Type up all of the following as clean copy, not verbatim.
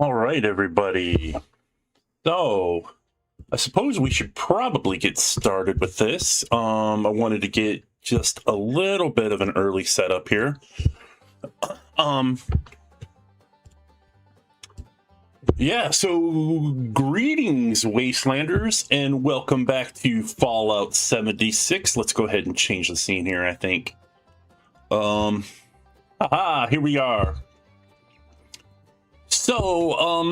All right, everybody. So, I suppose we should probably get started with this. I wanted to get just a little bit of an early setup here. So greetings, Wastelanders, and welcome back to Fallout 76. Let's go ahead and change the scene here, I think. Here we are. So,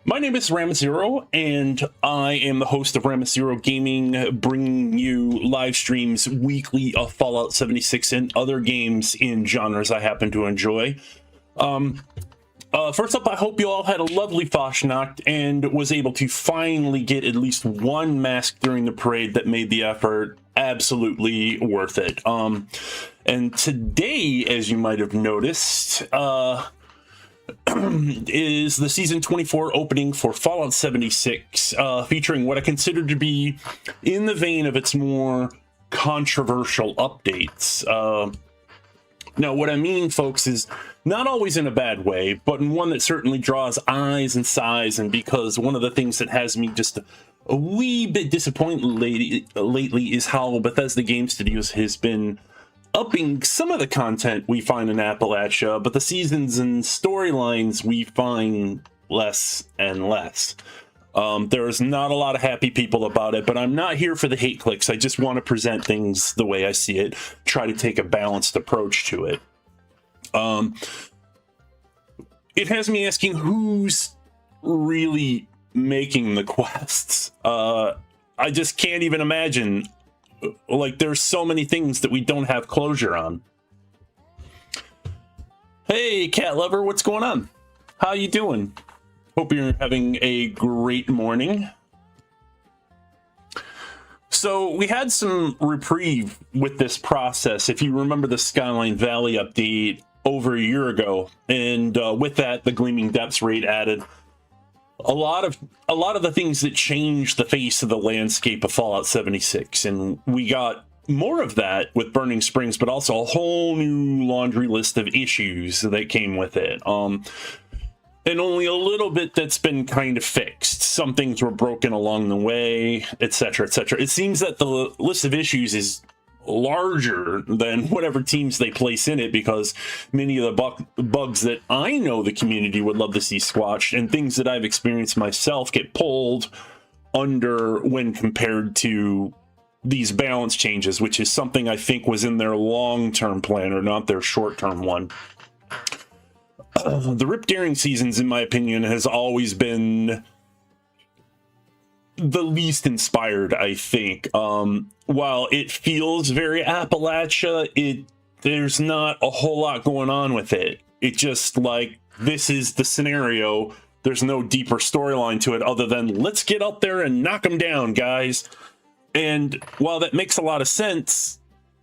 my name is Ramazero, and I am the host of Ramazero Gaming, bringing you live streams weekly of Fallout 76 and other games in genres I happen to enjoy. First up, I hope you all had a lovely Fashnacht and was able to finally get at least one mask during the parade that made the effort absolutely worth it. And today, as you might have noticed, is the Season 24 opening for Fallout 76, featuring what I consider to be in the vein of its more controversial updates. Now, what I mean, folks, is not always in a bad way, but in one that certainly draws eyes and sighs, and because one of the things that has me just a wee bit disappointed lately is how Bethesda Game Studios has been upping some of the content we find in Appalachia, but the seasons and storylines we find less and less. There's not a lot of happy people about it, but I'm not here for the hate clicks. I just want to present things the way I see it, try to take a balanced approach to it. It has me asking who's really making the quests. I just can't even imagine. Like, there's so many things that we don't have closure on. Hey, cat lover, what's going on? How you doing? Hope you're having a great morning. So we had some reprieve with this process. If you remember the Skyline Valley update over a year ago, and with that, the Gleaming Depths raid added a lot of the things that changed the face of the landscape of Fallout 76, and we got more of that with Burning Springs, but also a whole new laundry list of issues that came with it. And only a little bit that's been kind of fixed. Some things were broken along the way, etc., etc. It seems that the list of issues is larger than whatever teams they place in it, because many of the bugs that I know the community would love to see squashed and things that I've experienced myself get pulled under when compared to these balance changes, which is something I think was in their long-term plan or not their short-term one. The Rip Daring seasons, in my opinion, has always been the least inspired, I think. While it feels very Appalachia, there's not a whole lot going on with it. It just, like, this is the scenario. There's no deeper storyline to it other than, let's get up there and knock them down, guys. And while that makes a lot of sense,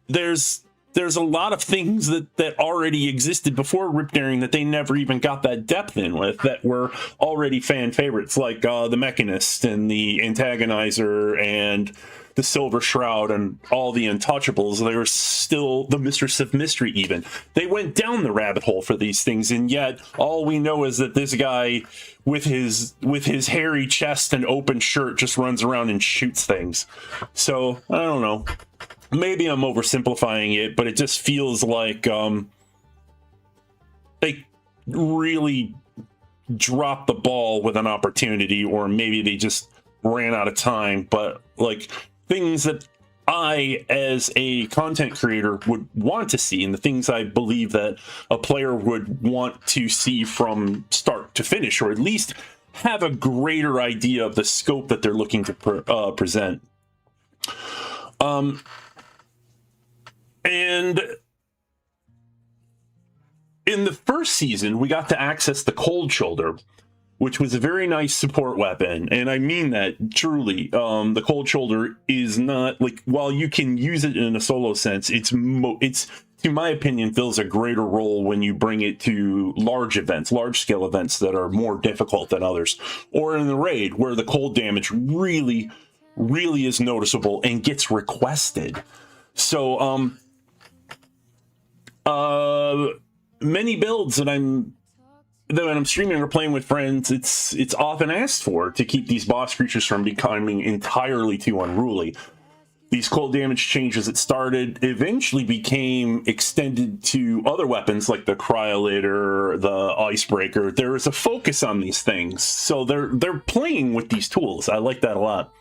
there's a lot of things that already existed before Rip Daring that they never even got that depth in with, that were already fan favorites, like the Mechanist and the Antagonizer and the Silver Shroud and all the Untouchables. They were still the Mistress of Mystery even. They went down the rabbit hole for these things, and yet all we know is that this guy with his hairy chest and open shirt just runs around and shoots things. So, I don't know. Maybe I'm oversimplifying it, but it just feels like they really dropped the ball with an opportunity, or maybe they just ran out of time. But, like, things that I, as a content creator, would want to see, and the things I believe that a player would want to see from start to finish, or at least have a greater idea of the scope that they're looking to present. And in the first season, we got to access the Cold Shoulder, which was a very nice support weapon. And I mean that truly. The Cold Shoulder is not, like, while you can use it in a solo sense, it's to my opinion, fills a greater role when you bring it to large scale events that are more difficult than others. Or in the raid, where the cold damage really, really is noticeable and gets requested. So, many builds that then when I'm streaming or playing with friends, it's often asked for to keep these boss creatures from becoming entirely too unruly. These cold damage changes that started eventually became extended to other weapons like the Cryolator, the Icebreaker. There is a focus on these things, so they're playing with these tools. I like that a lot.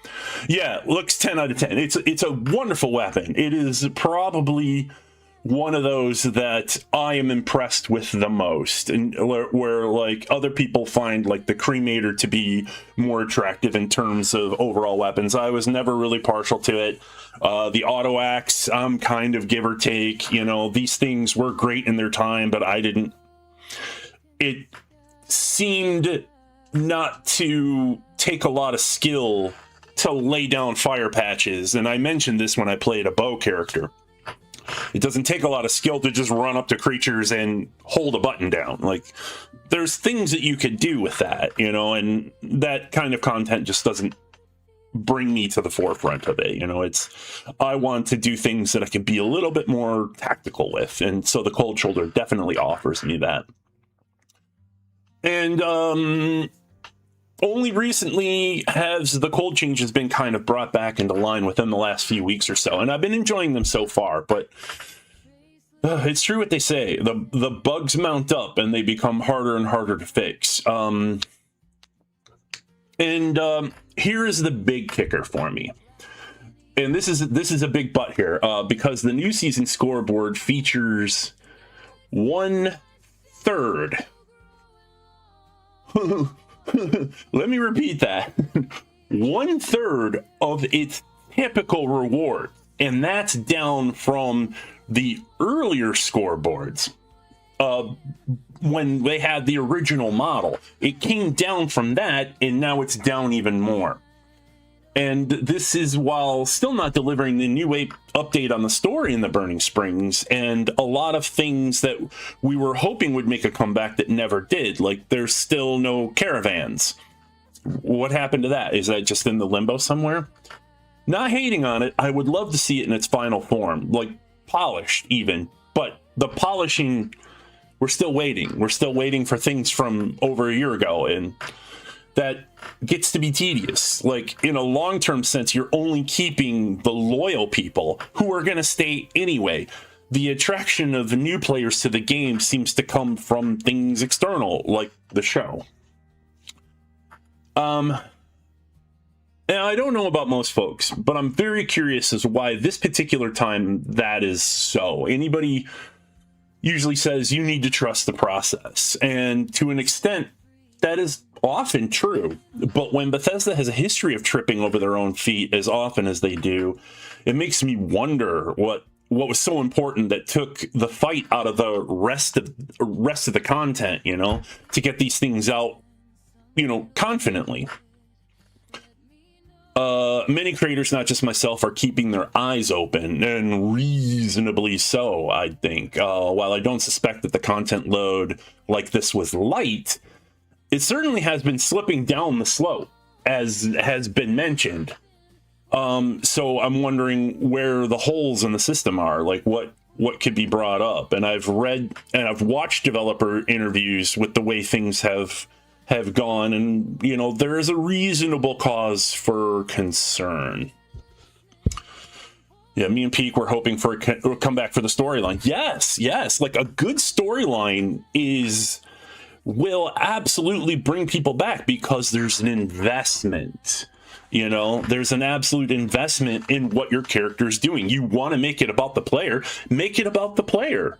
Yeah, looks 10 out of 10. It's a wonderful weapon. It is probably one of those that I am impressed with the most, and where like other people find like the Cremator to be more attractive in terms of overall weapons. I was never really partial to it. The Auto Axe, I'm kind of give or take. You know, these things were great in their time, but I didn't. It seemed not to take a lot of skill to lay down fire patches, and I mentioned this when I played a bow character. It doesn't take a lot of skill to just run up to creatures and hold a button down. Like, there's things that you could do with that, you know, and that kind of content just doesn't bring me to the forefront of it. You know, I want to do things that I can be a little bit more tactical with. And so the Cold Shoulder definitely offers me that. And, only recently has the cold changes been kind of brought back into line within the last few weeks or so, and I've been enjoying them so far, but it's true what they say. The bugs mount up and they become harder and harder to fix. Here is the big kicker for me. And this is a big but here, because the new season scoreboard features 1/3 let me repeat that. 1/3 of its typical reward, and that's down from the earlier scoreboards. When they had the original model, it came down from that, and now it's down even more. And this is while still not delivering the new update on the story in the Burning Springs, and a lot of things that we were hoping would make a comeback that never did. Like, there's still no caravans. What happened to that? Is that just in the limbo somewhere? Not hating on it. I would love to see it in its final form, like polished even. But the polishing, we're still waiting. We're still waiting for things from over a year ago, and that gets to be tedious. Like, in a long-term sense, you're only keeping the loyal people who are going to stay anyway. The attraction of the new players to the game seems to come from things external, like the show. And I don't know about most folks, but I'm very curious as to why this particular time that is so. Anybody usually says you need to trust the process, and to an extent, that is often true. But when Bethesda has a history of tripping over their own feet as often as they do, it makes me wonder what was so important that took the fight out of the rest of the content, you know, to get these things out, you know, confidently. Many creators, not just myself, are keeping their eyes open, and reasonably so, I think. While I don't suspect that the content load like this was light, it certainly has been slipping down the slope, as has been mentioned. So I'm wondering where the holes in the system are, like what could be brought up. And I've read and I've watched developer interviews with the way things have gone, and you know, there is a reasonable cause for concern. Yeah, me and Peak were hoping for a comeback for the storyline. Yes, like a good storyline will absolutely bring people back, because there's an investment. You know, there's an absolute investment in what your character is doing. You want to make it about the player, make it about the player.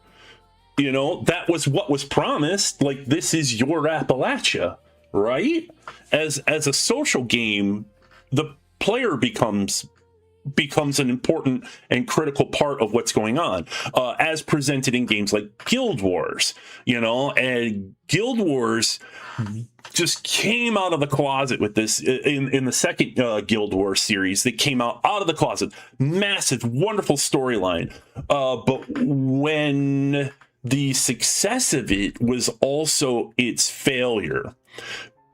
You know, that was what was promised. Like, this is your Appalachia, right? As a social game, the player becomes an important and critical part of what's going on, as presented in games like Guild Wars, you know. And Guild Wars just came out of the closet with this in the second Guild Wars series. They came out of the closet, massive, wonderful storyline, but when the success of it was also its failure,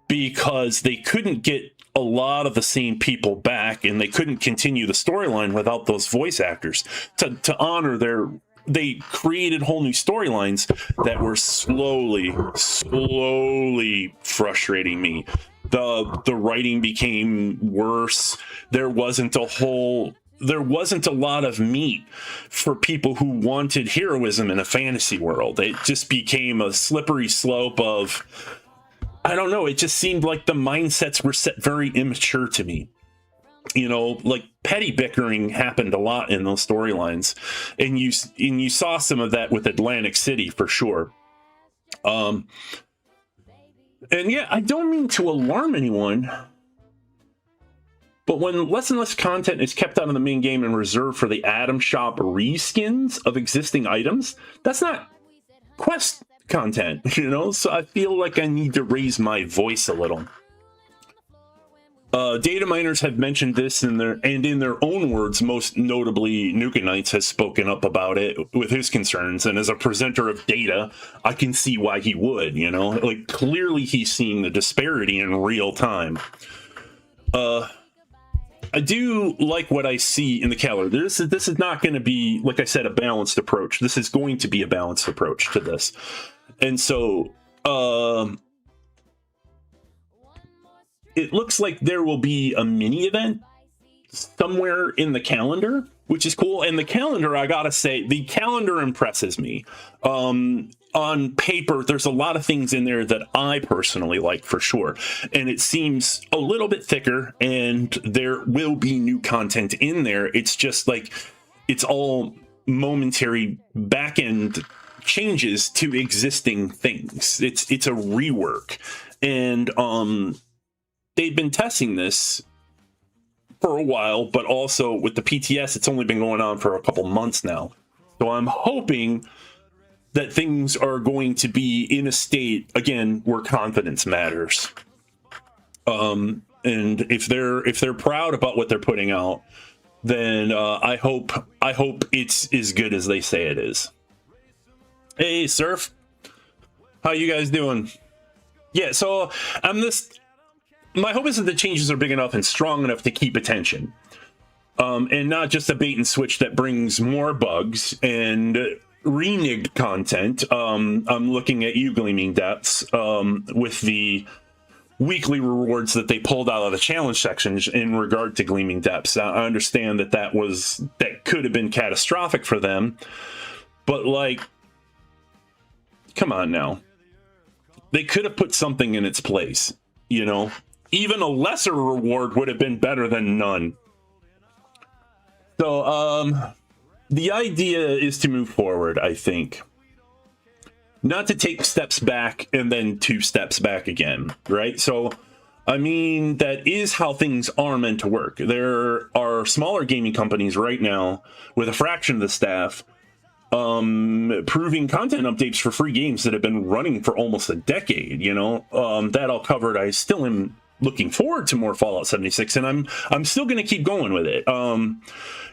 because they couldn't get a lot of the same people back, and they couldn't continue the storyline without those voice actors to honor they created whole new storylines that were slowly frustrating me. The writing became worse. There wasn't a lot of meat for people who wanted heroism in a fantasy world. It just became a slippery slope of, I don't know, it just seemed like the mindsets were set very immature to me. You know, like petty bickering happened a lot in those storylines, and you saw some of that with Atlantic City for sure. And yeah, I don't mean to alarm anyone, but when less and less content is kept out of the main game and reserved for the Atom Shop reskins of existing items, that's not quest content, you know? So I feel like I need to raise my voice a little. Data miners have mentioned this in their own words, most notably Nuka Knights has spoken up about it with his concerns. And as a presenter of data, I can see why he would, you know, like clearly he's seeing the disparity in real time. I do like what I see in the calendar. This is not going to be, like I said, a balanced approach. This is going to be a balanced approach to this. And so, it looks like there will be a mini event somewhere in the calendar, which is cool. And the calendar, I gotta say, the calendar impresses me. On paper, there's a lot of things in there that I personally like for sure. And it seems a little bit thicker, and there will be new content in there. It's just like, it's all momentary back-end changes to existing things. It's a rework. And, they've been testing this for a while, but also with the PTS, it's only been going on for a couple months now. So I'm hoping that things are going to be in a state, again, where confidence matters. And if they're proud about what they're putting out, then I hope it's as good as they say it is. Hey, Surf, how you guys doing? Yeah, so my hope is that the changes are big enough and strong enough to keep attention, and not just a bait and switch that brings more bugs and reneged content. I'm looking at you, Gleaming Depths, with the weekly rewards that they pulled out of the challenge sections in regard to Gleaming Depths. I understand that could have been catastrophic for them, but like, come on now, they could have put something in its place, you know. Even a lesser reward would have been better than none. So, the idea is to move forward, I think. Not to take steps back and then 2 steps back again, right? So, I mean, that is how things are meant to work. There are smaller gaming companies right now with a fraction of the staff proving content updates for free games that have been running for almost a decade, you know. That all covered. I still am looking forward to more Fallout 76, and I'm still going to keep going with it.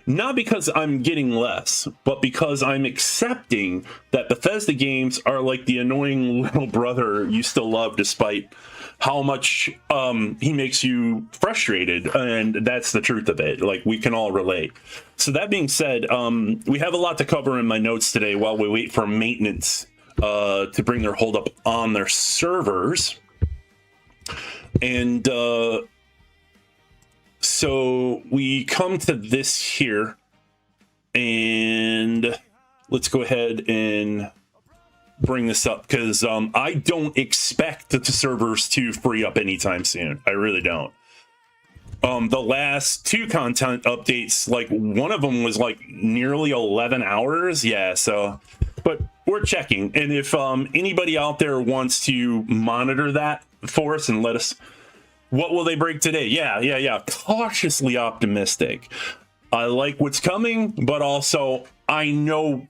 Not because I'm getting less, but because I'm accepting that Bethesda games are like the annoying little brother you still love despite how much he makes you frustrated, and that's the truth of it. Like, we can all relate. So that being said, we have a lot to cover in my notes today while we wait for maintenance to bring their hold up on their servers. And so we come to this here, and let's go ahead and bring this up, because I don't expect the servers to free up anytime soon. I really don't. The last 2 content updates, like one of them was like nearly 11 hours. Yeah, so, but we're checking. And if anybody out there wants to monitor that for us and let us, what will they break today? Yeah. Cautiously optimistic. I like what's coming, but also I know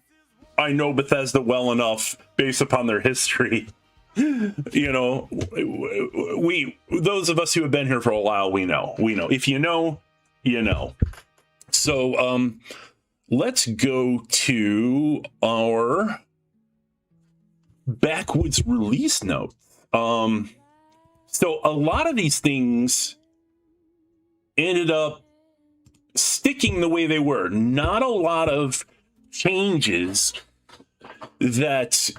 Bethesda well enough based upon their history. You know, those of us who have been here for a while, we know. If you know, you know. So let's go to our Backwoods release note. So a lot of these things ended up sticking the way they were. Not a lot of changes that,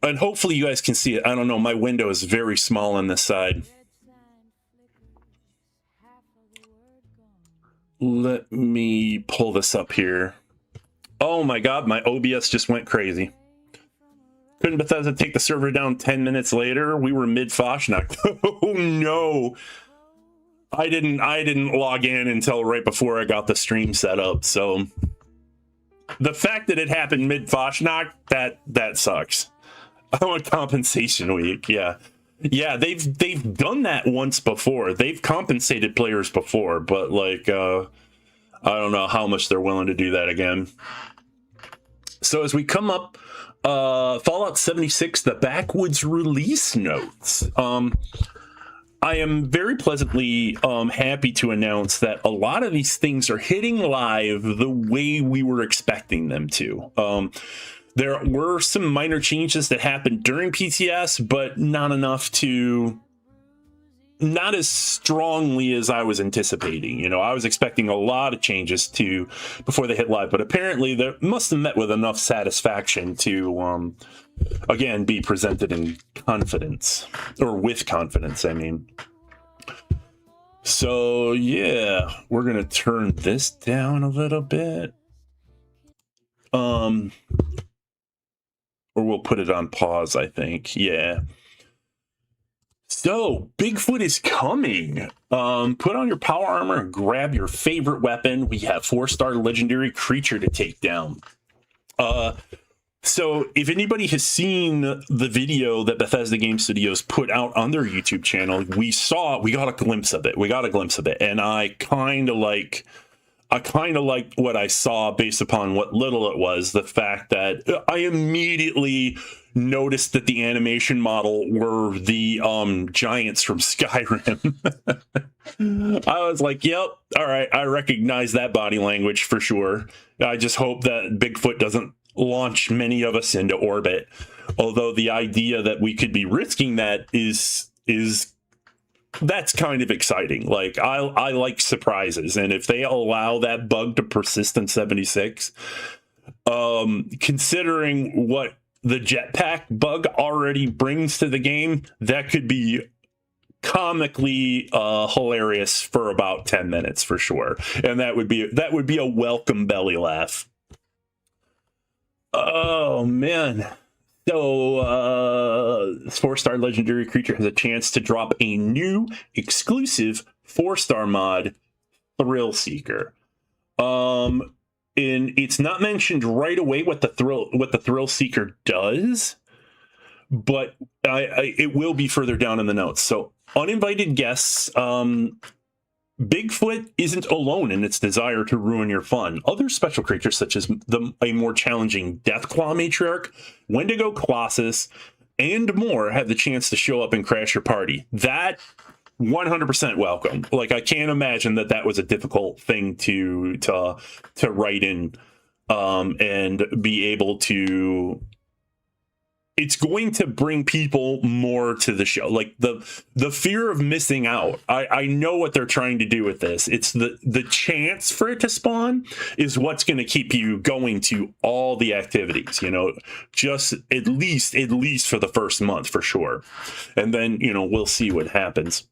and hopefully you guys can see it. I don't know, my window is very small on this side. Let me pull this up here. Oh my god, my OBS just went crazy. Couldn't Bethesda take the server down 10 minutes later? We were mid-Fashnacht. Oh no. I didn't log in until right before I got the stream set up, so the fact that it happened mid-Fashnacht, that sucks. I want compensation week, yeah. Yeah, they've done that once before. They've compensated players before, but like I don't know how much they're willing to do that again. So as we come up, Fallout 76, the Backwoods release notes. I am very pleasantly happy to announce that a lot of these things are hitting live the way we were expecting them to. There were some minor changes that happened during PTS, but not enough to, not as strongly as I was anticipating. You know, I was expecting a lot of changes before they hit live, but apparently they must have met with enough satisfaction to, again, be presented in confidence, or with confidence, I mean. So yeah, we're gonna turn this down a little bit. Or we'll put it on pause, I think. Yeah. So, Bigfoot is coming. Put on your power armor and grab your favorite weapon. We have 4-star legendary creature to take down. So, if anybody has seen the video that Bethesda Game Studios put out on their YouTube channel, we got a glimpse of it. And I kind of liked what I saw based upon what little it was. The fact that I immediately noticed that the animation model were the giants from Skyrim. I was like, yep, all right, I recognize that body language for sure. I just hope that Bigfoot doesn't launch many of us into orbit. Although the idea that we could be risking that is that's kind of exciting. Like I like surprises, and if they allow that bug to persist in 76, considering what the jetpack bug already brings to the game, that could be comically hilarious for about 10 minutes for sure, and that would be a welcome belly laugh. Oh man. So, 4-star legendary creature has a chance to drop a new exclusive 4-star mod, Thrill Seeker. And it's not mentioned right away what the Thrill Seeker does, but it will be further down in the notes. So, uninvited guests. Bigfoot isn't alone in its desire to ruin your fun. Other special creatures, such as a more challenging Deathclaw Matriarch, Wendigo Colossus, and more, have the chance to show up and crash your party. That 100% welcome. Like, I can't imagine that was a difficult thing to write in and be able to. It's going to bring people more to the show. Like the fear of missing out. I know what they're trying to do with this. It's the chance for it to spawn is what's going to keep you going to all the activities, you know, just at least for the first month for sure. And then, you know, we'll see what happens.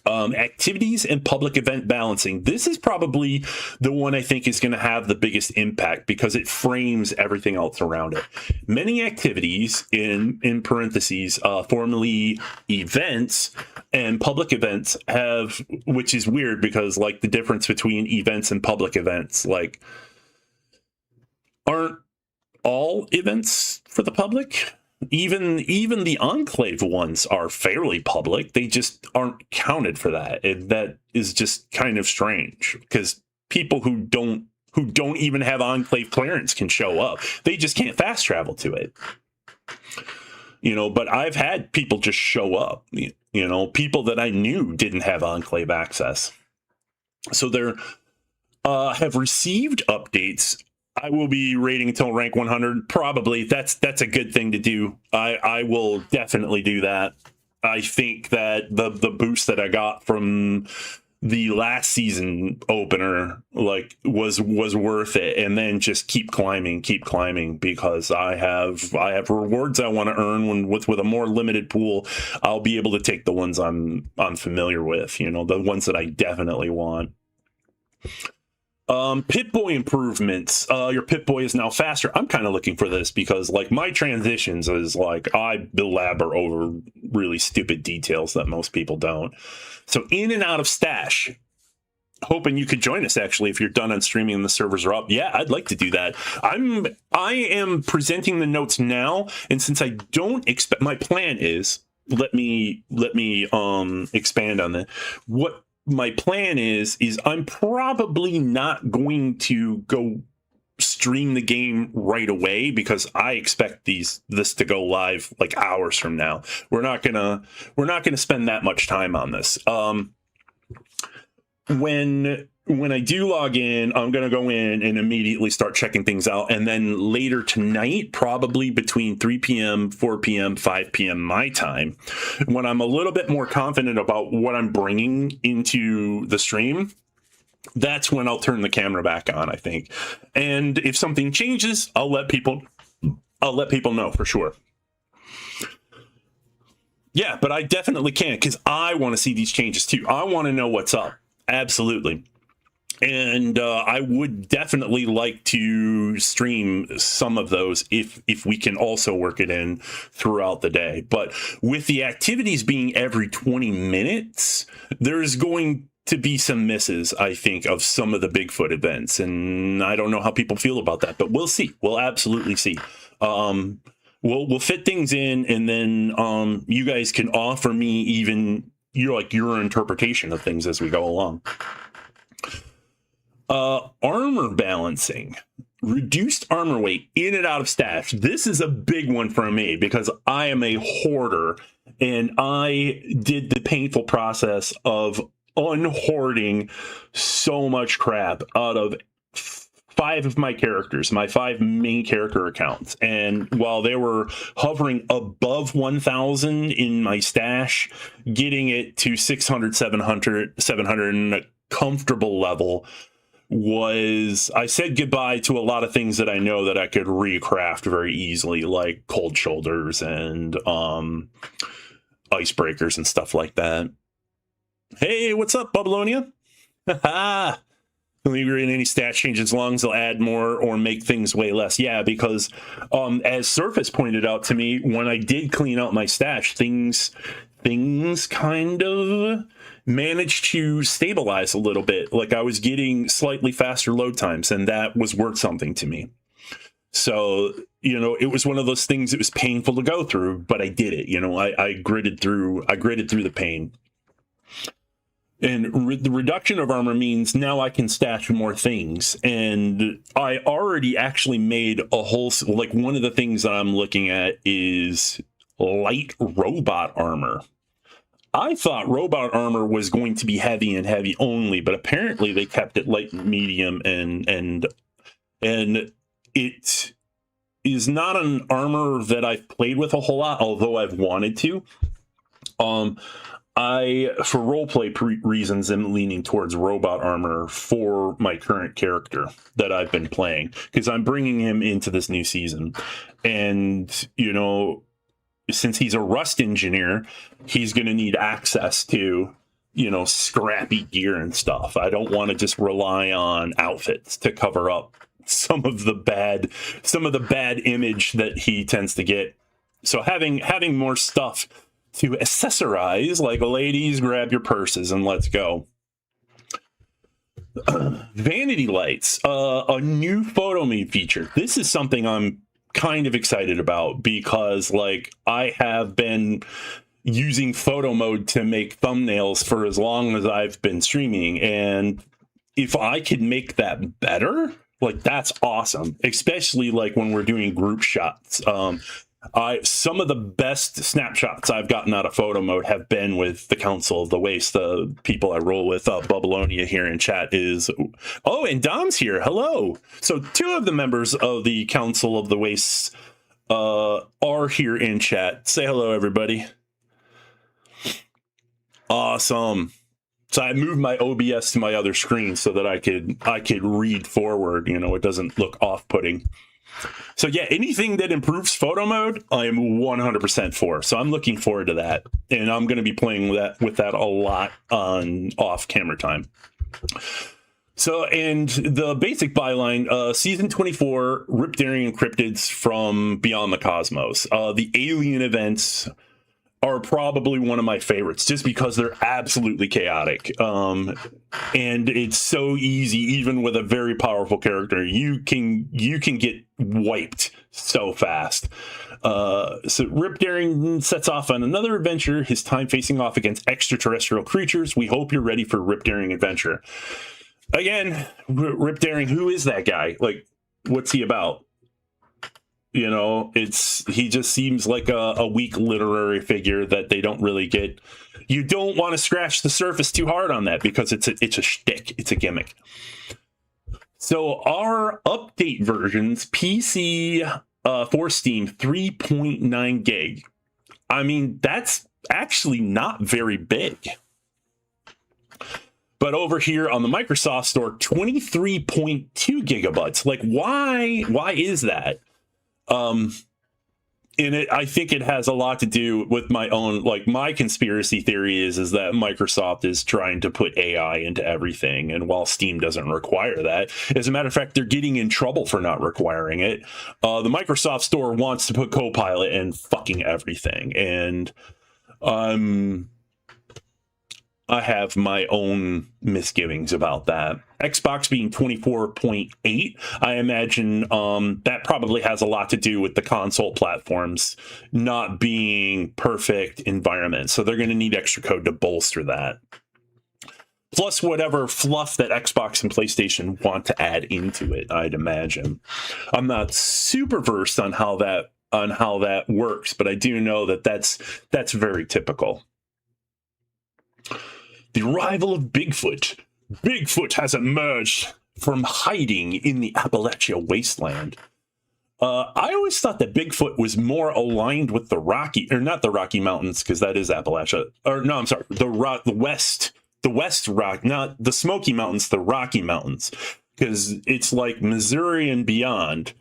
Activities and public event balancing. This is probably the one I think is going to have the biggest impact because it frames everything else around it. Many activities, in parentheses, formerly events and public events have, which is weird because like the difference between events and public events, like aren't all events for the public? Even the Enclave ones are fairly public. They just aren't counted for that. And that is just kind of strange because people who don't even have Enclave clearance can show up. They just can't fast travel to it. You know, but I've had people just show up, you know, people that I knew didn't have Enclave access. So they're have received updates. I will be rating until rank 100. Probably that's a good thing to do. I will definitely do that. I think that the boost that I got from the last season opener like was worth it, and then just keep climbing because I have rewards I want to earn. When with a more limited pool, I'll be able to take the ones I'm familiar with, you know, the ones that I definitely want. Pip-Boy improvements. Your Pip-Boy is now faster. I'm kind of looking for this because like my transitions is like I belabor over really stupid details that most people don't. So in and out of stash. Hoping you could join us actually if you're done on streaming and the servers are up. Yeah, I'd like to do that. I am presenting the notes now, and since I don't expect, my plan is, let me expand on that. What my plan is I'm probably not going to go stream the game right away because I expect this to go live like hours from now. We're not gonna spend that much time on this. When I do log in, I'm going to go in and immediately start checking things out. And then later tonight, probably between 3 p.m., 4 p.m., 5 p.m. my time, when I'm a little bit more confident about what I'm bringing into the stream, that's when I'll turn the camera back on, I think. And if something changes, I'll let people know for sure. Yeah, but I definitely can because I want to see these changes too. I want to know what's up. Absolutely. And I would definitely like to stream some of those if we can also work it in throughout the day. But with the activities being every 20 minutes, there's going to be some misses, I think, of some of the Bigfoot events. And I don't know how people feel about that, but we'll see. We'll absolutely see. We'll fit things in, and then you guys can offer me even your interpretation of things as we go along. Armor balancing. Reduced armor weight in and out of stash. This is a big one for me because I am a hoarder, and I did the painful process of unhoarding so much crap out of 5 of my characters, my 5 main character accounts. And while they were hovering above 1,000 in my stash, getting it to 600, 700 in a comfortable level was, I said goodbye to a lot of things that I know that I could recraft very easily, like cold shoulders and icebreakers and stuff like that. Hey, what's up, Babylonia? Haha. Leave in any stat change as long as they'll add more or make things way less. Yeah, because as Surface pointed out to me, when I did clean out my stash, things kind of managed to stabilize a little bit. Like I was getting slightly faster load times, and that was worth something to me. So, you know, it was one of those things that was painful to go through, but I did it. You know, I gritted through the pain. And the reduction of armor means now I can stash more things. And I already actually made a whole, like one of the things that I'm looking at is light robot armor. I thought robot armor was going to be heavy and heavy only, but apparently they kept it light and medium, and it is not an armor that I've played with a whole lot, although I've wanted to. I, for roleplay reasons, am leaning towards robot armor for my current character that I've been playing, because I'm bringing him into this new season. And, you know, since he's a Rust engineer, he's going to need access to, you know, scrappy gear and stuff. I don't want to just rely on outfits to cover up some of the bad image that he tends to get. So having more stuff to accessorize, like, ladies, grab your purses and let's go. Vanity lights, a new photo mode feature. This is something I'm kind of excited about because, like, I have been using photo mode to make thumbnails for as long as I've been streaming, and if I could make that better, like, that's awesome, especially like when we're doing group shots. Some of the best snapshots I've gotten out of photo mode have been with the Council of the Waste. The people I roll with, Babylonia here in chat is, oh, and Dom's here. Hello. So 2 of the members of the Council of the Waste are here in chat. Say hello, everybody. Awesome. So I moved my OBS to my other screen so that I could read forward. You know, it doesn't look off-putting. So yeah, anything that improves photo mode, I am 100% for. So I'm looking forward to that, and I'm going to be playing with that a lot on off-camera time. So, and the basic byline, season 24, Riptarian Cryptids from Beyond the Cosmos. The alien events are probably one of my favorites, just because they're absolutely chaotic. And it's so easy, even with a very powerful character, you can get wiped so fast. So Riptarian sets off on another adventure, his time facing off against extraterrestrial creatures. We hope you're ready for Riptarian adventure. Again, Riptarian, who is that guy? Like, what's he about? You know, he just seems like a weak literary figure that they don't really get. You don't want to scratch the surface too hard on that, because it's a shtick, it's a gimmick. So our update versions, PC for Steam, 3.9 gig. I mean, that's actually not very big. But over here on the Microsoft Store, 23.2 gigabytes. Like, why is that? And I think it has a lot to do with my own, like, my conspiracy theory is that Microsoft is trying to put AI into everything. And while Steam doesn't require that, as a matter of fact, they're getting in trouble for not requiring it. The Microsoft Store wants to put Copilot in fucking everything. And, I have my own misgivings about that. Xbox being 24.8, I imagine that probably has a lot to do with the console platforms not being perfect environments. So they're going to need extra code to bolster that. Plus whatever fluff that Xbox and PlayStation want to add into it, I'd imagine. I'm not super versed on how that works, but I do know that that's very typical. The arrival of Bigfoot. Bigfoot has emerged from hiding in the Appalachia wasteland. I always thought that Bigfoot was more aligned with the not the Rocky Mountains, because that is Appalachia. Or no, I'm sorry, the West Rock, not the Smoky Mountains, the Rocky Mountains, because it's like Missouri and beyond.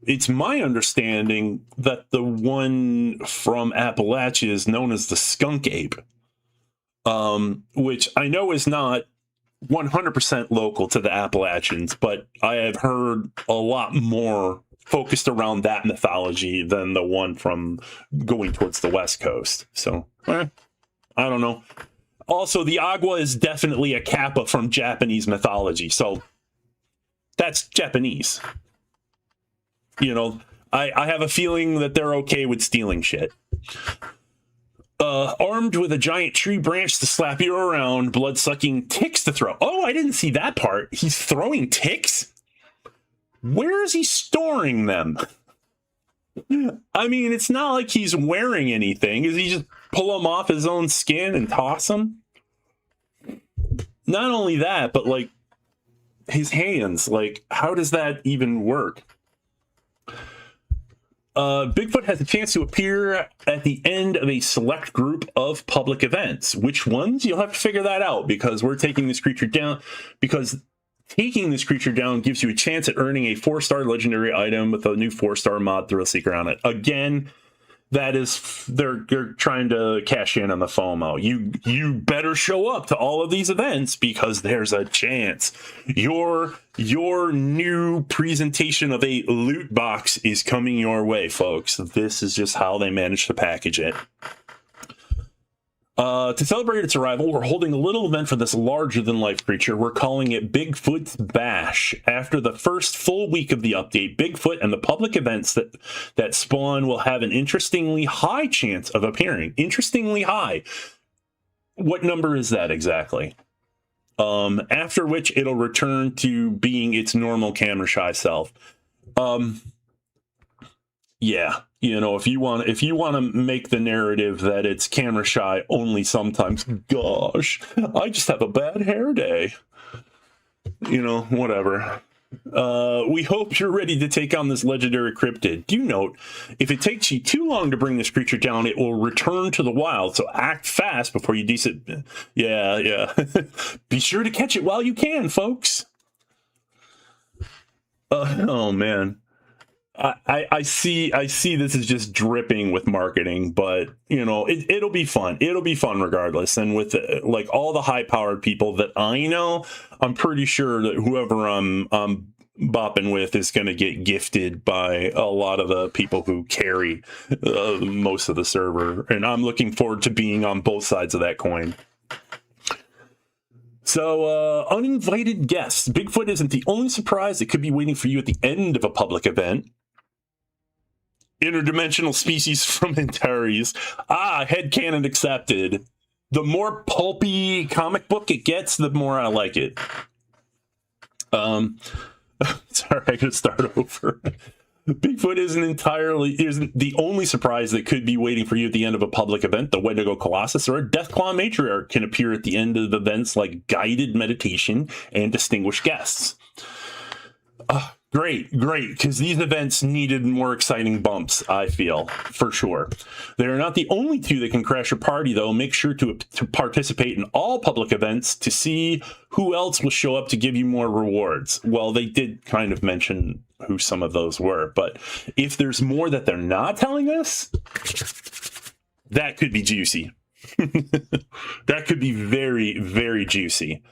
It's my understanding that the one from Appalachia is known as the skunk ape. Which I know is not 100% local to the Appalachians, but I have heard a lot more focused around that mythology than the one from going towards the West Coast. So, I don't know. Also, the agua is definitely a kappa from Japanese mythology, so that's Japanese. You know, I have a feeling that they're okay with stealing shit. Armed with a giant tree branch to slap you around, blood-sucking ticks to throw. Oh, I didn't see that part. He's throwing ticks? Where is he storing them? I mean, it's not like he's wearing anything. Is he just pull them off his own skin and toss them? Not only that, but, like, his hands. Like, how does that even work? Bigfoot has a chance to appear at the end of a select group of public events. Which ones? You'll have to figure that out, because we're taking this creature down. Because taking this creature down gives you a chance at earning a 4-star legendary item with a new 4-star mod Thrill Seeker on it. Again, that is, they're trying to cash in on the FOMO. You better show up to all of these events, because there's a chance your new presentation of a loot box is coming your way, folks. This is just how they managed to package it. To celebrate its arrival, we're holding a little event for this larger-than-life creature. We're calling it Bigfoot's Bash. After the first full week of the update, Bigfoot and the public events that spawn will have an interestingly high chance of appearing. Interestingly high. What number is that exactly? After which it'll return to being its normal camera shy self. Yeah, you know, if you want to make the narrative that it's camera shy only sometimes, gosh, I just have a bad hair day. You know, whatever. We hope you're ready to take on this legendary cryptid. Do note, if it takes you too long to bring this creature down, it will return to the wild, so act fast before you Yeah. Be sure to catch it while you can, folks. Oh, man. I see this is just dripping with marketing, but you know it'll be fun. It'll be fun regardless. And with like all the high-powered people that I know, I'm pretty sure that whoever I'm bopping with is going to get gifted by a lot of the people who carry most of the server, and I'm looking forward to being on both sides of that coin. So, uninvited guests. Bigfoot isn't the only surprise that could be waiting for you at the end of a public event. Interdimensional species from Antares. Headcanon accepted. The more pulpy comic book it gets, the more I like it. Sorry, I gotta start over. Bigfoot isn't the only surprise that could be waiting for you at the end of a public event. The Wendigo Colossus or a Deathclaw Matriarch can appear at the end of the events like guided meditation and distinguished guests. Great, because these events needed more exciting bumps, I feel, for sure. They're not the only two that can crash your party, though. Make sure to participate in all public events to see who else will show up to give you more rewards. Well, they did kind of mention who some of those were, but if there's more that they're not telling us, that could be juicy. That could be very, very juicy.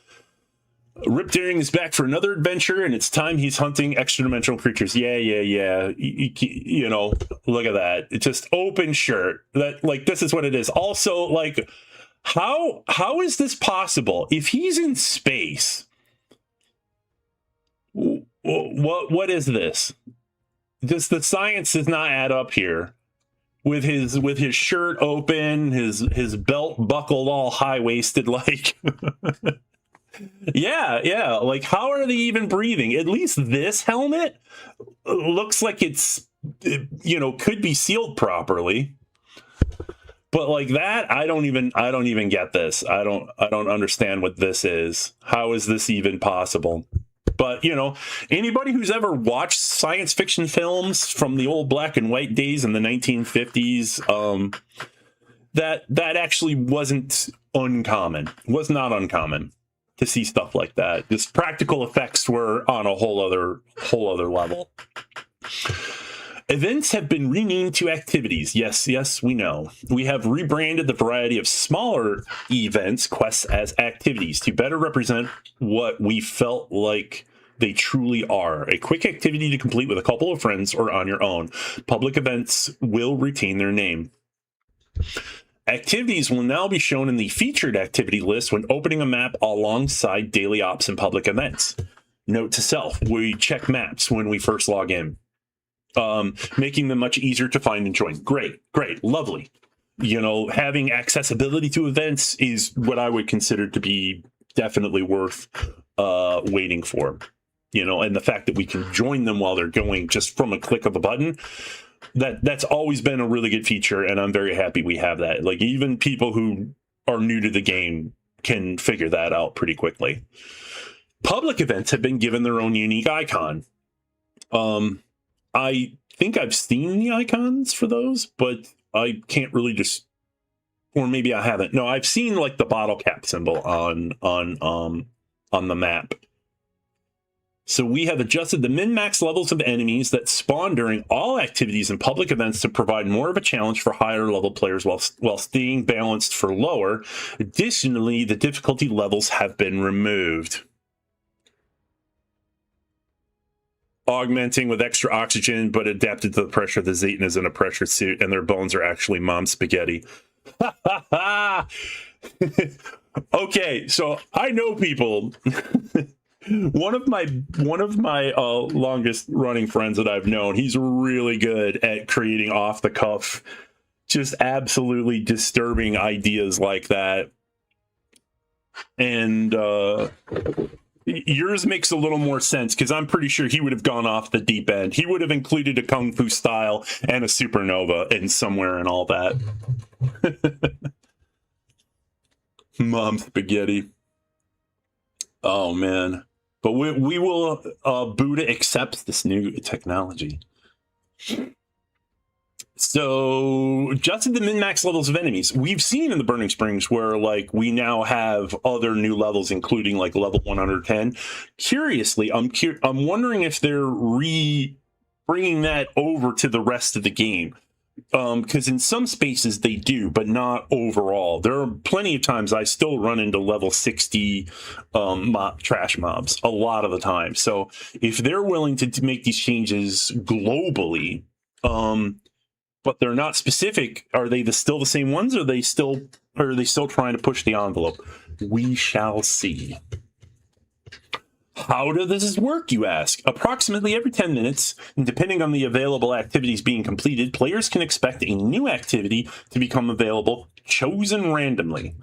Rip Daring is back for another adventure, and it's time he's hunting extra-dimensional creatures. Yeah. You know, look at that. It's just open shirt. That, like, this is what it is. Also, like, how is this possible? If he's in space, what is this? Just the science does not add up here. With his shirt open, his belt buckled all high-waisted, like... Yeah. Like, how are they even breathing? At least this helmet looks like it's, you know, could be sealed properly. But like that, I don't even get this. I don't understand what this is. How is this even possible? But, you know, anybody who's ever watched science fiction films from the old black and white days in the 1950s, that actually wasn't uncommon. Was not uncommon to see stuff like that. Just practical effects were on a whole other level. Events have been renamed to activities. Yes, we know. We have rebranded the variety of smaller events, quests, as activities to better represent what we felt like they truly are. A quick activity to complete with a couple of friends or on your own. Public events will retain their name. Activities will now be shown in the featured activity list when opening a map alongside daily ops and public events. Note to self, we check maps when we first log in, making them much easier to find and join. Great, lovely. You know, having accessibility to events is what I would consider to be definitely worth waiting for. You know, and the fact that we can join them while they're going just from a click of a button, that's always been a really good feature, and I'm very happy we have that. Like, even people who are new to the game can figure that out pretty quickly. Public events have been given their own unique icon. I think I've seen the icons for those, but I can't really just, or maybe I haven't. No, I've seen like the bottle cap symbol on the map. So we have adjusted the min-max levels of enemies that spawn during all activities and public events to provide more of a challenge for higher level players while staying balanced for lower. Additionally, the difficulty levels have been removed. Augmenting with extra oxygen, but adapted to the pressure of the Zetanas in a pressure suit, and their bones are actually mom spaghetti. Okay, so I know people... One of my longest running friends that I've known, he's really good at creating off the cuff, just absolutely disturbing ideas like that. And yours makes a little more sense, because I'm pretty sure he would have gone off the deep end. He would have included a kung fu style and a supernova in somewhere and all that. Mom spaghetti. Oh man. But we will, Buddha accepts this new technology. So, adjusted the min-max levels of enemies. We've seen in the Burning Springs where, like, we now have other new levels, including, like, level 110. Curiously, I'm wondering if they're bringing that over to the rest of the game. Because in some spaces they do, but not overall. There are plenty of times I still run into level 60 trash mobs a lot of the time. So if they're willing to make these changes globally, but they're not specific, are they still the same ones? Or are they still trying to push the envelope? We shall see. How does this work, you ask? Approximately every 10 minutes, and depending on the available activities being completed, players can expect a new activity to become available, chosen randomly.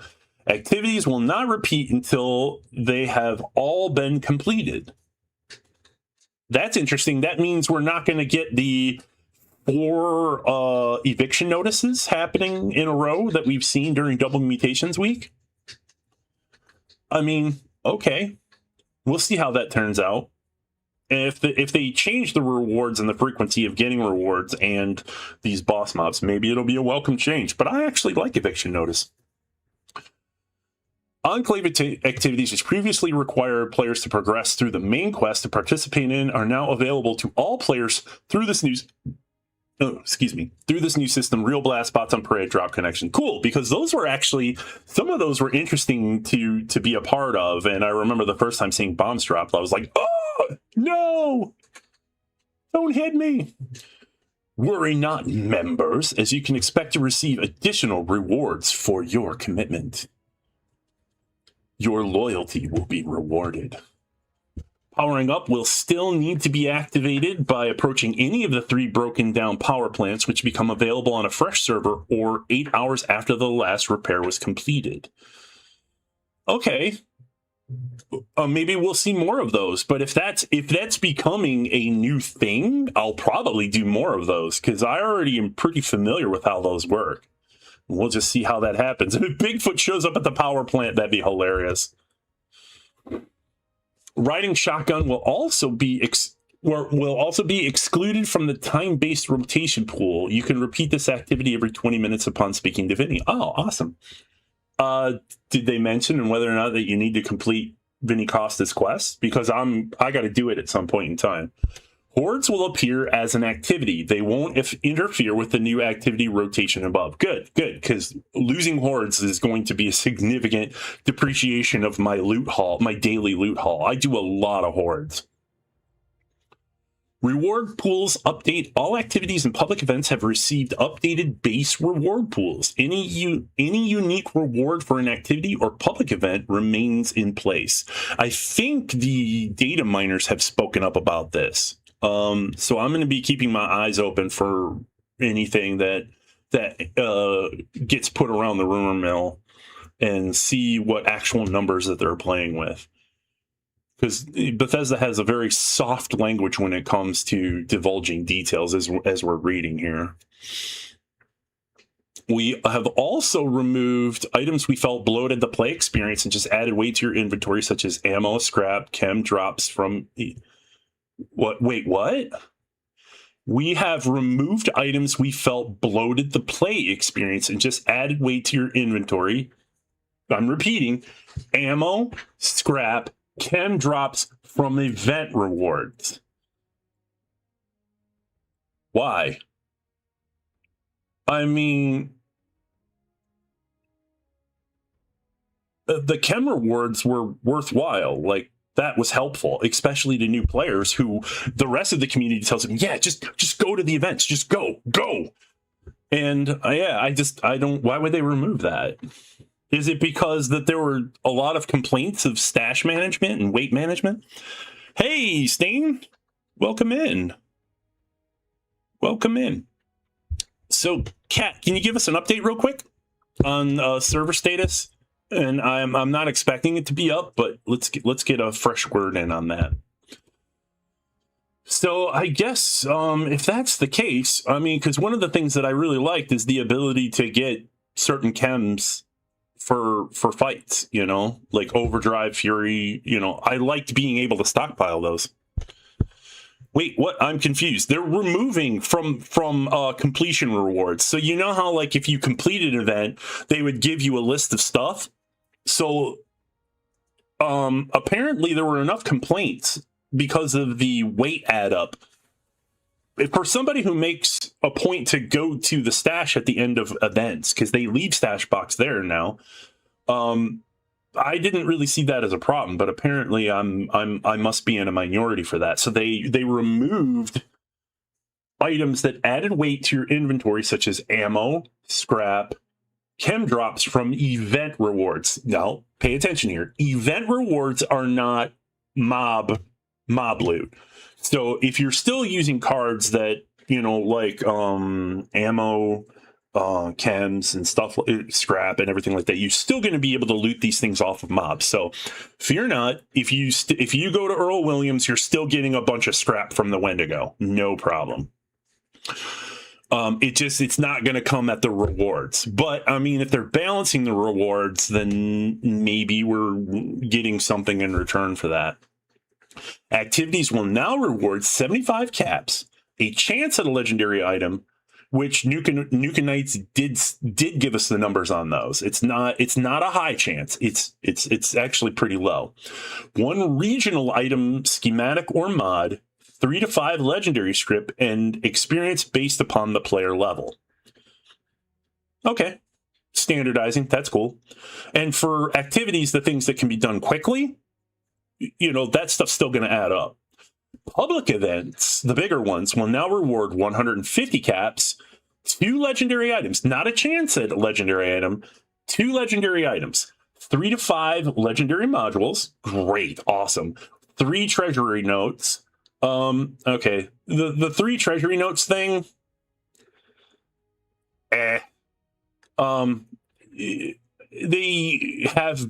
Activities will not repeat until they have all been completed. That's interesting. That means we're not going to get the 4 eviction notices happening in a row that we've seen during Double Mutations Week. I mean, okay. We'll see how that turns out. If they change the rewards and the frequency of getting rewards and these boss mobs, maybe it'll be a welcome change. But I actually like Eviction Notice. Enclave activities, which previously required players to progress through the main quest to participate in, are now available to all players through this new system. Real blast spots on parade, drop connection. Cool, because those were actually, some of those were interesting to be a part of. And I remember the first time seeing bombs dropped, I was like, oh, no, don't hit me. Worry not, members, as you can expect to receive additional rewards for your commitment. Your loyalty will be rewarded. Powering up will still need to be activated by approaching any of the 3 broken down power plants, which become available on a fresh server or 8 hours after the last repair was completed. Okay. Maybe we'll see more of those, but if that's becoming a new thing, I'll probably do more of those, because I already am pretty familiar with how those work. We'll just see how that happens. If Bigfoot shows up at the power plant, that'd be hilarious. Riding shotgun will also be excluded from the time-based rotation pool. You can repeat this activity every 20 minutes upon speaking to Vinny. Oh, awesome. Did they mention whether or not that you need to complete Vinny Costa's quest? Because I got to do it at some point in time. Hordes will appear as an activity. They won't interfere with the new activity rotation above. Good, because losing hordes is going to be a significant depreciation of my loot haul, my daily loot haul. I do a lot of hordes. Reward pools update. All activities and public events have received updated base reward pools. Any unique reward for an activity or public event remains in place. I think the data miners have spoken up about this. So I'm going to be keeping my eyes open for anything that gets put around the rumor mill and see what actual numbers that they're playing with. Because Bethesda has a very soft language when it comes to divulging details, as we're reading here. We have also removed items we felt bloated the play experience and just added weight to your inventory, such as ammo, scrap, chem drops from... What? Wait, what? We have removed items we felt bloated the play experience and just added weight to your inventory. I'm repeating, ammo, scrap, chem drops from event rewards. Why? I mean, the chem rewards were worthwhile. Like, that was helpful, especially to new players who the rest of the community tells them, yeah, just go to the events, just go. And I don't, why would they remove that? Is it because that there were a lot of complaints of stash management and weight management? Hey, Stain, welcome in. So, Kat, can you give us an update real quick on server status? And I'm not expecting it to be up, but let's get a fresh word in on that. So I guess if that's the case, I mean, because one of the things that I really liked is the ability to get certain chems for fights, you know, like Overdrive, Fury. You know, I liked being able to stockpile those. Wait, what? I'm confused. They're removing from completion rewards. So you know how, like, if you complete an event, they would give you a list of stuff. So apparently there were enough complaints because of the weight add up. For somebody who makes a point to go to the stash at the end of events, because they leave stash box there now, I didn't really see that as a problem, but apparently I must be in a minority for that. So they removed items that added weight to your inventory, such as ammo, scrap, chem drops from event rewards. Now, pay attention here. Event rewards are not mob loot. So if you're still using cards that, you know, like ammo, chems and stuff, scrap and everything like that, you're still going to be able to loot these things off of mobs. So fear not. If you go to Earl Williams, you're still getting a bunch of scrap from the Wendigo. No problem. It's not going to come at the rewards. But I mean, if they're balancing the rewards, then maybe we're getting something in return for that. Activities will now reward 75 caps, a chance at a legendary item, which Nuka Knights did give us the numbers on those. It's not a high chance. It's actually pretty low. One regional item, schematic or mod, 3 to 5 legendary script, and experience based upon the player level. Okay, standardizing, that's cool. And for activities, the things that can be done quickly, you know, that stuff's still going to add up. Public events, the bigger ones, will now reward 150 caps, 2 legendary items, not a chance at a legendary item, 2 legendary items, 3 to 5 legendary modules, great, awesome, 3 treasury notes. Okay, the 3 treasury notes thing, they have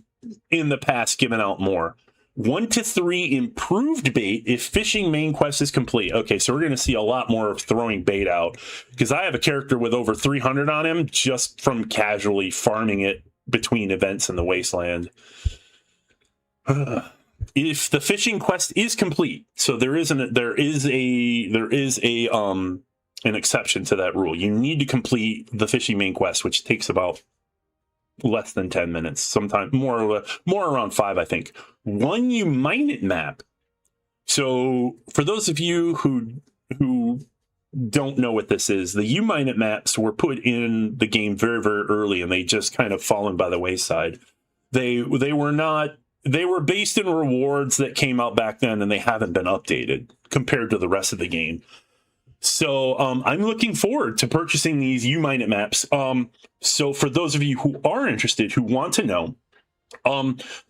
in the past given out more. 1 to 3 improved bait if fishing main quest is complete. Okay, so we're going to see a lot more of throwing bait out, because I have a character with over 300 on him just from casually farming it between events in the wasteland. If the fishing quest is complete, so there is an exception to that rule. You need to complete the fishing main quest, which takes about less than 10 minutes, sometimes more around 5, I think. 1 you mine it map. So for those of you who don't know what this is, the you mine it maps were put in the game very, very early, and they just kind of fallen by the wayside. They were based in rewards that came out back then, and they haven't been updated compared to the rest of the game. So I'm looking forward to purchasing these You Mine It maps. So for those of you who are interested, who want to know,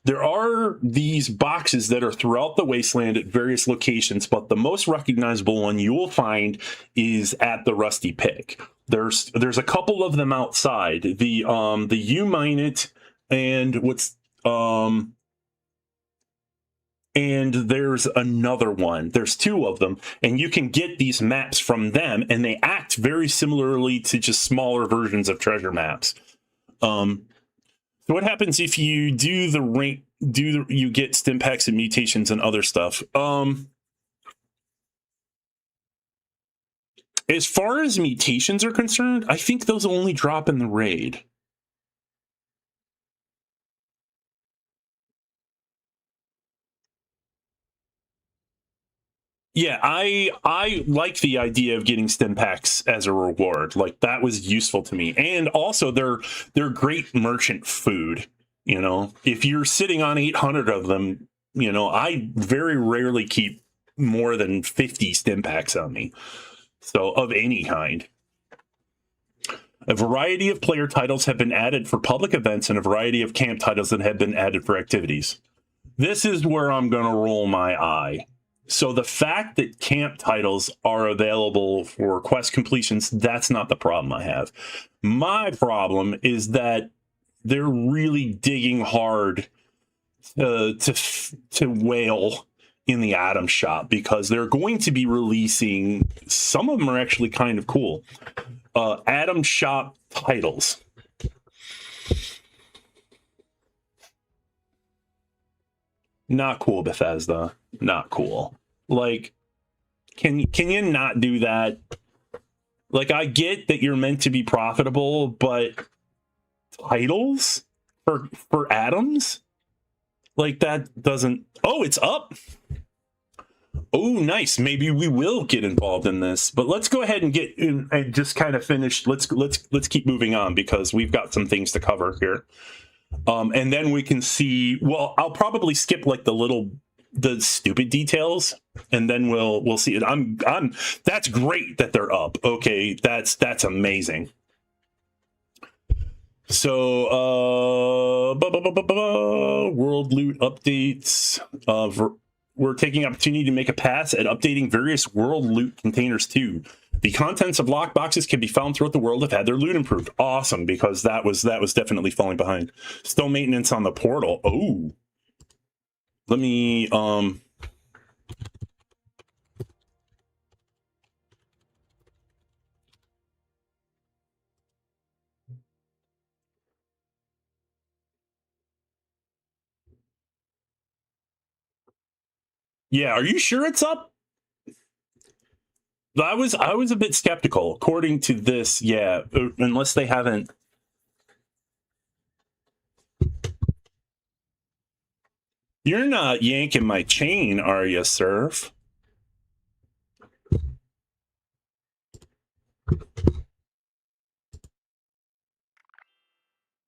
there are these boxes that are throughout the wasteland at various locations, but the most recognizable one you will find is at the Rusty Pick. There's a couple of them outside. The You Mine It and there's another one. There's 2 of them, and you can get these maps from them, and they act very similarly to just smaller versions of treasure maps. So what happens if you do the rank? You get stim packs and mutations and other stuff? As far as mutations are concerned, I think those only drop in the raid. Yeah, I like the idea of getting stim packs as a reward. Like, that was useful to me. And also they're great merchant food. You know, if you're sitting on 800 of them, you know, I very rarely keep more than 50 stim packs on me. So of any kind. A variety of player titles have been added for public events, and a variety of camp titles that have been added for activities. This is where I'm going to roll my eye. So the fact that camp titles are available for quest completions, that's not the problem I have. My problem is that they're really digging hard to whale in the item shop, because they're going to be releasing, some of them are actually kind of cool, Atom Shop titles. Not cool, Bethesda. Not cool. Like, can you not do that? Like, I get that you're meant to be profitable, but titles for atoms? Like, that doesn't... Oh, it's up. Oh, nice. Maybe we will get involved in this, but let's go ahead and get in and just kind of finish. Let's keep moving on because we've got some things to cover here. And then we can see, well, I'll probably skip like the stupid details, and then we'll see it. That's great that they're up. Okay, that's amazing. So, world loot updates. We're taking opportunity to make a pass at updating various world loot containers too. The contents of lockboxes can be found throughout the world have had their loot improved. Awesome, because that was definitely falling behind. Still maintenance on the portal. Oh, let me yeah, are you sure it's up? I was a bit skeptical. According to this, yeah, unless they haven't. You're not yanking my chain, are you, Surf?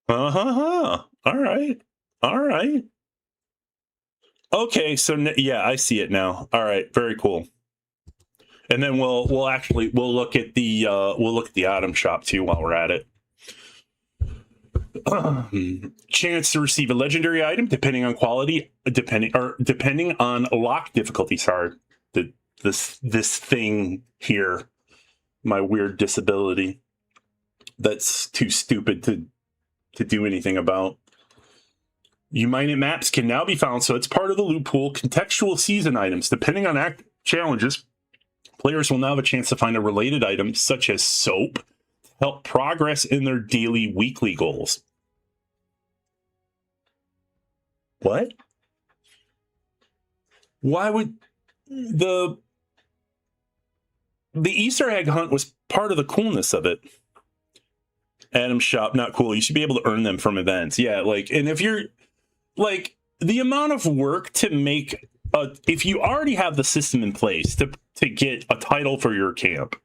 All right. Okay, so yeah, I see it now. All right, very cool. And then we'll look at the item shop too while we're at it. Chance to receive a legendary item depending on quality, depending on lock difficulty. Sorry, this thing here, my weird disability that's too stupid to do anything about. United maps can now be found, so it's part of the loot pool. Contextual season items, depending on act challenges, players will now have a chance to find a related item, such as soap, to help progress in their daily, weekly goals. What? Why would the Easter egg hunt was part of the coolness of it? Atom shop, not cool. You should be able to earn them from events. Yeah, like, and if you're like the amount of work to make if you already have the system in place to get a title for your camp,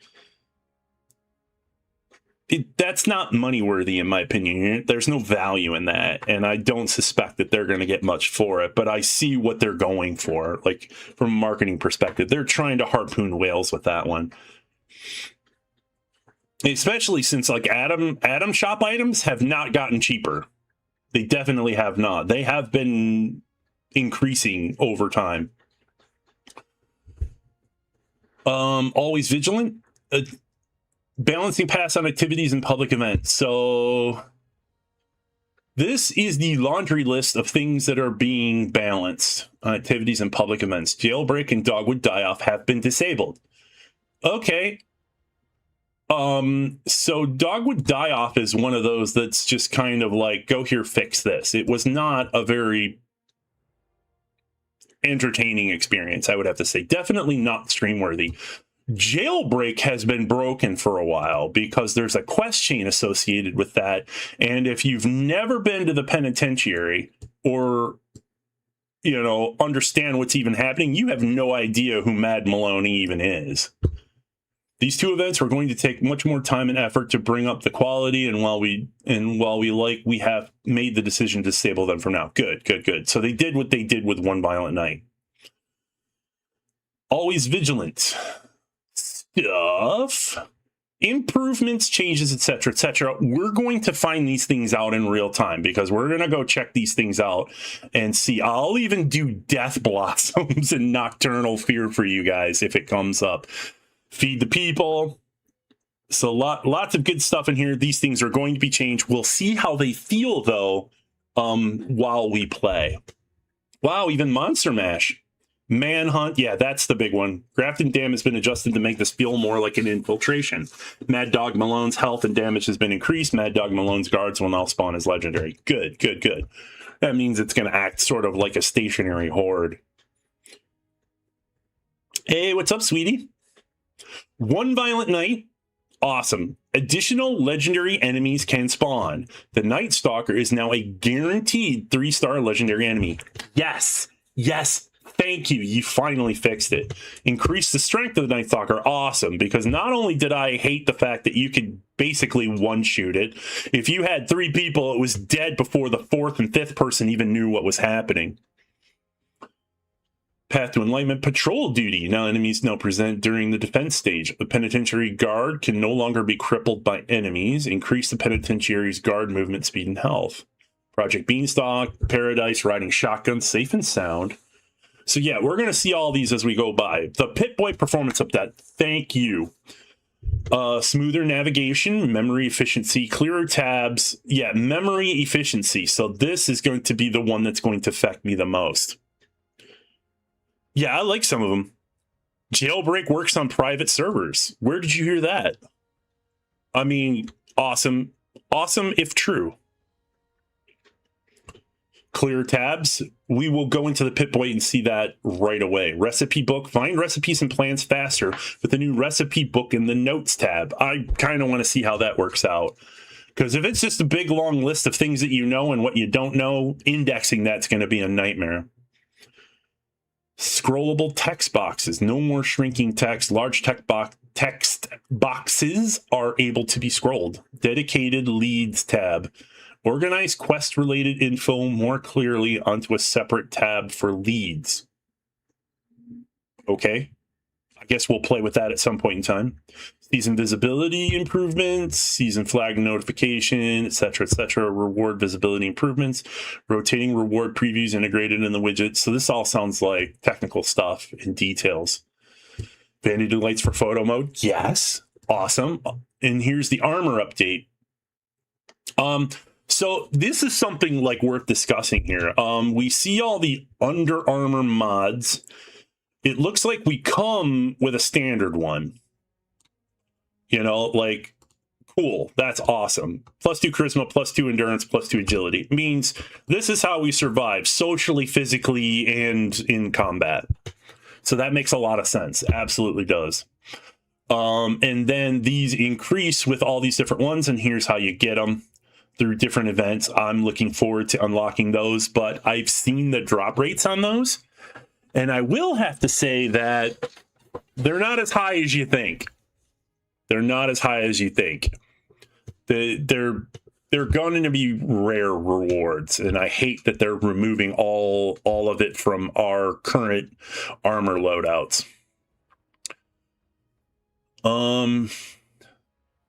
that's not money worthy in my opinion. There's no value in that, and I don't suspect that they're going to get much for it, but I see what they're going for. Like, from a marketing perspective, they're trying to harpoon whales with that one, especially since like atom shop items have not gotten cheaper. They definitely have not. They have been increasing over time. Always vigilant. Balancing pass on activities and public events. So this is the laundry list of things that are being balanced on activities and public events. Jailbreak and Dogwood Die-Off have been disabled. Okay. So Dogwood Die-Off is one of those that's just kind of like, go here, fix this. It was not a very entertaining experience, I would have to say. Definitely not stream worthy. Jailbreak has been broken for a while because there's a quest chain associated with that. And if you've never been to the penitentiary or, you know, understand what's even happening, you have no idea who Mad Maloney even is. These two events are going to take much more time and effort to bring up the quality, and while we have made the decision to disable them for now. Good. So they did what they did with One Violent Night. Always vigilant. Stuff. Improvements, changes, etc. We're going to find these things out in real time because we're going to go check these things out and see. I'll even do Death Blossoms and Nocturnal Fear for you guys if it comes up. Feed the people. So lots of good stuff in here. These things are going to be changed. We'll see how they feel though while we play. Wow, even Monster Mash. Manhunt, yeah, that's the big one. Grafton Dam has been adjusted to make this feel more like an infiltration. Mad Dog Malone's health and damage has been increased. Mad Dog Malone's guards will now spawn as legendary. Good. That means it's going to act sort of like a stationary horde. Hey, what's up, sweetie? One violent night. Awesome. Additional legendary enemies can spawn. The Night Stalker is now a guaranteed 3-star legendary enemy. Yes. Yes. Thank you. You finally fixed it. Increase the strength of the Night Stalker. Awesome. Because not only did I hate the fact that you could basically one-shoot it, if you had 3 people, it was dead before the 4th and 5th person even knew what was happening. Path to Enlightenment patrol duty. Now enemies now present during the defense stage. The penitentiary guard can no longer be crippled by enemies. Increase the penitentiary's guard movement speed and health. Project Beanstalk, Paradise, riding shotgun, safe and sound. So yeah, we're going to see all these as we go by. The Pip-Boy performance update. Thank you. Smoother navigation, memory efficiency, clearer tabs. Yeah, memory efficiency. So this is going to be the one that's going to affect me the most. Yeah, I like some of them. Jailbreak works on private servers. Where did you hear that? I mean, awesome. Awesome if true. Clear tabs. We will go into the Pip-Boy and see that right away. Recipe book. Find recipes and plans faster with the new recipe book in the notes tab. I kind of want to see how that works out. Because if it's just a big long list of things that you know and what you don't know, indexing that's going to be a nightmare. Scrollable text boxes. No more shrinking text. Large text boxes are able to be scrolled. Dedicated leads tab. Organize quest-related info more clearly onto a separate tab for leads. Okay. I guess we'll play with that at some point in time. Season visibility improvements, season flag notification, etc., etc. Reward visibility improvements, rotating reward previews integrated in the widget. So this all sounds like technical stuff and details. Vanity lights for photo mode. Yes. Awesome. And here's the armor update. So this is something like worth discussing here. We see all the Under Armor mods. It looks like we come with a standard one. You know, like, cool. That's awesome. +2 charisma, +2 endurance, +2 agility. Means this is how we survive socially, physically, and in combat. So that makes a lot of sense. Absolutely does. And then these increase with all these different ones, and here's how you get them through different events. I'm looking forward to unlocking those, but I've seen the drop rates on those, and I will have to say that they're not as high as you think. They're not as high as you think. They're going to be rare rewards, and I hate that they're removing all of it from our current armor loadouts.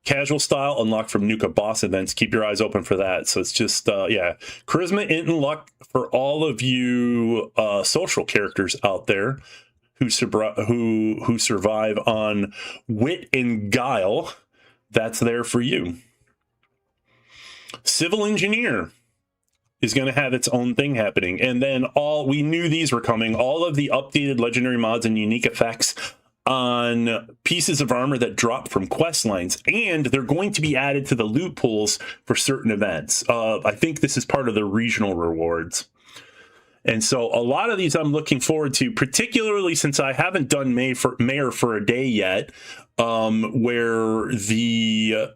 Casual style unlocked from Nuka boss events. Keep your eyes open for that. So it's just yeah, charisma, int, and luck for all of you social characters out there who survive on wit and guile. That's there for you. Civil engineer is going to have its own thing happening. And then we knew these were coming. All of the updated legendary mods and unique effects on pieces of armor that drop from quest lines, and they're going to be added to the loot pools for certain events. I think this is part of the regional rewards. And so a lot of these I'm looking forward to, particularly since I haven't done Mayor for a Day yet, where the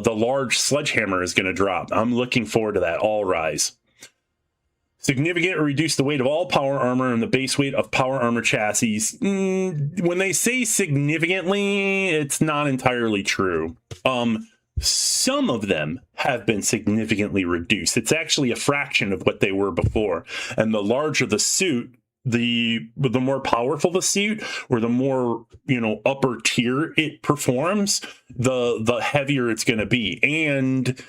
large sledgehammer is going to drop. I'm looking forward to that. All rise. Significant or reduce the weight of all power armor and the base weight of power armor chassis. When they say significantly, it's not entirely true. Some of them have been significantly reduced. It's actually a fraction of what they were before. And the larger the suit, the more powerful the suit, or the more, upper tier it performs, the heavier it's going to be. And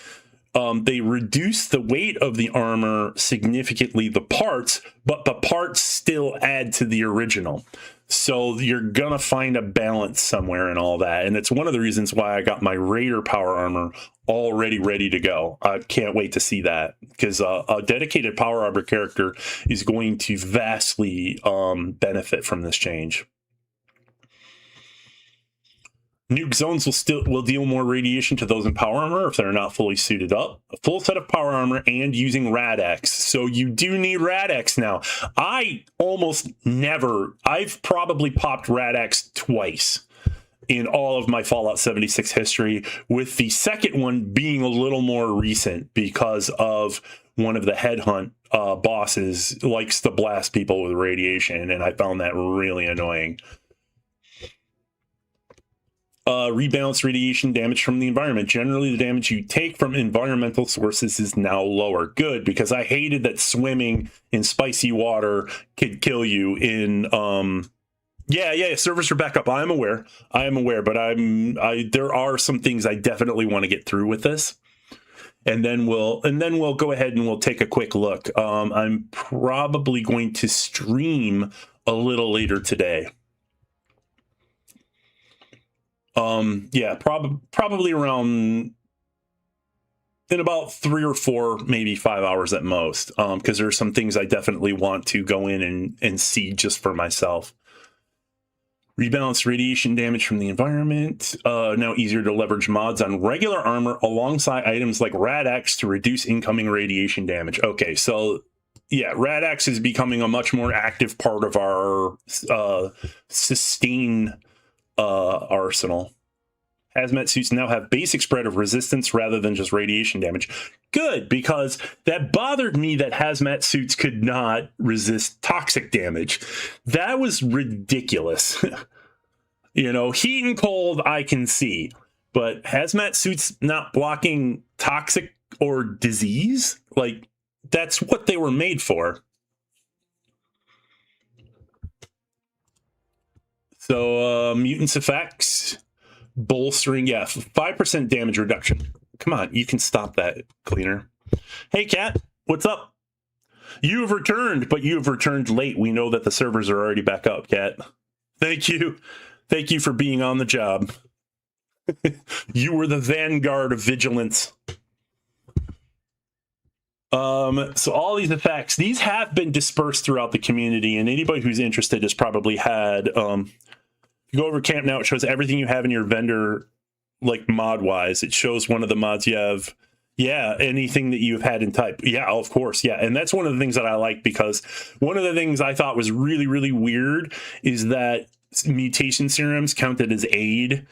they reduce the weight of the armor significantly, the parts, but the parts still add to the original. So you're going to find a balance somewhere in all that. And it's one of the reasons why I got my Raider power armor already ready to go. I can't wait to see that, because a dedicated power armor character is going to vastly benefit from this change. Nuke zones will deal more radiation to those in power armor if they're not fully suited up. A full set of power armor and using Rad-X. So you do need Rad-X now. I've probably popped Rad-X twice in all of my Fallout 76 history, with the second one being a little more recent because of one of the headhunt bosses likes to blast people with radiation, and I found that really annoying. Rebalance radiation damage from the environment. Generally, the damage you take from environmental sources is now lower. Good, because I hated that swimming in spicy water could kill you in... Yeah, servers are back up. I am aware, but there are some things I definitely want to get through with this. And then we'll go ahead and we'll take a quick look. I'm probably going to stream a little later today. Yeah, probably around in about 3 or 4, maybe 5 hours at most. Because there's some things I definitely want to go in and see just for myself. Rebalance radiation damage from the environment. Now easier to leverage mods on regular armor alongside items like Rad-X to reduce incoming radiation damage. Okay, so yeah, Rad-X is becoming a much more active part of our sustain arsenal. Hazmat suits now have basic spread of resistance rather than just radiation damage. Good, because that bothered me that hazmat suits could not resist toxic damage. That was ridiculous. You know, heat and cold I can see, but hazmat suits not blocking toxic or disease? Like, that's what they were made for. So, mutants effects, bolstering, yeah, 5% damage reduction. Come on, you can stop that, Cleaner. Hey, Cat, what's up? You have returned, but you have returned late. We know that the servers are already back up, Cat. Thank you. Thank you for being on the job. You were the vanguard of vigilance. So all these effects, these have been dispersed throughout the community, and anybody who's interested has probably had, you go over Camp Now, it shows everything you have in your vendor, like mod-wise. It shows one of the mods you have. Yeah, anything that you've had in type. Yeah, of course, yeah. And that's one of the things that I like, because one of the things I thought was really, really weird is that mutation serums counted as aid,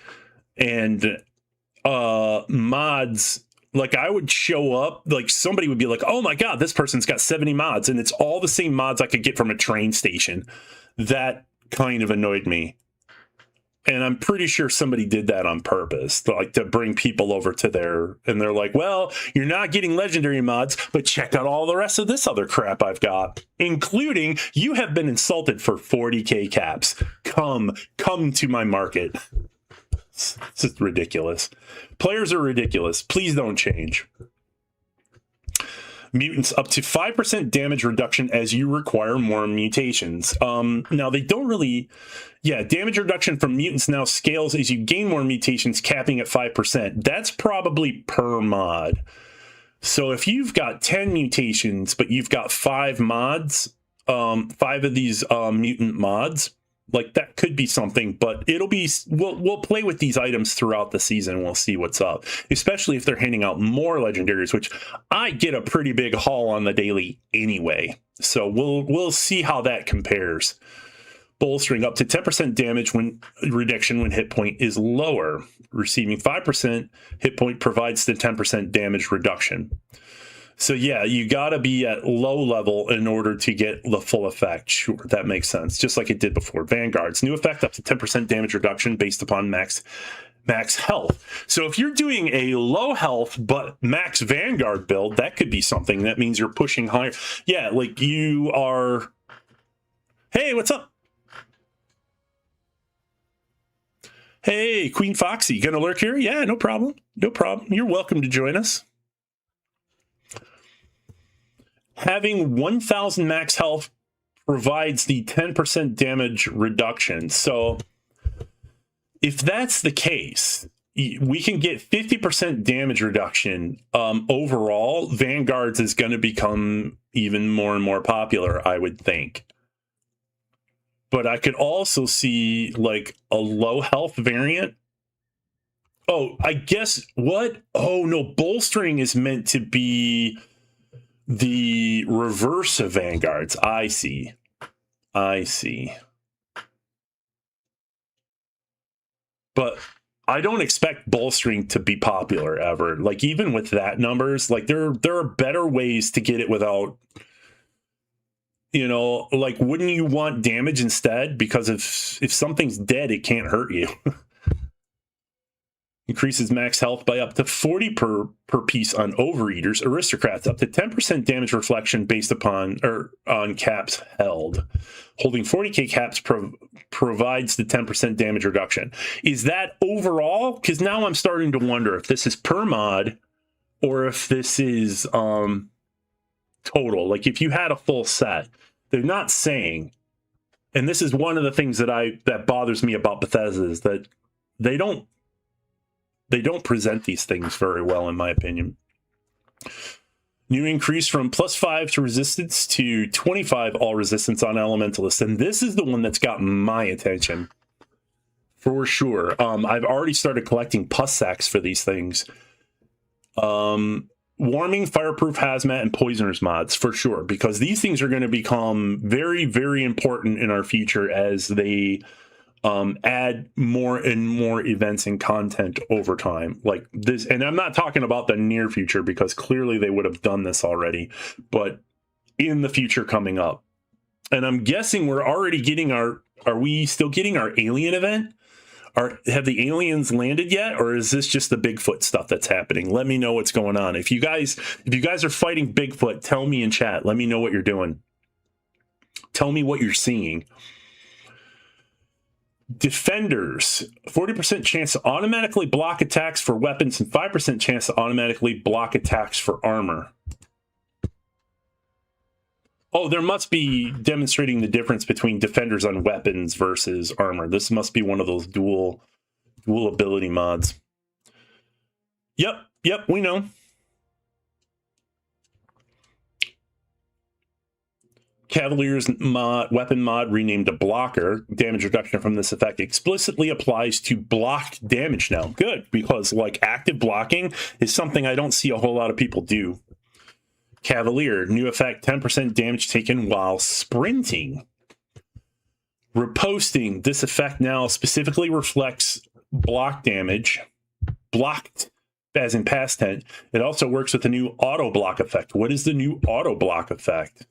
and mods... Like, I would show up, like, somebody would be like, oh my god, this person's got 70 mods, and it's all the same mods I could get from a train station. That kind of annoyed me. And I'm pretty sure somebody did that on purpose, to bring people over to their, and they're like, well, you're not getting legendary mods, but check out all the rest of this other crap I've got, including, you have been insulted for 40k caps. Come to my market. It's just ridiculous. Players are ridiculous. Please don't change. Mutants up to 5% damage reduction as you require more mutations. Now they don't really, yeah, damage reduction from mutants now scales as you gain more mutations, capping at 5%. That's probably per mod. So if you've got 10 mutations, but you've got 5 mods, 5 of these mutant mods, like, that could be something, but it'll be, we'll play with these items throughout the season. We'll see what's up, especially if they're handing out more legendaries, which I get a pretty big haul on the daily anyway. So we'll see how that compares. Bolstering up to 10% damage reduction when hit point is lower. Receiving 5% hit point provides the 10% damage reduction. So yeah, you gotta be at low level in order to get the full effect. Sure, that makes sense. Just like it did before. Vanguards, new effect up to 10% damage reduction based upon max health. So if you're doing a low health but max Vanguard build, that could be something. That means you're pushing higher. Yeah, like you are. Hey, what's up? Hey, Queen Foxy, gonna lurk here? Yeah, no problem. No problem. You're welcome to join us. Having 1,000 max health provides the 10% damage reduction. So if that's the case, we can get 50% damage reduction. Overall, Vanguards is going to become even more and more popular, I would think. But I could also see like a low health variant Oh, I guess what? Oh no, bolstering is meant to be the reverse of vanguards. I see. But I don't expect bolstering to be popular ever. Like even with that numbers, like there are better ways to get it without, you know, like wouldn't you want damage instead? Because if something's dead, it can't hurt you. Increases max health by up to 40 per piece on overeaters. Aristocrats up to 10% damage reflection based upon or on caps held. Holding 40k caps provides the 10% damage reduction. Is that overall? Because now I'm starting to wonder if this is per mod or if this is total. Like if you had a full set, they're not saying. And this is one of the things that bothers me about Bethesda is that they don't present these things very well, in my opinion. New increase from +5 to resistance to 25 all resistance on Elementalist. And this is the one that's got my attention. For sure. I've already started collecting pus sacks for these things. Warming, fireproof, hazmat, and poisoners mods, for sure. Because these things are going to become very, very important in our future as they add more and more events and content over time like this. And I'm not talking about the near future because clearly they would have done this already, but in the future coming up. And I'm guessing we're already getting are we still getting our alien event? Have the aliens landed yet? Or is this just the Bigfoot stuff that's happening? Let me know what's going on. If you guys are fighting Bigfoot, tell me in chat. Let me know what you're doing. Tell me what you're seeing. Defenders, 40% chance to automatically block attacks for weapons and 5% chance to automatically block attacks for armor. Oh, there must be demonstrating the difference between defenders on weapons versus armor. This must be one of those dual ability mods. Yep, we know. Cavalier's weapon mod renamed to blocker. Damage reduction from this effect explicitly applies to blocked damage now. Good, because like active blocking is something I don't see a whole lot of people do. Cavalier, new effect, 10% damage taken while sprinting. Reposting, this effect now specifically reflects block damage. Blocked, as in past tense. It also works with the new auto block effect. What is the new auto block effect?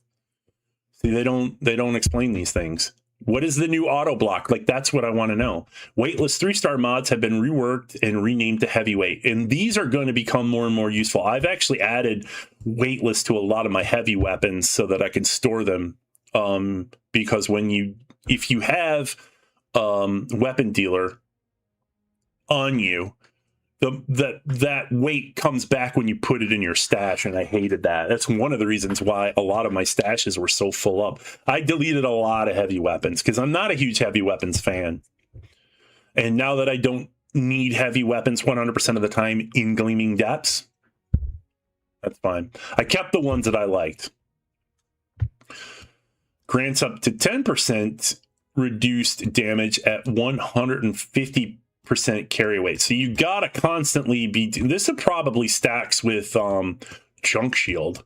See, they don't explain these things. What is the new auto block? Like, that's what I want to know. Weightless 3-star mods have been reworked and renamed to heavyweight. And these are going to become more and more useful. I've actually added weightless to a lot of my heavy weapons so that I can store them. Because if you have weapon dealer on you, that weight comes back when you put it in your stash, and I hated that. That's one of the reasons why a lot of my stashes were so full up. I deleted a lot of heavy weapons because I'm not a huge heavy weapons fan. And now that I don't need heavy weapons 100% of the time in Gleaming Depths, that's fine. I kept the ones that I liked. Grants up to 10% reduced damage at 150% carry weight. So you gotta constantly be. This would probably stacks with Junk Shield.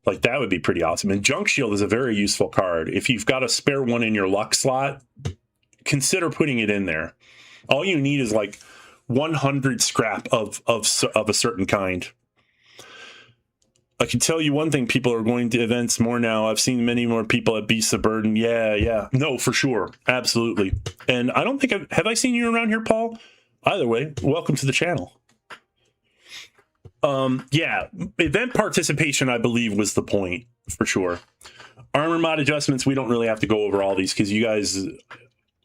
Like that would be pretty awesome. And Junk Shield is a very useful card. If you've got a spare one in your luck slot, consider putting it in there. All you need is like 100 scrap of a certain kind. I can tell you one thing, people are going to events more now. I've seen many more people at Beasts of Burden. Yeah. No, for sure. Absolutely. And I don't think have I seen you around here, Paul? Either way, welcome to the channel. Yeah, event participation, I believe, was the point, for sure. Armor mod adjustments, we don't really have to go over all these because you guys,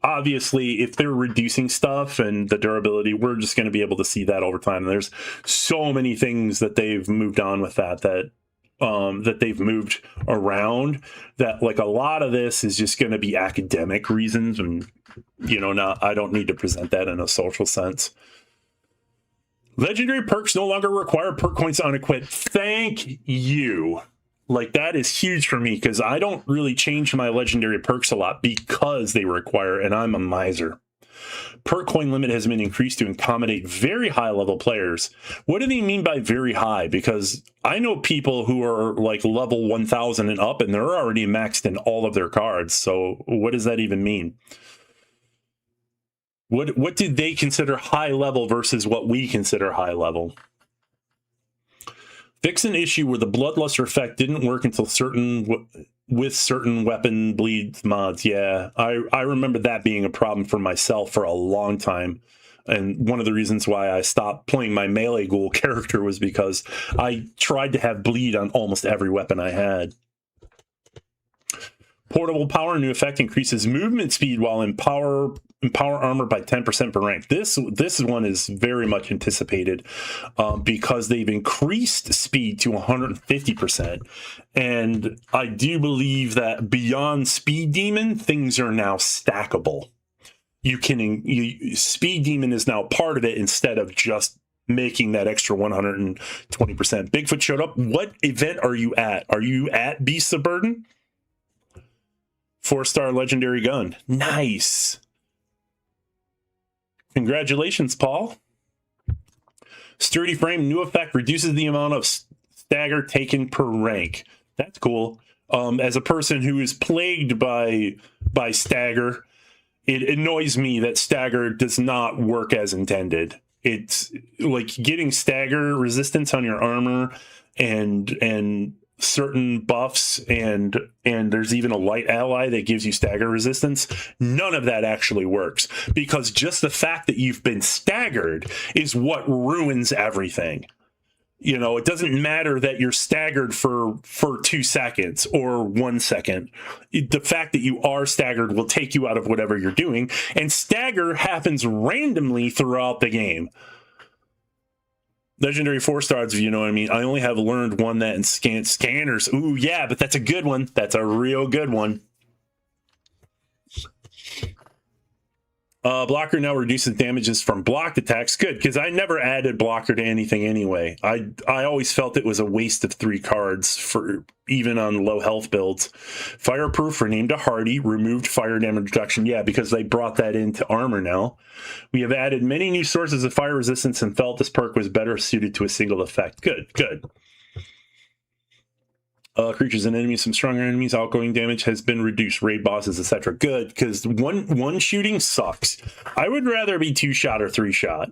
obviously, if they're reducing stuff and the durability, we're just going to be able to see that over time. And there's so many things that they've moved on with that they've moved around that, like, a lot of this is just going to be academic reasons, and I don't need to present that in a social sense. Legendary perks no longer require perk points on equip. Thank you. Like, that is huge for me because I don't really change my legendary perks a lot because they require, and I'm a miser. Per coin limit has been increased to accommodate very high level players. What do they mean by very high? Because I know people who are like level 1000 and up, and they're already maxed in all of their cards. So what does that even mean? What did they consider high level versus what we consider high level? Fix an issue where the bloodluster effect didn't work until with certain weapon bleed mods. Yeah, I remember that being a problem for myself for a long time. And one of the reasons why I stopped playing my melee ghoul character was because I tried to have bleed on almost every weapon I had. Portable power, new effect increases movement speed while in power armor by 10% per rank. This one is very much anticipated because they've increased speed to 150%. And I do believe that beyond Speed Demon, things are now stackable. Speed Demon is now part of it instead of just making that extra 120%. Bigfoot showed up. What event are you at? Are you at Beasts of Burden? 4-star legendary gun. Nice. Congratulations, Paul. Sturdy frame, new effect, reduces the amount of stagger taken per rank. That's cool. As a person who is plagued by stagger, it annoys me that stagger does not work as intended. It's like getting stagger resistance on your armor and certain buffs, and there's even a light ally that gives you stagger resistance. None of that actually works, because just the fact that you've been staggered is what ruins everything. You know, it doesn't matter that you're staggered for 2 seconds or 1 second. The fact that you are staggered will take you out of whatever you're doing, and stagger happens randomly throughout the game. Legendary 4-stars, if you know what I mean. I only have learned one that in scanners. Ooh, yeah, but that's a good one. That's a real good one. Blocker now reduces damages from blocked attacks. Good, because I never added blocker to anything anyway. I always felt it was a waste of 3 cards for even on low health builds. Fireproof renamed to Hardy, removed fire damage reduction. Yeah, because they brought that into armor now. We have added many new sources of fire resistance and felt this perk was better suited to a single effect. Good, good. Creatures and enemies, some stronger enemies, outgoing damage has been reduced, raid bosses, etc. Good, because one shooting sucks. I would rather be 2-shot or 3-shot.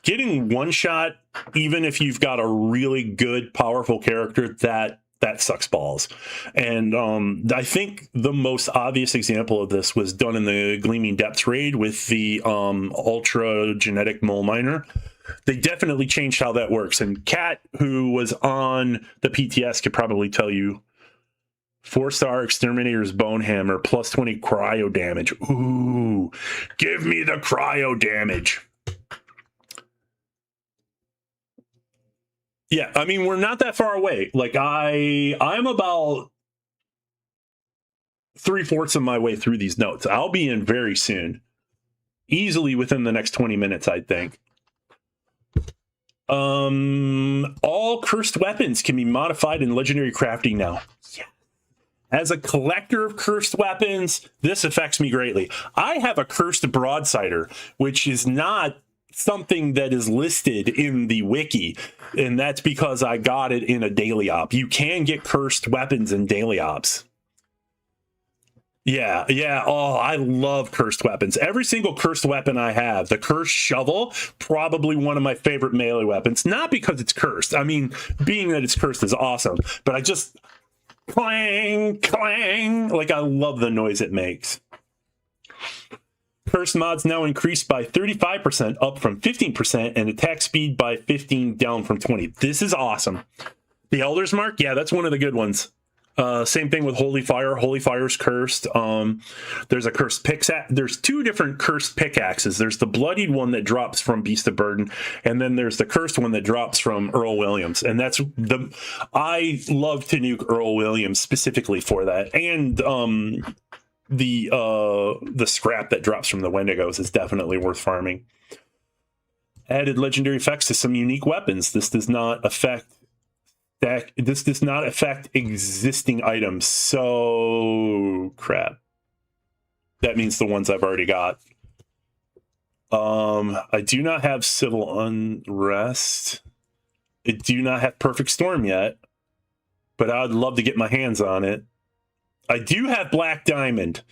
Getting 1-shot, even if you've got a really good, powerful character, that sucks balls. And I think the most obvious example of this was done in the Gleaming Depths raid with the ultra genetic mole miner. They definitely changed how that works. And Kat, who was on the PTS, could probably tell you. 4-star Exterminator's Bone Hammer, plus 20 cryo damage. Ooh, give me the cryo damage. Yeah, I mean, we're not that far away. Like, I'm about 3/4 of my way through these notes. I'll be in very soon. Easily within the next 20 minutes, I think. All cursed weapons can be modified in legendary crafting now. Yeah. As a collector of cursed weapons, this affects me greatly. I have a cursed broadsider, which is not something that is listed in the wiki, and that's because I got it in a daily op. You can get cursed weapons in daily ops. Yeah. Oh, I love cursed weapons. Every single cursed weapon I have, the cursed shovel, probably one of my favorite melee weapons. Not because it's cursed. I mean, being that it's cursed is awesome, but I just clang, clang. Like, I love the noise it makes. Cursed mods now increased by 35%, up from 15%, and attack speed by 15, down from 20. This is awesome. The Elder's Mark, yeah, that's one of the good ones. Same thing with Holy Fire. Holy Fire's cursed. There's a cursed pickaxe. There's 2 different cursed pickaxes. There's the bloodied one that drops from Beast of Burden, and then there's the cursed one that drops from Earl Williams. And that's I love to nuke Earl Williams specifically for that. And the scrap that drops from the Wendigos is definitely worth farming. Added legendary effects to some unique weapons. This does not affect existing items. So crap. That means the ones I've already got. I do not have civil unrest. I do not have perfect storm yet, but I'd love to get my hands on it. I do have black diamond,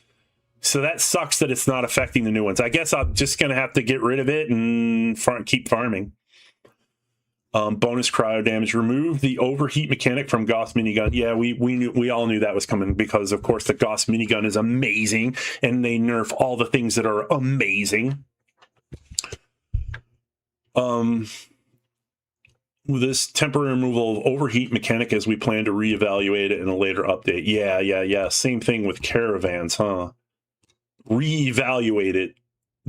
so that sucks that it's not affecting the new ones. I guess I'm just going to have to get rid of it and keep farming. Bonus cryo damage. Remove the overheat mechanic from Gauss minigun. Yeah, we all knew that was coming because, of course, the Gauss minigun is amazing, and they nerf all the things that are amazing. This temporary removal of overheat mechanic as we plan to reevaluate it in a later update. Yeah. Same thing with caravans, huh? Reevaluate it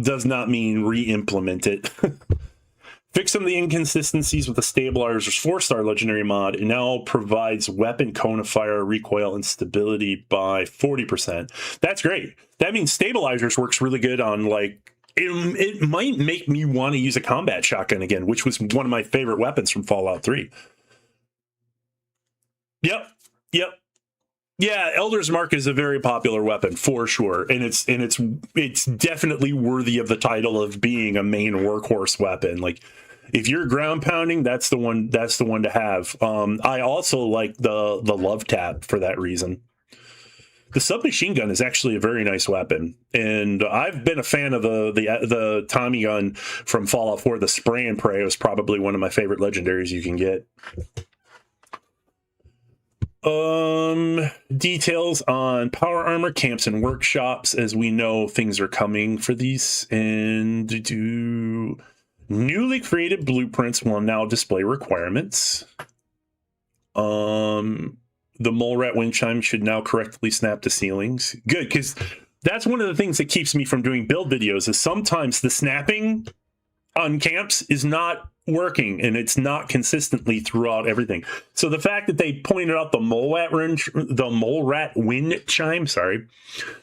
does not mean re-implement it. Fix some of the inconsistencies with the stabilizer's 4-star legendary mod. It now provides weapon cone of fire, recoil, and stability by 40%. That's great. That means stabilizers works really good on, like, it might make me want to use a combat shotgun again, which was one of my favorite weapons from Fallout 3. Yep. Yeah, Elder's Mark is a very popular weapon for sure, and it's definitely worthy of the title of being a main workhorse weapon. Like, if you're ground pounding, that's the one to have. I also like the love tap for that reason. The submachine gun is actually a very nice weapon, and I've been a fan of the Tommy gun from Fallout 4. The spray and pray was probably one of my favorite legendaries you can get. Details on power armor camps and workshops, as we know things are coming for these, and newly created blueprints will now display requirements. The mole rat wind chime should now correctly snap to ceilings. Good, because that's one of the things that keeps me from doing build videos, is sometimes the snapping on camps is not working, and it's not consistently throughout everything. So the fact that they pointed out the mole rat wind chime,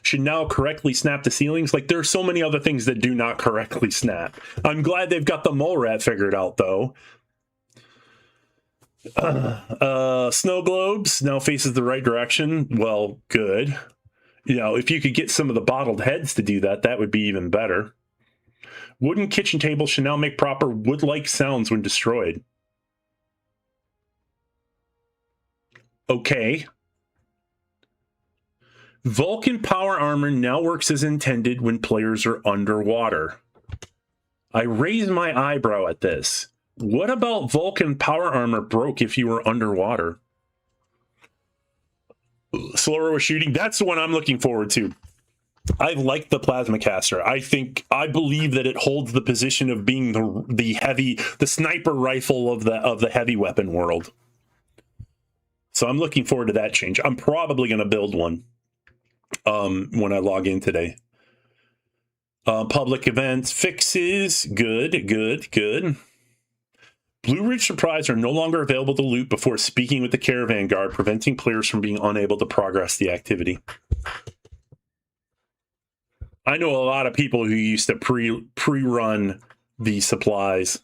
should now correctly snap to ceilings. Like, there are so many other things that do not correctly snap. I'm glad they've got the mole rat figured out, though. Snow globes now faces the right direction. Well, good. You know, if you could get some of the bottled heads to do that, that would be even better. Wooden kitchen tables should now make proper wood-like sounds when destroyed. Okay. Vulcan power armor now works as intended when players are underwater. I raise my eyebrow at this. What about Vulcan power armor broke if you were underwater? Slower with shooting. That's the one I'm looking forward to. I like the plasma caster. I believe that it holds the position of being the sniper rifle of the heavy weapon world. So I'm looking forward to that change. I'm probably going to build one when I log in today. Public events fixes. Good. Blue Ridge supplies are no longer available to loot before speaking with the caravan guard, preventing players from being unable to progress the activity. I know a lot of people who used to pre-run the supplies.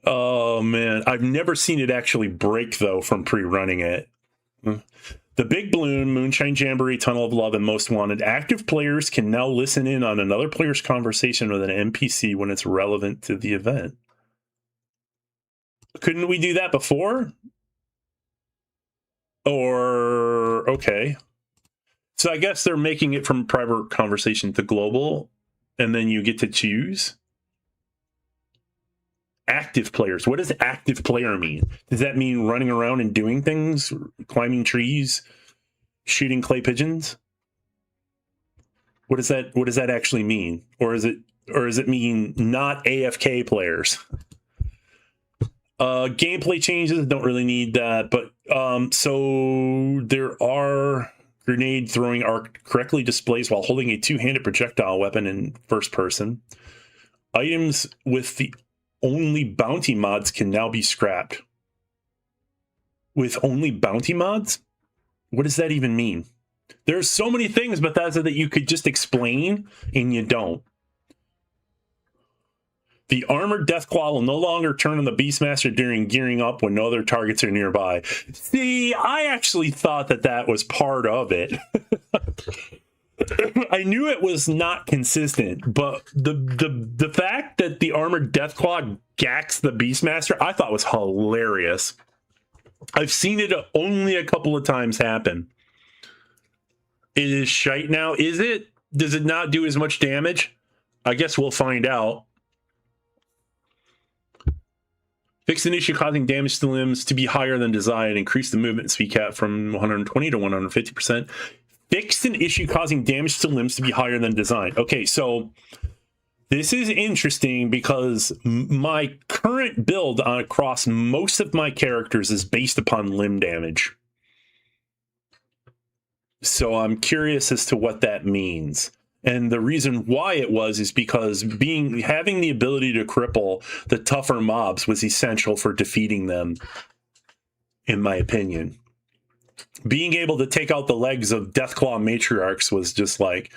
Oh, man. I've never seen it actually break, though, from pre-running it. The Big Balloon, Moonshine Jamboree, Tunnel of Love, and Most Wanted. Active players can now listen in on another player's conversation with an NPC when it's relevant to the event. Couldn't we do that before? Or, okay. So I guess they're making it from private conversation to global, and then you get to choose. Active players. What does active player mean? Does that mean running around and doing things? Climbing trees? Shooting clay pigeons? What does that actually mean? Or does it mean not AFK players? Gameplay changes, don't really need that, but so there are grenade throwing arc correctly displays while holding a two-handed projectile weapon in first person. Items with the only bounty mods can now be scrapped. With only bounty mods? What does that even mean? There's so many things, Bethesda, that you could just explain, and you don't. The armored Deathclaw will no longer turn on the Beastmaster during gearing up when no other targets are nearby. See, I actually thought that was part of it. I knew it was not consistent, but the fact that the armored Deathclaw gacks the Beastmaster, I thought was hilarious. I've seen it only a couple of times happen. It is shite now. Is it? Does it not do as much damage? I guess we'll find out. Fix an issue causing damage to limbs to be higher than desired. Increase the movement speed cap from 120 to 150%. Fix an issue causing damage to limbs to be higher than designed. Okay, so this is interesting because my current build across most of my characters is based upon limb damage. So I'm curious as to what that means. And the reason why it was is because having the ability to cripple the tougher mobs was essential for defeating them, in my opinion. Being able to take out the legs of Deathclaw matriarchs was just like,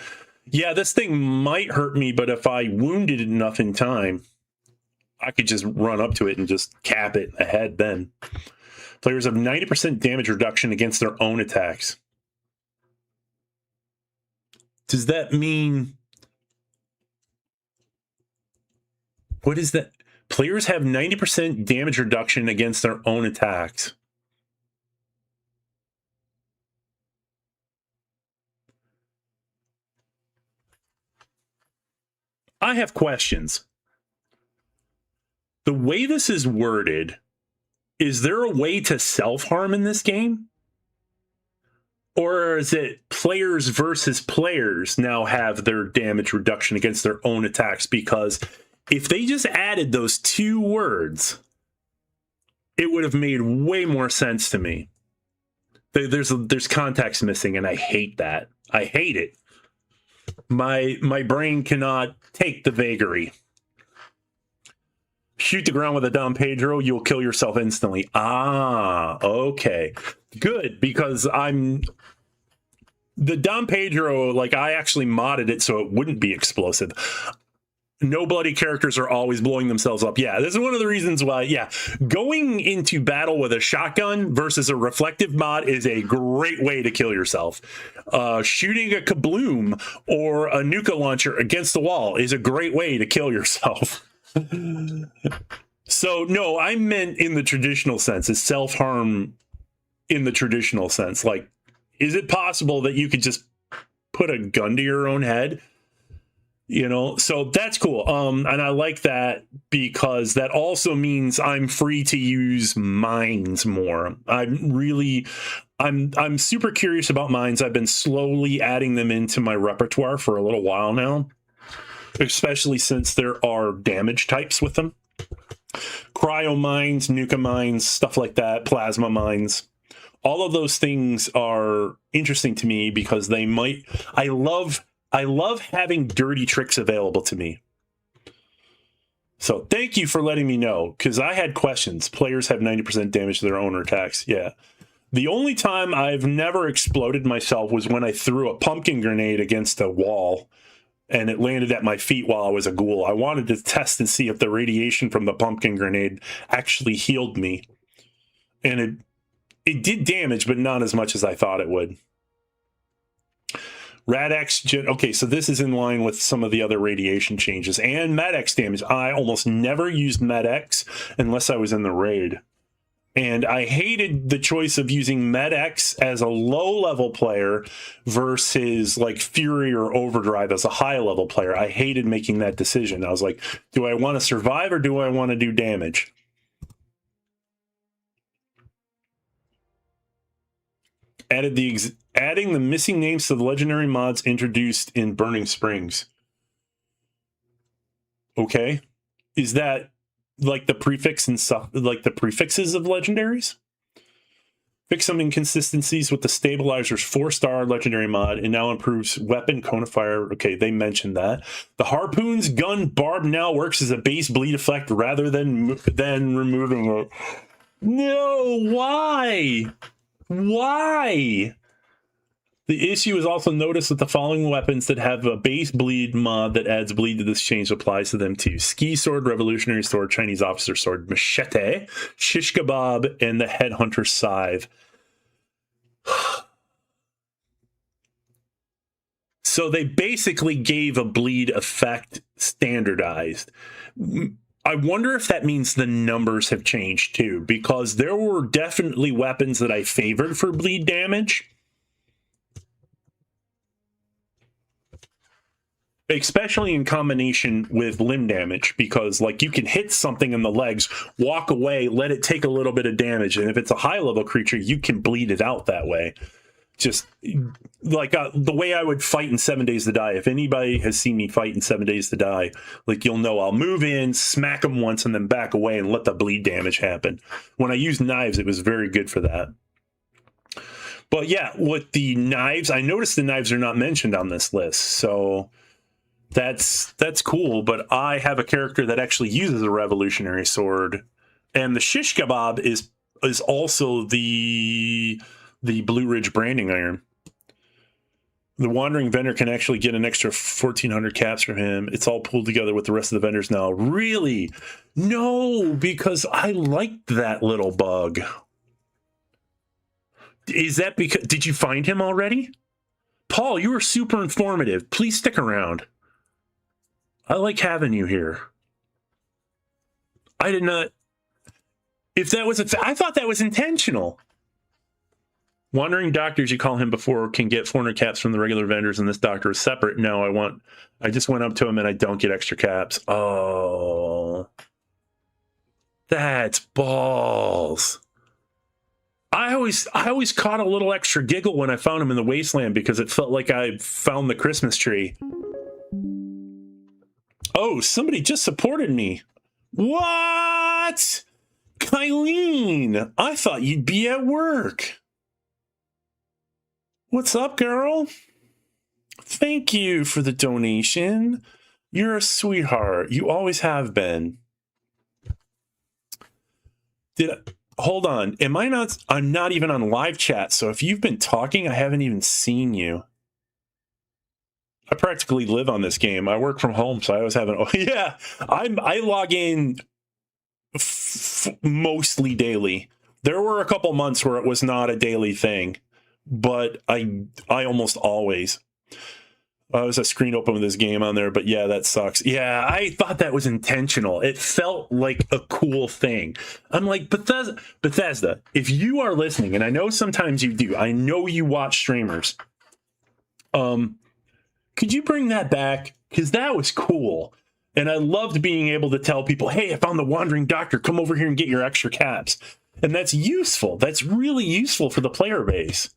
yeah, this thing might hurt me, but if I wounded it enough in time, I could just run up to it and just cap it in the head then. Players have 90% damage reduction against their own attacks. Does that mean... What is that? Players have 90% damage reduction against their own attacks. I have questions. The way this is worded, is there a way to self-harm in this game? Or is it players versus players now have their damage reduction against their own attacks? Because if they just added those two words, it would have made way more sense to me. There's context missing, and I hate that. I hate it. My brain cannot take the vagary. Shoot the ground with a Dom Pedro, you'll kill yourself instantly. Ah, okay. Good, because the Dom Pedro, like, I actually modded it so it wouldn't be explosive. No bloody characters are always blowing themselves up. Yeah, this is one of the reasons why, yeah, going into battle with a shotgun versus a reflective mod is a great way to kill yourself. Shooting a kabloom or a nuka launcher against the wall is a great way to kill yourself. So, no, I meant in the traditional sense, is self-harm in the traditional sense. Like, is it possible that you could just put a gun to your own head? You know, so that's cool. And I like that because that also means I'm free to use mines more. I'm super curious about mines. I've been slowly adding them into my repertoire for a little while now, especially since there are damage types with them. Cryo mines, nuka mines, stuff like that, plasma mines. All of those things are interesting to me because they might... I love having dirty tricks available to me. So thank you for letting me know, because I had questions. Players have 90% damage to their own attacks. Yeah. The only time I've never exploded myself was when I threw a pumpkin grenade against a wall and it landed at my feet while I was a ghoul. I wanted to test and see if the radiation from the pumpkin grenade actually healed me. And it did damage, but not as much as I thought it would. Rad-X, okay, so this is in line with some of the other radiation changes. And Med-X damage. I almost never used Med-X unless I was in the raid. And I hated the choice of using Med-X as a low-level player versus like Fury or Overdrive as a high-level player. I hated making that decision. I was like, do I want to survive or do I want to do damage? Adding the missing names to the legendary mods introduced in Burning Springs. Okay. Is that like the prefix and stuff, like the prefixes of legendaries? Fix some inconsistencies with the stabilizer's 4-star legendary mod and now improves weapon conifier. Okay, they mentioned that. The harpoon's gun barb now works as a base bleed effect rather than removing it. No, why? Why? The issue is also noticed that the following weapons that have a base bleed mod that adds bleed to this change applies to them too. Ski sword, revolutionary sword, Chinese officer sword, machete, shish kebab, and the headhunter scythe. So they basically gave a bleed effect standardized. I wonder if that means the numbers have changed too, because there were definitely weapons that I favored for bleed damage. Especially in combination with limb damage, because like you can hit something in the legs, walk away, let it take a little bit of damage. And if it's a high level creature, you can bleed it out that way. Just like the way I would fight in 7 Days to Die. If anybody has seen me fight in 7 Days to Die, like you'll know I'll move in, smack them once, and then back away and let the bleed damage happen. When I used knives, it was very good for that. But yeah, with the knives, I noticed the knives are not mentioned on this list. So that's cool. But I have a character that actually uses a revolutionary sword. And the shish kebab is also the Blue Ridge branding iron. The wandering vendor can actually get an extra 1,400 caps from him. It's all pulled together with the rest of the vendors now. Really? No, because I liked that little bug. Is that because... Did you find him already? Paul, you were super informative. Please stick around. I like having you here. I did not... If that was... I thought that was intentional. Wandering doctors, you call him before, can get 400 caps from the regular vendors, and this doctor is separate. No, I just went up to him and I don't get extra caps. Oh, that's balls. I always caught a little extra giggle when I found him in the wasteland because it felt like I found the Christmas tree. Oh, somebody just supported me. What? Kylene, I thought you'd be at work. What's up, girl? Thank you for the donation. You're a sweetheart. You always have been. Hold on. I'm not even on live chat, so if you've been talking, I haven't even seen you. I practically live on this game. I work from home, so I always have yeah, I log in mostly daily. There were a couple months where it was not a daily thing. But I almost always. I was a screen open with this game on there, but yeah, that sucks. Yeah, I thought that was intentional. It felt like a cool thing. I'm like, Bethesda, if you are listening, and I know sometimes you do, I know you watch streamers. Could you bring that back? Because that was cool. And I loved being able to tell people, hey, I found the wandering doctor. Come over here and get your extra caps. And that's useful. That's really useful for the player base.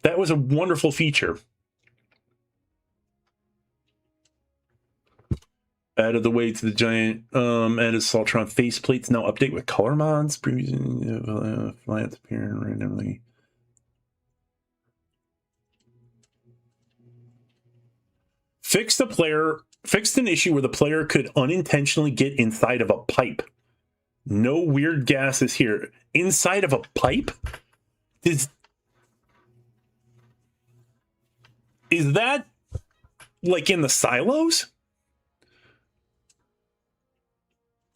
That was a wonderful feature. Added the way to the giant, added Saltron faceplates. Now update with color mods. Previously, flats appearing randomly. Fixed an issue where the player could unintentionally get inside of a pipe. No weird gases here. Inside of a pipe? Is that like in the silos?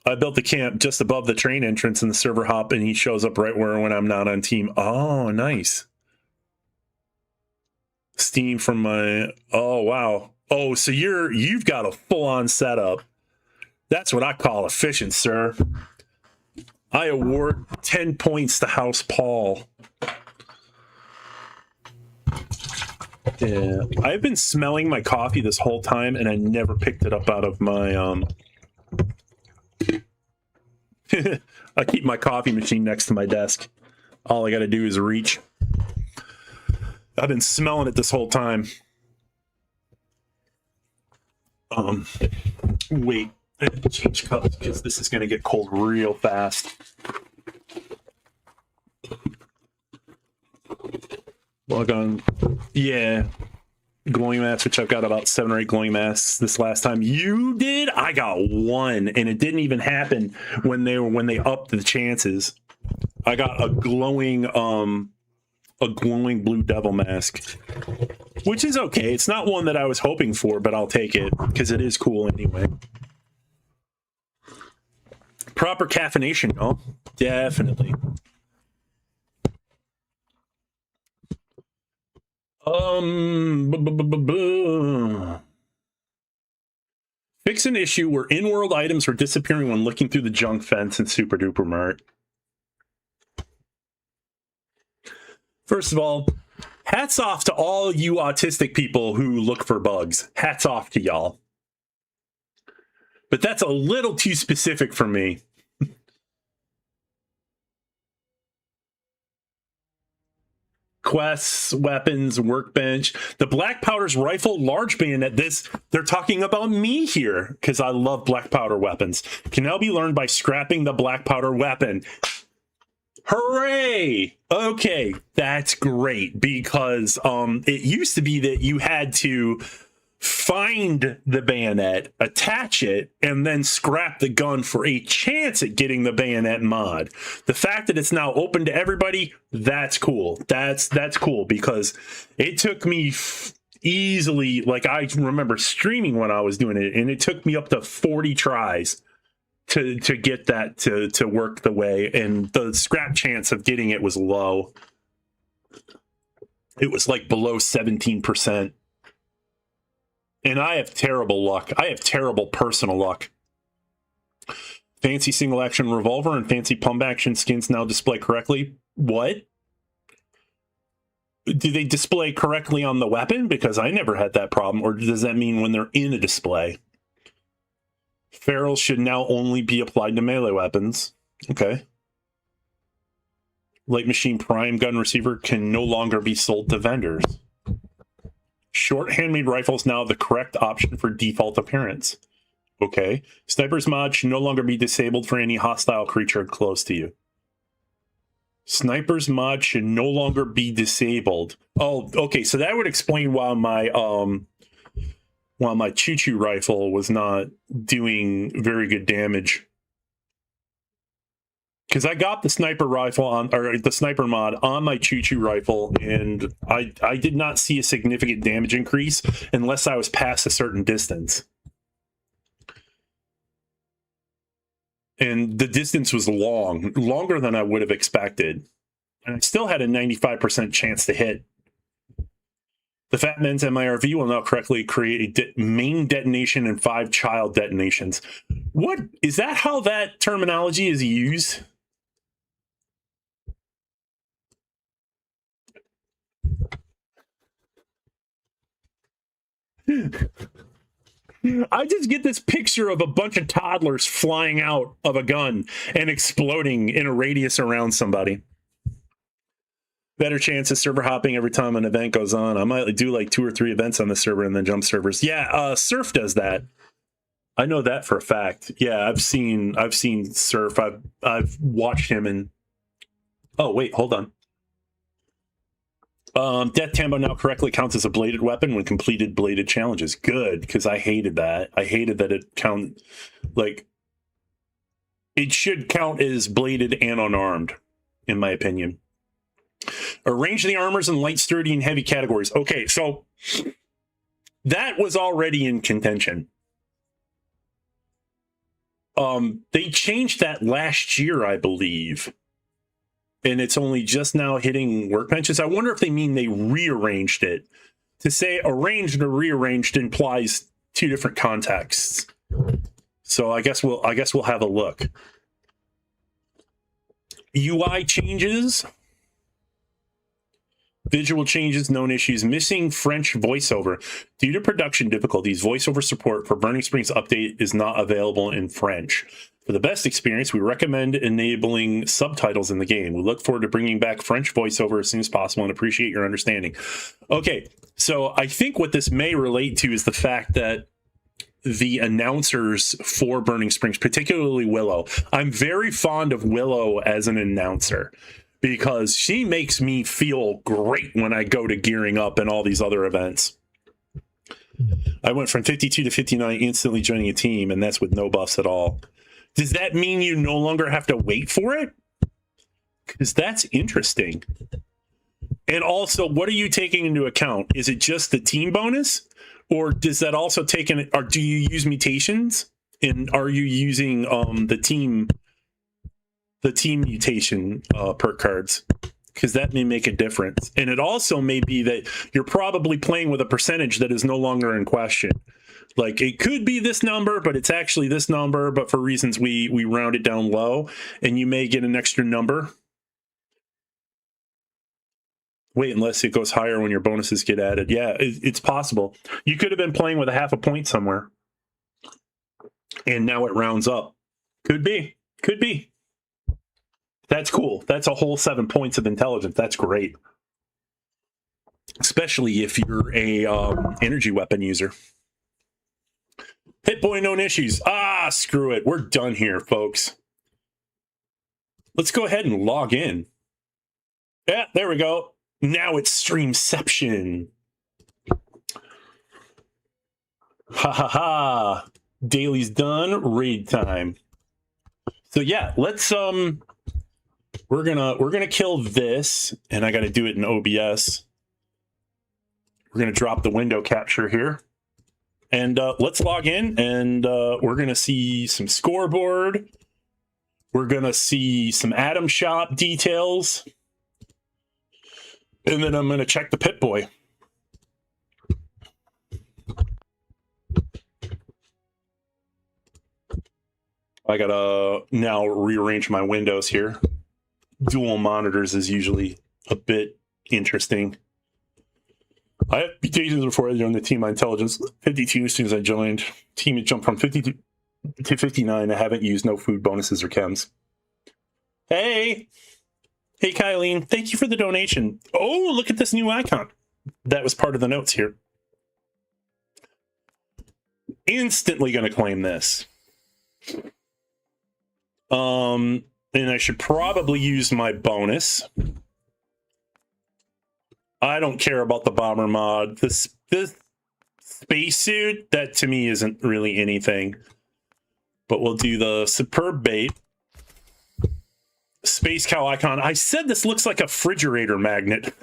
I built the camp just above the train entrance in the server hop, and he shows up right when I'm not on team. Oh, nice. Steam from my... Oh, wow. Oh, so you've got a full-on setup. That's what I call efficient, sir. I award 10 points to House Paul. Yeah, I've been smelling my coffee this whole time, and I never picked it up out of my I keep my coffee machine next to my desk. All I got to do is reach. I've been smelling it this whole time. Wait, I have to change cups because this is going to get cold real fast. Log on. Yeah. Glowing masks, which I've got about 7 or 8 glowing masks this last time. You did? I got 1, and it didn't even happen when they upped the chances. I got a glowing blue devil mask, which is okay. It's not one that I was hoping for, but I'll take it because it is cool anyway. Proper caffeination, oh, definitely. Fix an issue where in-world items were disappearing when looking through the junk fence in Super Duper Mart. First of all, hats off to all you autistic people who look for bugs. Hats off to y'all. But that's a little too specific for me. Quests, weapons, workbench. The Black Powder's rifle, large bayonet. They're talking about me here because I love Black Powder weapons. Can now be learned by scrapping the Black Powder weapon. Hooray! Okay, that's great because it used to be that you had to find the bayonet, attach it, and then scrap the gun for a chance at getting the bayonet mod. The fact that it's now open to everybody, that's cool. That's cool because it took me easily, like I remember streaming when I was doing it, and it took me up to 40 tries to get that to work the way, and the scrap chance of getting it was low. It was like below 17%. And I have terrible luck. I have terrible personal luck. Fancy single action revolver and fancy pump action skins now display correctly. What? Do they display correctly on the weapon? Because I never had that problem. Or does that mean when they're in a display? Ferrules should now only be applied to melee weapons. Okay. Light machine prime gun receiver can no longer be sold to vendors. Short handmade rifles now the correct option for default appearance. Okay. Sniper's mod should no longer be disabled for any hostile creature close to you. Sniper's mod should no longer be disabled. Oh, okay. So that would explain why my choo-choo rifle was not doing very good damage. Because I got the sniper rifle on, or the sniper mod on my choo-choo rifle, and I did not see a significant damage increase unless I was past a certain distance. And the distance was longer than I would have expected. And I still had a 95% chance to hit. The Fat Men's MIRV will now correctly create a main detonation and 5 child detonations. What? Is that how that terminology is used? I just get this picture of a bunch of toddlers flying out of a gun and exploding in a radius around somebody. Better chance of server hopping every time an event goes on. I might do like 2 or 3 events on the server and then jump servers. Yeah, Surf does that. I know that for a fact. Yeah, I've seen Surf. I've watched him and oh wait, hold on. Death Tambo now correctly counts as a bladed weapon when completed bladed challenges. Good, because I hated that. I hated that it count like it should count as bladed and unarmed, in my opinion. Arrange the armors in light, sturdy, and heavy categories. Okay, so that was already in contention. They changed that last year, I believe. And it's only just now hitting workbenches. I wonder if they mean they rearranged it. To say arranged or rearranged implies 2 different contexts. So I guess we'll have a look. UI changes. Visual changes, known issues. Missing French voiceover. Due to production difficulties, voiceover support for Burning Springs update is not available in French. For the best experience, we recommend enabling subtitles in the game. We look forward to bringing back French voiceover as soon as possible and appreciate your understanding. Okay, so I think what this may relate to is the fact that the announcers for Burning Springs, particularly Willow, I'm very fond of Willow as an announcer because she makes me feel great when I go to Gearing Up and all these other events. I went from 52 to 59 instantly joining a team, and that's with no buffs at all. Does that mean you no longer have to wait for it? Because that's interesting. And also, what are you taking into account? Is it just the team bonus? Or does that also take in, or do you use mutations? And are you using the team mutation perk cards? because that may make a difference. And it also may be that you're probably playing with a percentage that is no longer in question. Like, it could be this number, but it's actually this number, but for reasons we round it down low, and you may get an extra number. Wait, unless it goes higher when your bonuses get added. Yeah, it's possible. You could have been playing with a half a point somewhere, and now it rounds up. Could be. Could be. That's cool. That's a whole 7 points of intelligence. That's great. Especially if you're a energy weapon user. Hit boy, known issues. Ah, screw it. We're done here, folks. Let's go ahead and log in. Yeah, there we go. Now it's Streamception. Ha ha ha. Daily's done. Raid time. So yeah, let's we're gonna kill this, and I gotta do it in OBS. We're gonna drop the window capture here. And let's log in, and we're gonna see some scoreboard. We're gonna see some Atom Shop details. And then I'm going to check the Pit Boy. I got to now rearrange my windows here. Dual monitors is usually a bit interesting. I have mutations before I joined the team. My intelligence 52 as soon as I joined. Team had jumped from 52 to 59. I haven't used no food bonuses or chems. Hey! Hey, Kylene, thank you for the donation. Oh, look at this new icon. That was part of the notes here. Instantly going to claim this. And I should probably use my bonus. I don't care about the bomber mod. This spacesuit, that to me isn't really anything. But we'll do the superb bait. Space cow icon. I said this looks like a refrigerator magnet.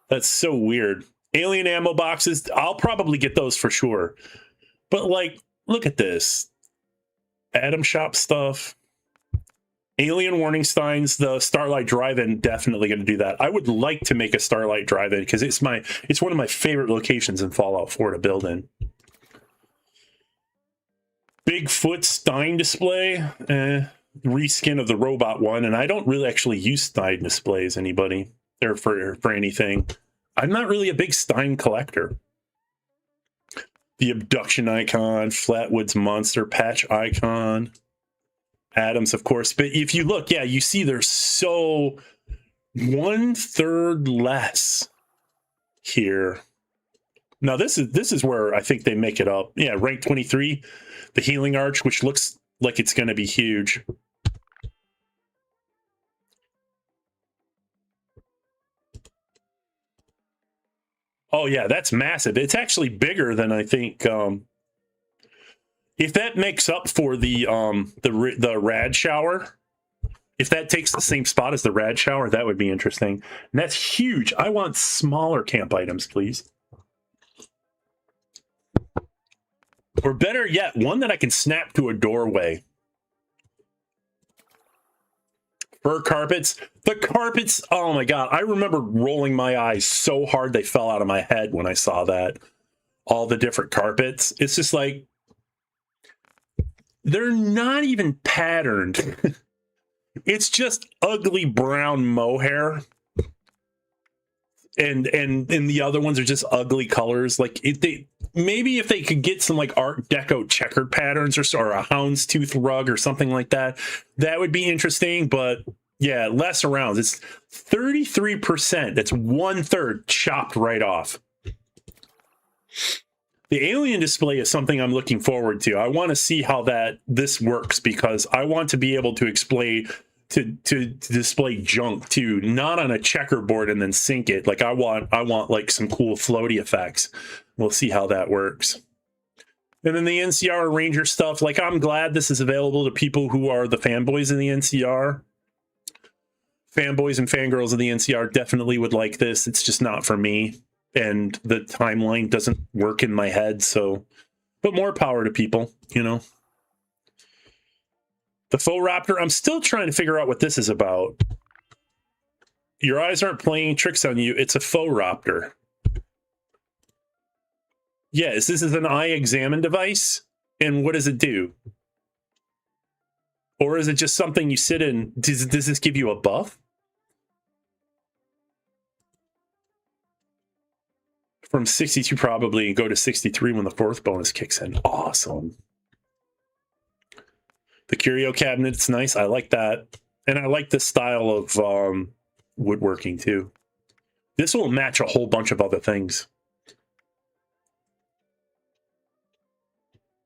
That's so weird. Alien ammo boxes. I'll probably get those for sure. But like, look at this. Atom Shop stuff. Alien warning signs. The Starlight Drive-In, definitely going to do that. I would like to make a Starlight Drive-In because it's one of my favorite locations in Fallout 4 to build in. Bigfoot Stein display. Reskin of the robot one, and I don't really actually use Stein displays anybody or for anything. I'm not really a big Stein collector. The abduction icon, Flatwoods monster patch icon, Adams, of course. But if you look, yeah, you see there's so 1/3 less here. Now this is where I think they make it up. Yeah, rank 23, the healing arch, which looks like it's going to be huge. Oh yeah, that's massive. It's actually bigger than I think. If that makes up for the rad shower, if that takes the same spot as the rad shower, that would be interesting. And that's huge. I want smaller camp items, please. Or better yet, one that I can snap to a doorway. Fur carpets. The carpets, oh my God. I remember rolling my eyes so hard they fell out of my head when I saw that. All the different carpets. It's just like, they're not even patterned. It's just ugly brown mohair. And the other ones are just ugly colors. Like maybe if they could get some like Art Deco checkered patterns or a houndstooth rug or something like that, that would be interesting. But yeah, less around. It's 33%. That's 1/3 chopped right off. The alien display is something I'm looking forward to. I want to see how this works because I want to be able to explain. To display junk too, not on a checkerboard and then sync it. Like I want like some cool floaty effects. We'll see how that works. And then the NCR Ranger stuff, like I'm glad this is available to people who are the fanboys of the NCR. Fanboys and fangirls of the NCR definitely would like this. It's just not for me. And the timeline doesn't work in my head, so but more power to people, you know. The faux raptor, I'm still trying to figure out what this is about. Your eyes aren't playing tricks on you. It's a faux raptor. Yes, this is an eye examine device. And what does it do? Or is it just something you sit in? Does this give you a buff? From 62 probably, and go to 63 when the fourth bonus kicks in. Awesome. The curio cabinet's nice. I like that. And I like the style of woodworking too. This will match a whole bunch of other things.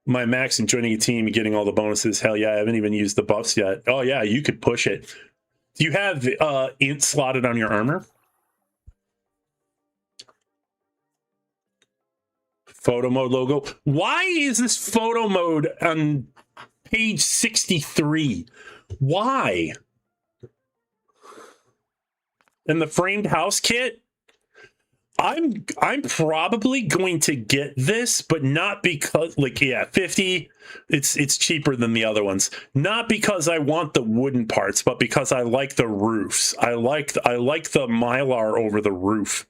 My max in joining a team and getting all the bonuses. Hell yeah, I haven't even used the buffs yet. Oh yeah, you could push it. Do you have int slotted on your armor? Photo mode logo. Why is this photo mode on page 63? Why? And the framed house kit? I'm probably going to get this, but not because, like, yeah, 50, it's cheaper than the other ones. Not because I want the wooden parts, but because I like the roofs. I like the mylar over the roof.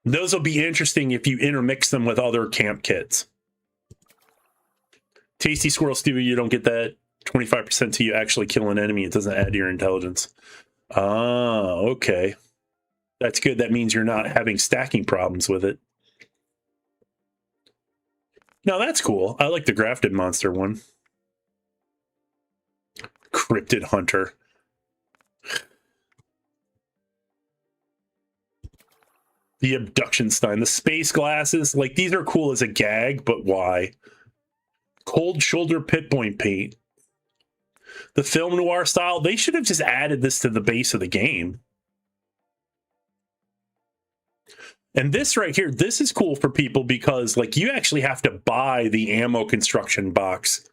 Those will be interesting if you intermix them with other camp kits. Tasty Squirrel Stewie, you don't get that 25% till you actually kill an enemy. It doesn't add to your intelligence. Ah, okay. That's good. That means you're not having stacking problems with it. No, that's cool. I like the grafted monster one. Cryptid Hunter. The Abduction Stein. The space glasses. Like, these are cool as a gag, but why? Cold Shoulder Pit Point paint. The film noir style. They should have just added this to the base of the game. And this right here, this is cool for people because, like, you actually have to buy the ammo construction box.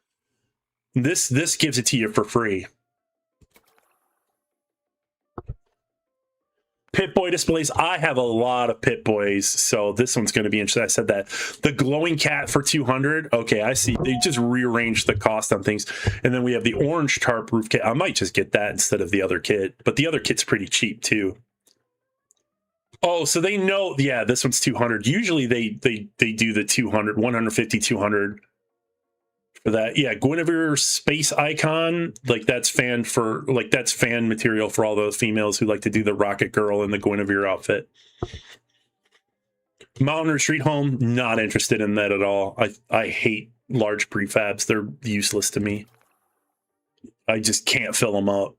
This gives it to you for free. Pip-Boy displays. I have a lot of Pip-Boys, so this one's going to be interesting. I said that. The glowing cat for 200. Okay, I see. They just rearranged the cost on things. And then we have the orange tarp roof kit. I might just get that instead of the other kit, but the other kit's pretty cheap too. Oh, so they know, yeah, this one's 200. Usually they do the 200, 150, 200 for that. Yeah, Guinevere space icon, like that's fan material for all those females who like to do the Rocket Girl in the Guinevere outfit. Mountain Retreat Home, not interested in that at all. I hate large prefabs. They're useless to me. I just can't fill them up.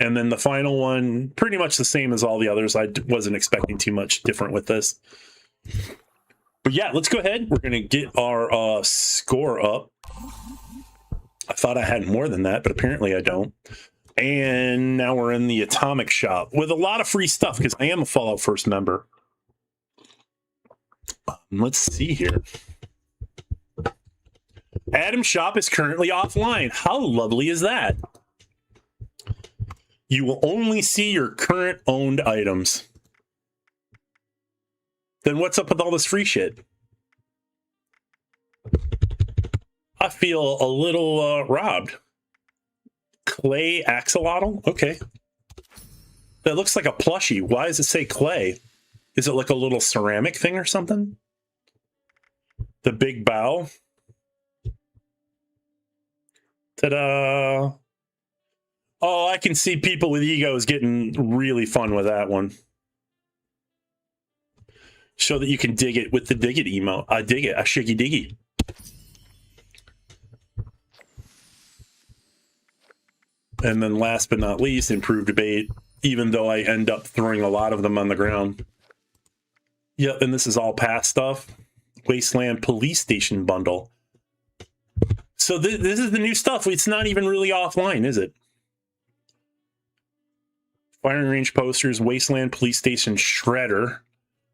And then the final one, pretty much the same as all the others. I wasn't expecting too much different with this. But yeah, let's go ahead. We're going to get our score up. I thought I had more than that, but apparently I don't. And now we're in the Atomic Shop with a lot of free stuff because I am a Fallout First member. Let's see here. Adam's shop is currently offline. How lovely is that? You will only see your current owned items. Then what's up with all this free shit? I feel a little robbed. Clay axolotl? Okay. That looks like a plushie. Why does it say clay? Is it like a little ceramic thing or something? The big bow. Ta-da! Oh, I can see people with egos getting really fun with that one. Show that you can dig it with the dig it emote. I dig it. I shiggy diggy. And then last but not least, improved bait, even though I end up throwing a lot of them on the ground. Yep, and this is all past stuff. Wasteland Police Station bundle. So this is the new stuff. It's not even really offline, is it? Firing range posters, Wasteland Police Station Shredder.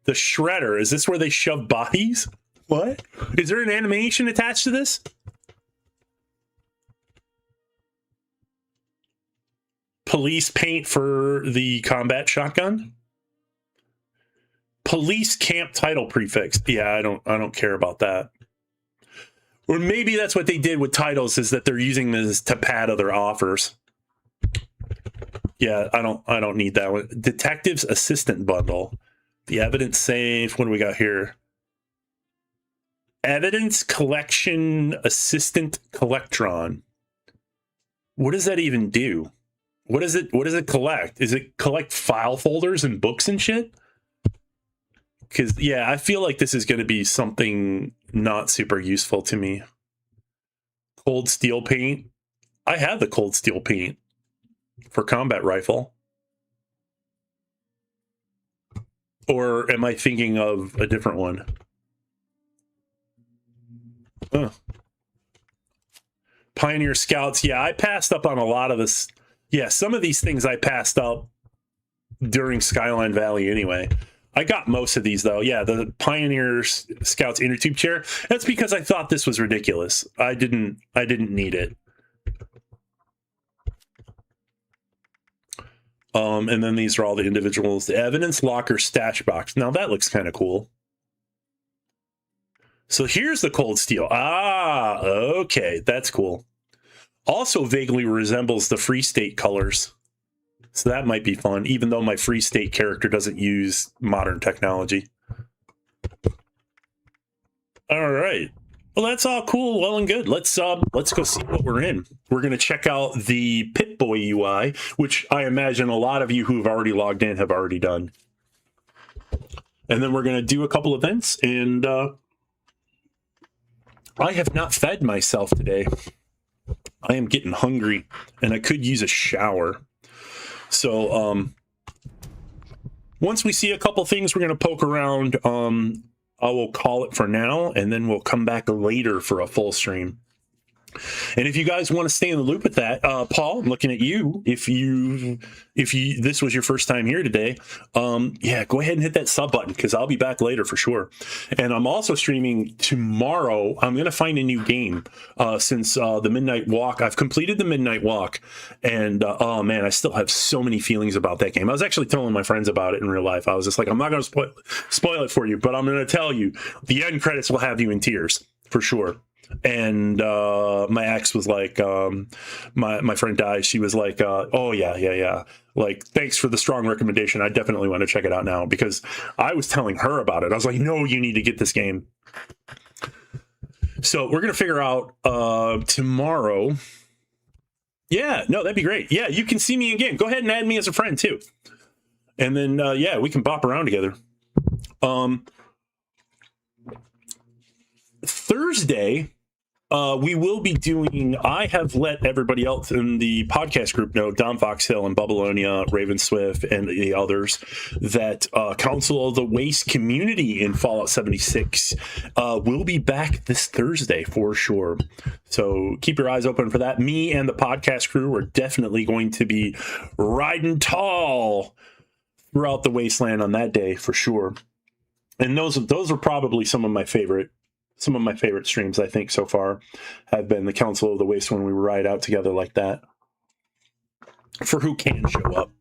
The Shredder, is this where they shove bodies? What? Is there an animation attached to this? Police paint for the combat shotgun? Police camp title prefix. Yeah, I don't care about that. Or maybe that's what they did with titles, is that they're using this to pad other offers. Yeah, I don't need that one. Detective's assistant bundle. The evidence safe. What do we got here? Evidence collection assistant collectron. What does that even do? What does it collect? Is it collect file folders and books and shit? Because, yeah, I feel like this is going to be something not super useful to me. Cold steel paint. I have the cold steel paint for combat rifle. Or am I thinking of a different one? Pioneer Scouts. Yeah, I passed up on a lot of this. Yeah, some of these things I passed up during Skyline Valley anyway. I got most of these, though. Yeah, the Pioneer Scouts inner tube chair. That's because I thought this was ridiculous. I didn't need it. And then these are all the individuals. The evidence locker stash box. Now that looks kind of cool. So here's the cold steel. Ah, okay, that's cool. Also vaguely resembles the Free State colors. So that might be fun, even though my Free State character doesn't use modern technology. All right. Well, that's all cool, well and good. Let's go see what we're in. We're going to check out the Pip-Boy UI, which I imagine a lot of you who've already logged in have already done. And then we're going to do a couple events, and I have not fed myself today. I am getting hungry, and I could use a shower. So once we see a couple things, we're going to poke around. I will call it for now, and then we'll come back later for a full stream. And if you guys want to stay in the loop with that, Paul, I'm looking at you. If you this was your first time here today, yeah, go ahead and hit that sub button because I'll be back later for sure. And I'm also streaming tomorrow. I'm going to find a new game since the Midnight Walk. I've completed the Midnight Walk, and oh man, I still have so many feelings about that game. I was actually telling my friends about it in real life. I was just like, I'm not going to spoil it for you, but I'm going to tell you the end credits will have you in tears for sure. And my ex was like, my friend died. She was like, oh yeah. Like, thanks for the strong recommendation. I definitely want to check it out now, because I was telling her about it. I was like, no, you need to get this game. So we're going to figure out tomorrow. Yeah, no, that'd be great. Yeah, you can see me in game. Go ahead and add me as a friend too. And then, yeah, we can bop around together. Thursday, we will be doing, I have let everybody else in the podcast group know, Dom Foxhill and Babylonia, Raven Swift, and the others, that Council of the Waste community in Fallout 76 will be back this Thursday for sure. So keep your eyes open for that. Me and the podcast crew are definitely going to be riding tall throughout the wasteland on that day for sure. And those are probably some of my favorite streams, I think, so far have been the Council of the Waste when we ride out together like that. For who can show up.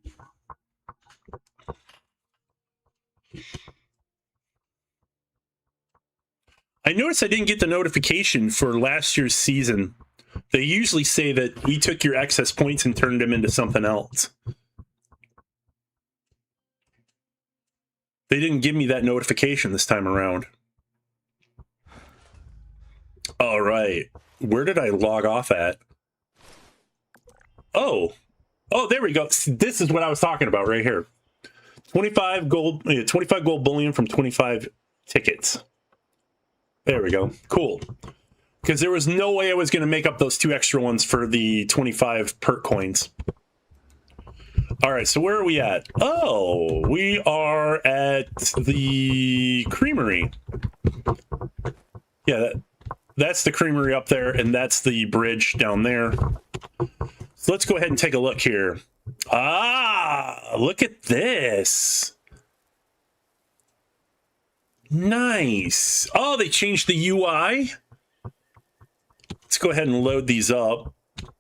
I noticed I didn't get the notification for last year's season. They usually say that we took your excess points and turned them into something else. They didn't give me that notification this time around. All right. Where did I log off at? Oh, there we go. This is what I was talking about right here. 25 gold bullion from 25 tickets. There we go. Cool. Because there was no way I was going to make up those 2 extra ones for the 25 perk coins. All right, so where are we at? Oh, we are at the creamery. Yeah, that's the creamery up there, and that's the bridge down there. So let's go ahead and take a look here. Ah, look at this. Nice. Oh, they changed the UI. Let's go ahead and load these up.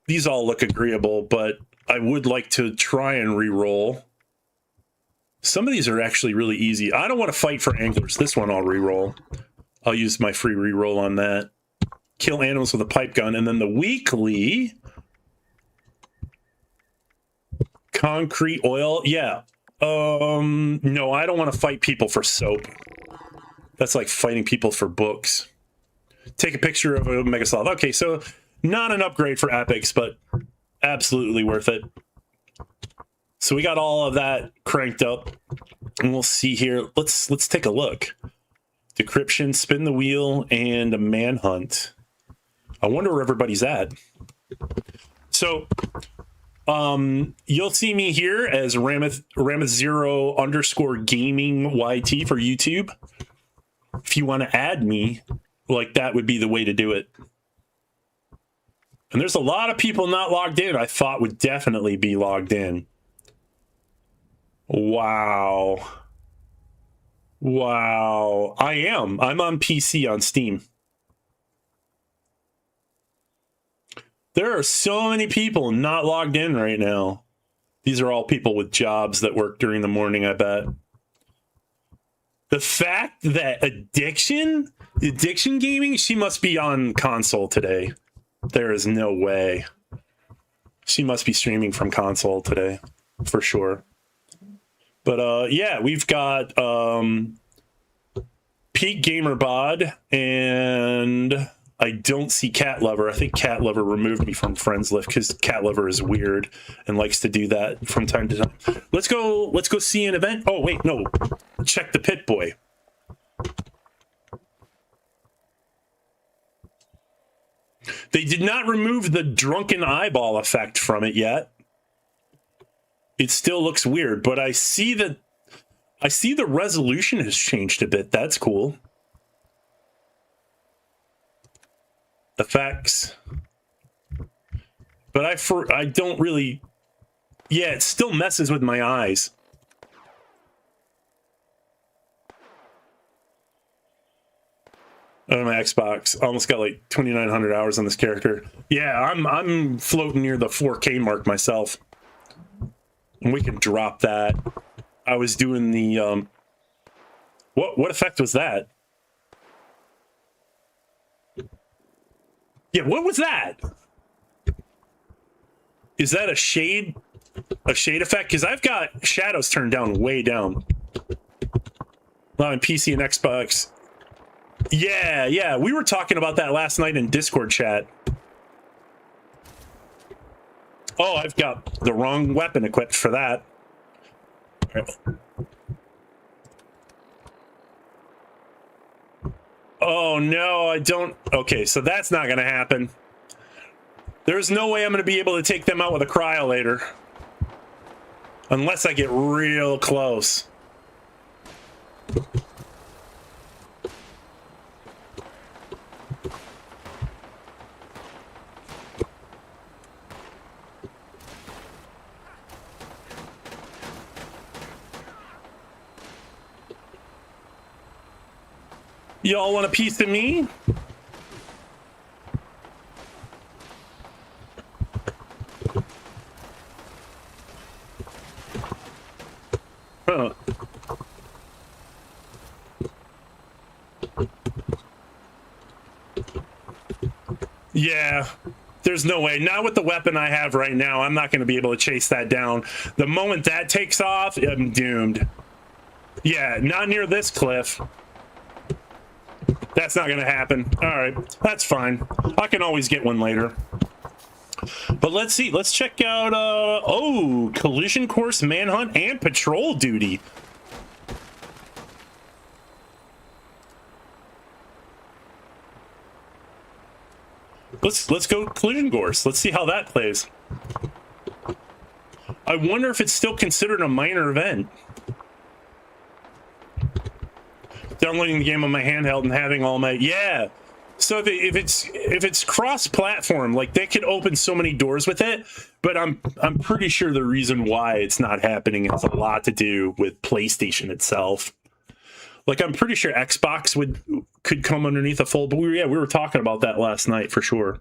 These all look agreeable, but I would like to try and re-roll. Some of these are actually really easy. I don't want to fight for anglers. This one I'll re-roll. I'll use my free re-roll on that. Kill animals with a pipe gun. And then the weekly... Concrete oil? Yeah. No, I don't want to fight people for soap. That's like fighting people for books. Take a picture of a Megasloth. Okay, so not an upgrade for epics, but absolutely worth it. So we got all of that cranked up, and we'll see here. Let's take a look. Decryption, spin the wheel, and a manhunt. I wonder where everybody's at. So you'll see me here as Rameth0_gaming YT for YouTube. If you want to add me, like, that would be the way to do it. And there's a lot of people not logged in I thought would definitely be logged in. Wow. Wow. I'm on PC on Steam. There are so many people not logged in right now. These are all people with jobs that work during the morning, I bet. The fact that Addiction Gaming, she must be on console today. There is no way. She must be streaming from console today, for sure. But yeah, we've got Peak Gamer Bod, and I don't see Cat Lover. I think Cat Lover removed me from Friends List because Cat Lover is weird and likes to do that from time to time. Let's go see an event. Oh wait, no. Check the Pit Boy. They did not remove the drunken eyeball effect from it yet. It still looks weird, but I see the resolution has changed a bit. That's cool. Effects. But I don't really... Yeah, it still messes with my eyes. On my Xbox, I almost got like 2,900 hours on this character. Yeah, I'm floating near the 4K mark myself. And we can drop that. I was doing the what effect was that? Yeah, what was that? Is that a shade effect? Because I've got shadows turned down way down. Well, on PC and Xbox. Yeah, we were talking about that last night in Discord chat. Oh, I've got the wrong weapon equipped for that. All right. Oh, no, I don't. Okay, so that's not going to happen. There's no way I'm going to be able to take them out with a cryolator. Unless I get real close. Y'all want a piece of me? Huh. Yeah, there's no way. Not with the weapon I have right now. I'm not going to be able to chase that down. The moment that takes off, I'm doomed. Yeah, not near this cliff. That's not going to happen. All right, that's fine. I can always get one later. But let's see. Let's check out, oh, collision course, manhunt, and patrol duty. Let's go collision course. Let's see how that plays. I wonder if it's still considered a minor event. Downloading the game on my handheld and having all my... Yeah. So if it's cross-platform, like, they could open so many doors with it, but I'm pretty sure the reason why it's not happening has a lot to do with PlayStation itself. Like, I'm pretty sure Xbox could come underneath a fold, but we were talking about that last night for sure.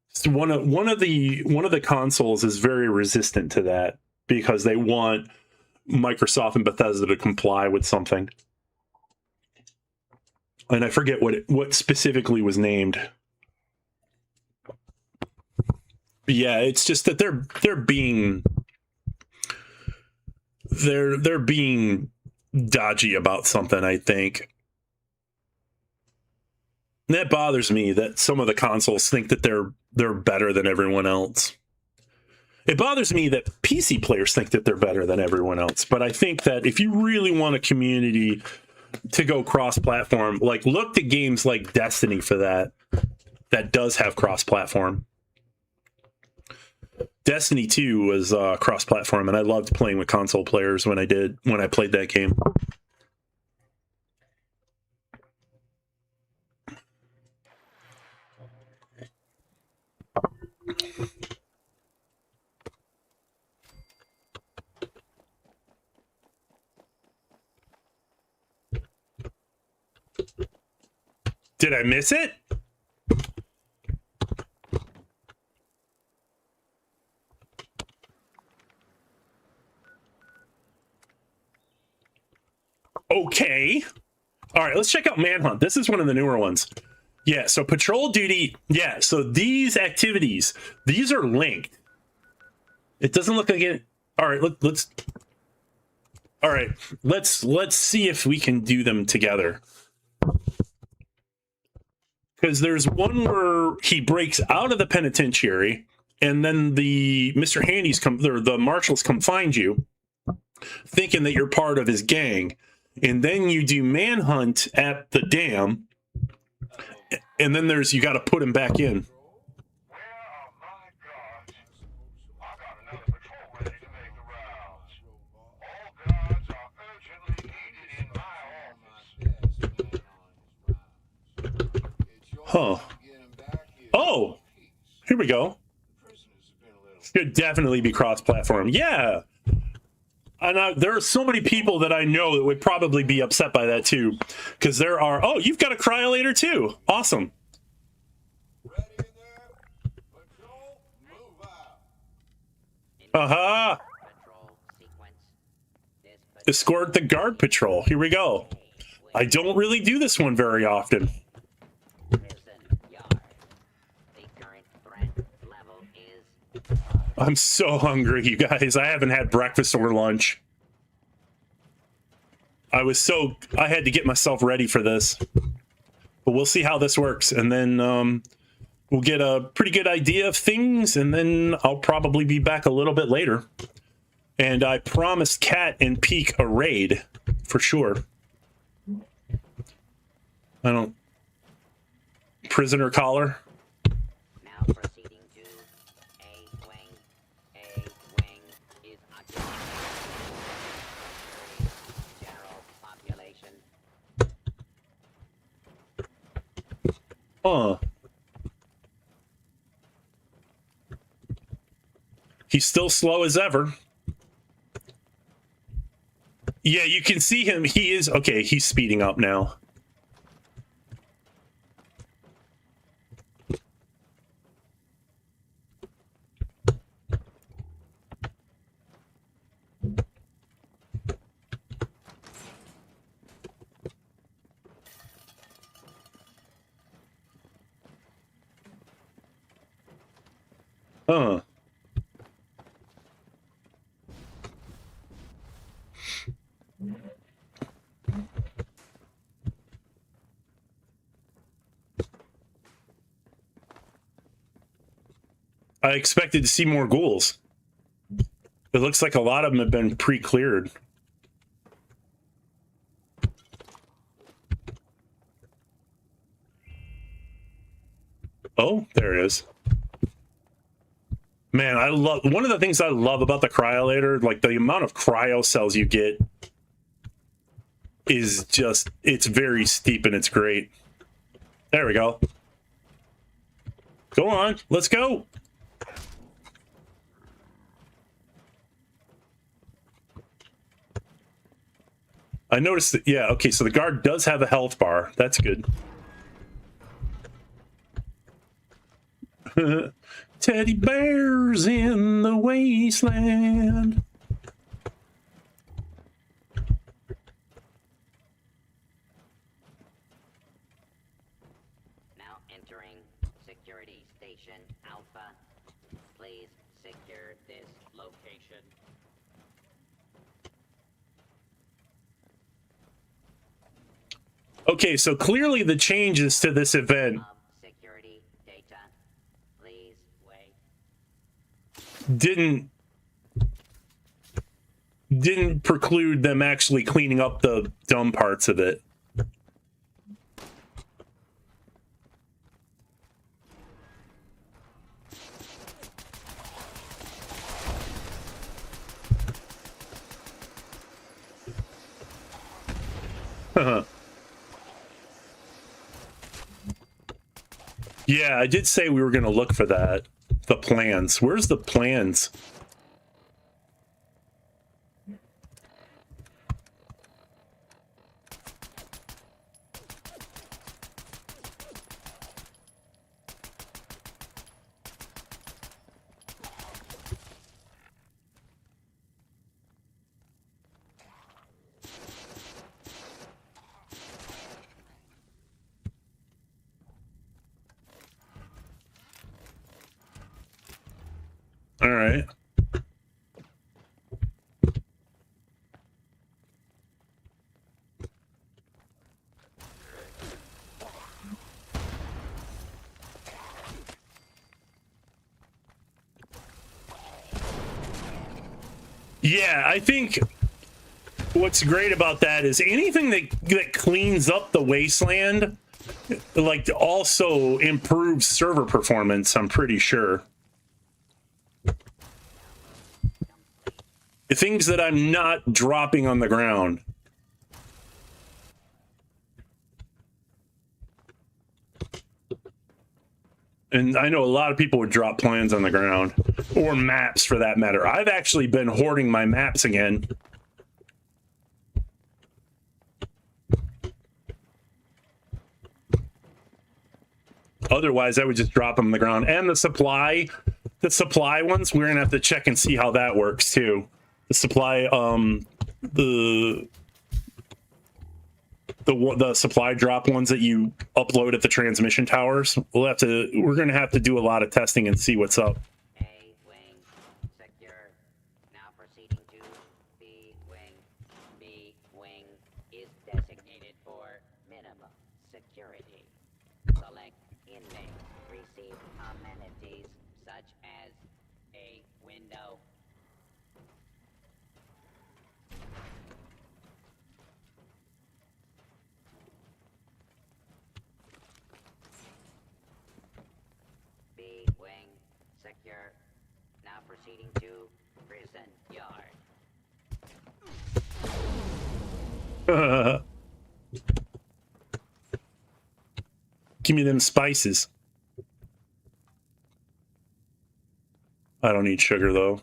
So one of the consoles is very resistant to that because they want Microsoft and Bethesda to comply with something. And I forget what specifically was named. Yeah, it's just that they're being they're being dodgy about something, I think. And that bothers me that some of the consoles think that they're better than everyone else. It bothers me that PC players think that they're better than everyone else. But I think that if you really want a community to go cross-platform, like look to games like Destiny for that does have cross-platform. Destiny 2 was cross-platform, and I loved playing with console players when I played that game. Did I miss it? Okay. All right, let's check out Manhunt. This is one of the newer ones. Yeah, so patrol duty. Yeah, so these activities, these are linked. It doesn't look like it. All right, let's. All right, let's see if we can do them together. Because there's one where he breaks out of the penitentiary, and then the Mr. Handy's the marshals come find you, thinking that you're part of his gang, and then you do manhunt at the dam, and then you got to put him back in. Huh. Oh, here we go. Should definitely be cross-platform. Yeah. And there are so many people that I know that would probably be upset by that too. Because there are... Oh, you've got a cryolator too. Awesome. Uh-huh. Escort the guard patrol. Here we go. I don't really do this one very often. I'm so hungry, you guys. I haven't had breakfast or lunch. I had to get myself ready for this. But we'll see how this works. And then we'll get a pretty good idea of things. And then I'll probably be back a little bit later. And I promised Kat and Peak a raid for sure. Prisoner collar. Now proceeding to A wing. A wing is occupied. General population. He's still slow as ever. Yeah, you can see him. He is okay. He's speeding up now. I expected to see more ghouls. It looks like a lot of them have been pre-cleared. Oh, there it is. Man, one of the things I love about the cryolator, like the amount of cryo cells you get is just, it's very steep and it's great. There we go. Go on, let's go. I noticed that, yeah, okay, so the guard does have a health bar. That's good. Teddy bears in the wasteland. Now entering security station Alpha. Please secure this location. Okay, so clearly the changes to this event Security data. Please wait. didn't preclude them actually cleaning up the dumb parts of it. Yeah, I did say we were going to look for that. The plans. Where's the plans? All right. Yeah, I think what's great about that is anything that cleans up the wasteland, like, also improves server performance, I'm pretty sure. The things that I'm not dropping on the ground. And I know a lot of people would drop plans on the ground, or maps for that matter. I've actually been hoarding my maps again. Otherwise, I would just drop them on the ground. And the supply ones, we're gonna have to check and see how that works too. The supply, the supply drop ones that you upload at the transmission towers. We're gonna have to do a lot of testing and see what's up. A wing secure. Now proceeding to B wing. B wing is designated for minimum security. Select inmate. Receive amenities such as a window. B wing secure. Now proceeding to prison yard. Give me them spices. I don't need sugar though.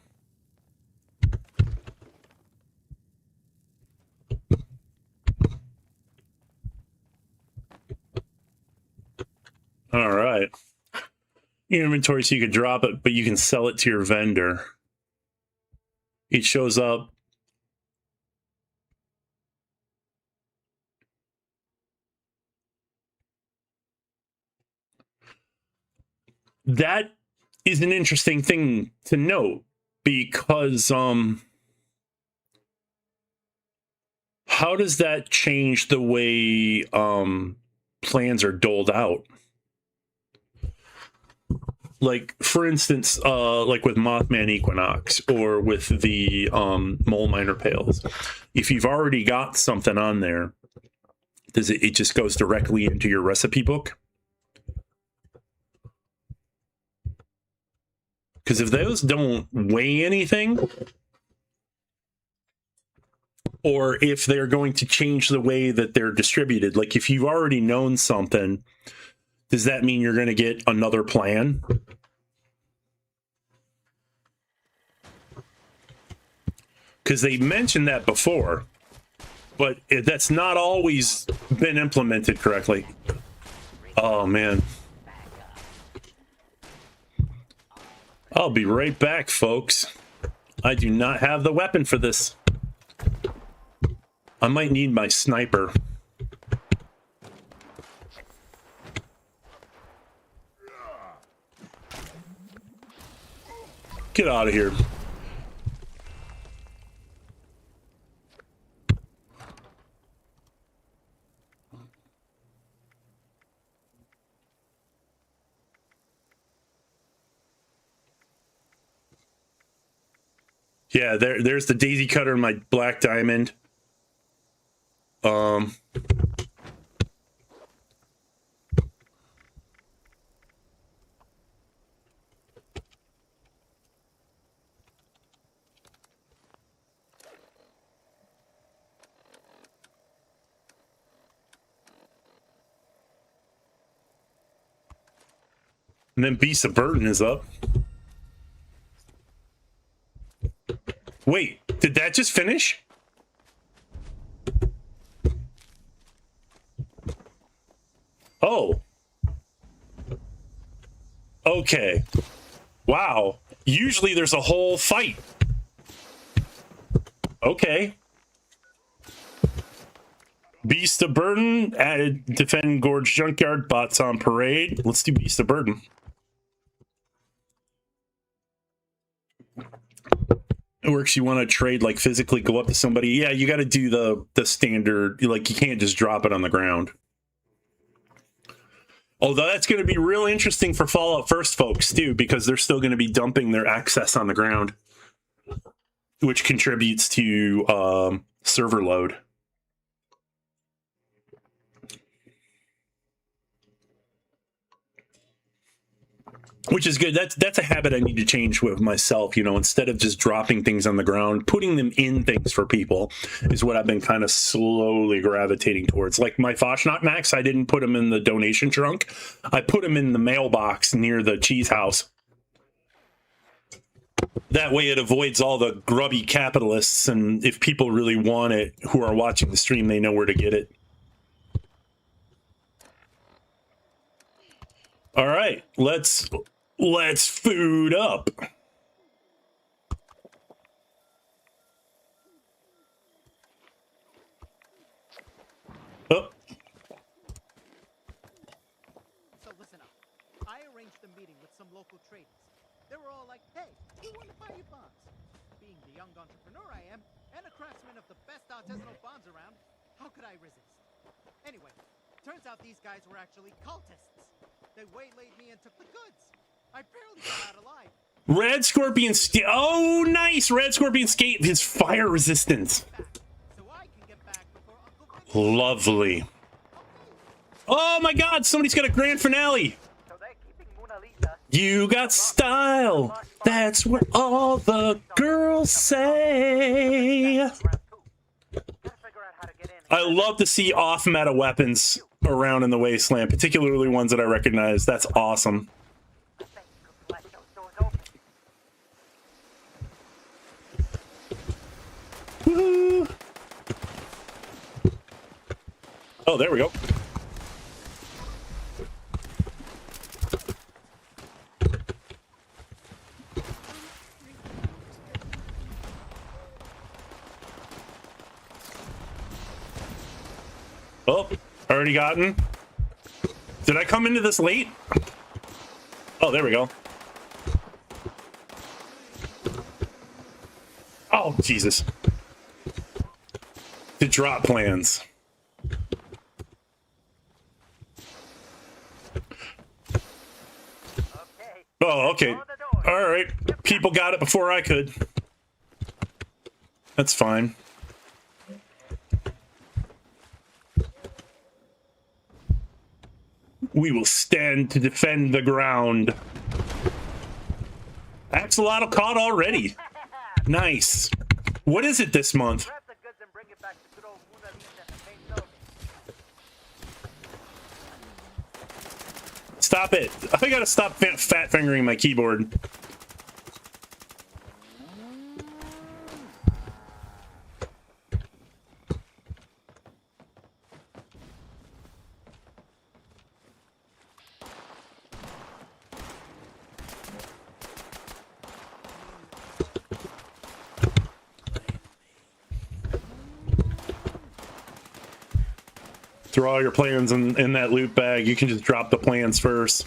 All right. Your inventory, so you could drop it, but you can sell it to your vendor. It shows up. That is an interesting thing to note, because how does that change the way plans are doled out? Like, for instance, like with Mothman Equinox or with the Mole Miner Pails, if you've already got something on there, does it just goes directly into your recipe book? Because if those don't weigh anything, or if they're going to change the way that they're distributed, like if you've already known something, does that mean you're going to get another plan? Because they mentioned that before, but that's not always been implemented correctly. Oh, man. I'll be right back, folks. I do not have the weapon for this. I might need my sniper. Get out of here. Yeah, there's the daisy cutter and my black diamond. And then Beast of Burden is up. Wait, did that just finish? Oh. Okay. Wow. Usually there's a whole fight. Okay. Beast of Burden, added defend Gorge Junkyard, bots on parade. Let's do Beast of Burden. It works. You want to trade, like physically go up to somebody. Yeah, you got to do the standard. Like you can't just drop it on the ground. Although that's going to be real interesting for Fallout First folks too, because they're still going to be dumping their access on the ground, which contributes to server load. Which is good. That's a habit I need to change with myself. You know, instead of just dropping things on the ground, putting them in things for people is what I've been kind of slowly gravitating towards. Like my Foshnot Max, I didn't put them in the donation trunk. I put them in the mailbox near the cheese house. That way it avoids all the grubby capitalists, and if people really want it who are watching the stream, they know where to get it. All right, let's food up. Oh. So listen up. I arranged a meeting with some local traders. They were all like, hey, we want to buy your bonds. Being the young entrepreneur I am, and a craftsman of the best artisanal bonds around, how could I resist? Anyway, turns out these guys were actually cultists. They waylaid me and took the goods. I barely got out alive. Red Scorpion oh, nice! Red Scorpion Skate is fire resistance. So I can get back before Uncle Lovely. Oh my god, somebody's got a grand finale. So they're keeping Mona Lisa. You got style. That's what all the girls say. I love to see off-meta weapons around in the wasteland, particularly ones that I recognize. That's awesome. Woo. Oh, there we go. Oh, already gotten. Did I come into this late? Oh, there we go. Oh, Jesus. The drop plans. Oh, okay. All right. People got it before I could. That's fine. We will stand to defend the ground. Axolotl caught already. Nice. What is it this month? Stop it. I gotta stop fat fingering my keyboard. Throw all your plans in that loot bag. You can just drop the plans first.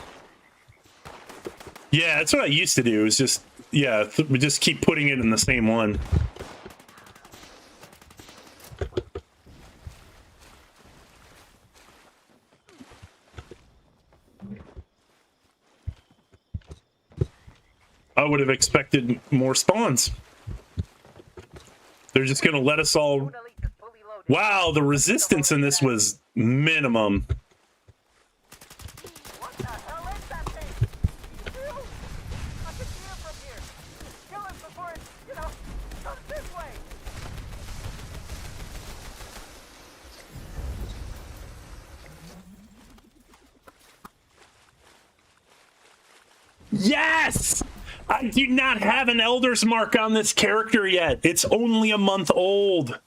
Yeah, that's what I used to do. Is just Yeah, we just keep putting it in the same one. I would have expected more spawns. They're just going to let us all... Wow, the resistance in this was minimum. What the hell is that thing? Phew! I can see him from here. Kill him before it, comes this way. Yes! I do not have an Elder's Mark on this character yet. It's only a month old.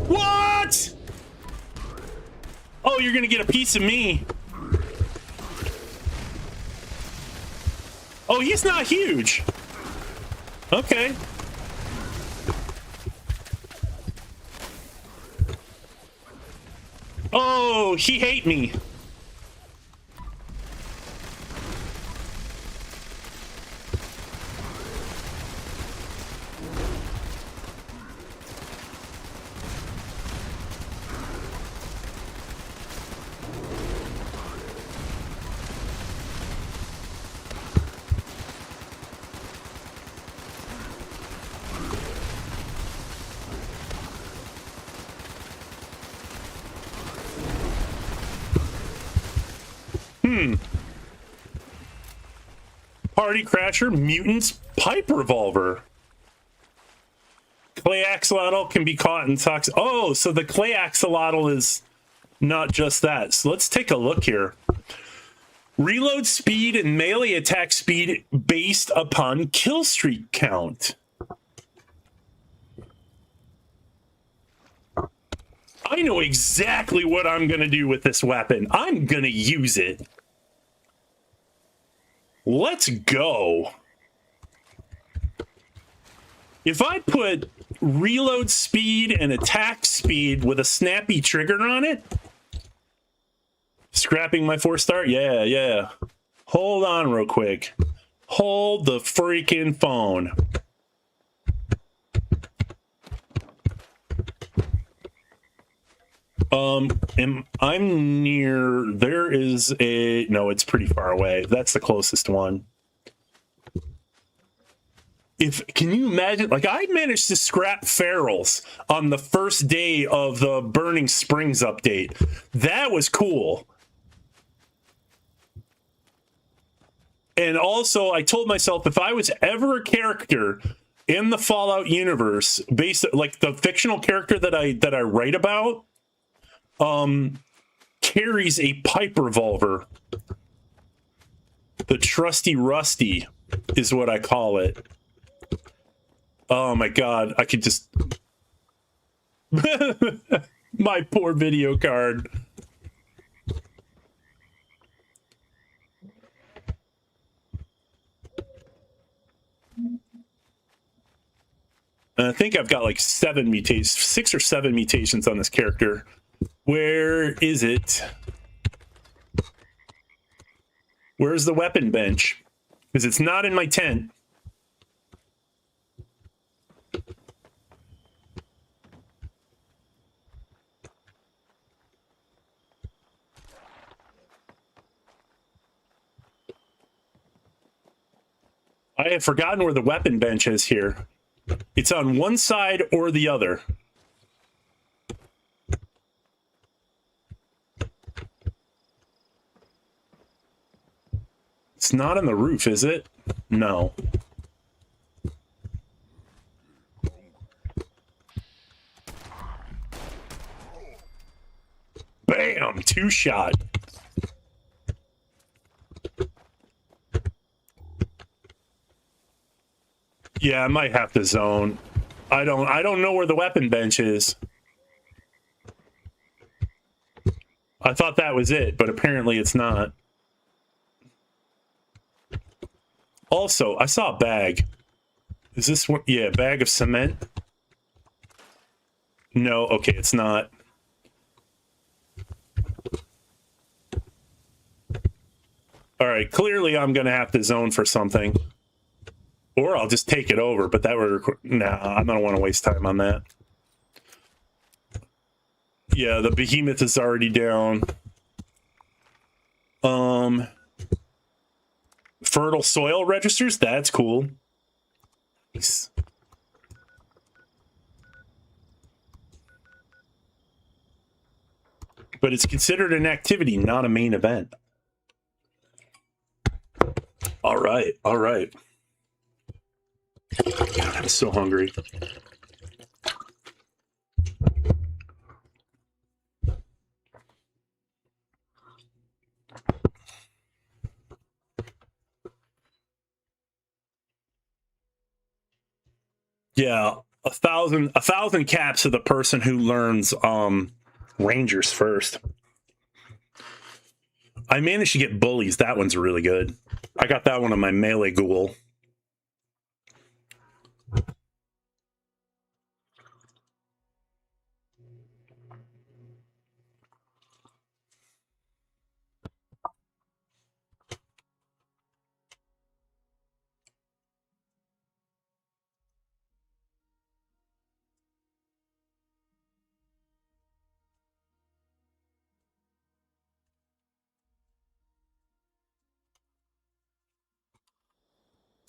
What? Oh, you're gonna get a piece of me. Oh, he's not huge. Okay. Oh, he hate me. Party Crasher, Mutants, Pipe Revolver. Clay Axolotl can be caught in toxic... Oh, so the Clay Axolotl is not just that. So let's take a look here. Reload speed and melee attack speed based upon kill streak count. I know exactly what I'm going to do with this weapon. I'm going to use it. Let's go. If I put reload speed and attack speed with a snappy trigger on it, scrapping my 4-star, yeah. Hold on real quick. Hold the freaking phone. I'm near, there is a, no, it's pretty far away. That's the closest one. Can you imagine, like I managed to scrap ferals on the first day of the Burning Springs update. That was cool. And also I told myself if I was ever a character in the Fallout universe, based like the fictional character that I write about, carries a pipe revolver. The Trusty Rusty is what I call it. Oh my god, I could just... My poor video card. I think I've got like 7 mutations, 6 or 7 mutations on this character. Where is it? Where's the weapon bench? Because it's not in my tent. I have forgotten where the weapon bench is here. It's on one side or the other. It's not on the roof, is it? No. Bam! 2-shot. Yeah, I might have to zone. I don't know where the weapon bench is. I thought that was it, but apparently it's not. Also, I saw a bag. Is this one? Yeah, bag of cement. No, okay, it's not. right, clearly I'm gonna have to zone for something. Or I'll just take it over, but that would nah, I don't want to waste time on that. Yeah, the behemoth is already down. Fertile soil registers, that's cool. Nice. But it's considered an activity, not a main event. All right, all right. God, I'm so hungry. Yeah, a thousand caps to the person who learns Rangers first. I managed to get bullies. That one's really good. I got that one on my melee ghoul.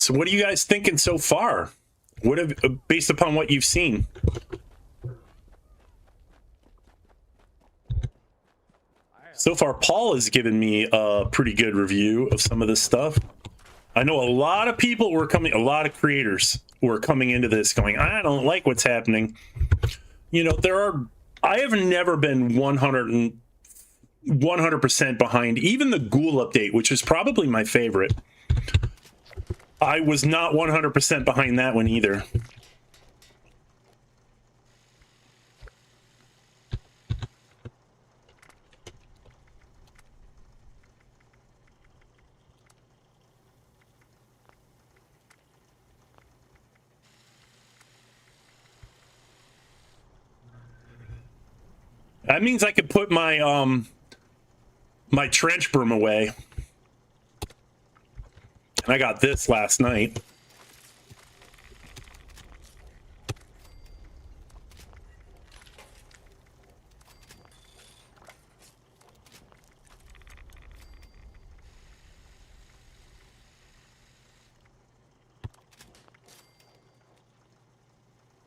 So what are you guys thinking so far? What have, based upon what you've seen? So far, Paul has given me a pretty good review of some of this stuff. I know a lot of people were coming, a lot of creators were coming into this going, I don't like what's happening. You know, I have never been 100% behind even the ghoul update, which is probably my favorite. I was not 100% behind that one either. That means I could put my my trench broom away. And I got this last night.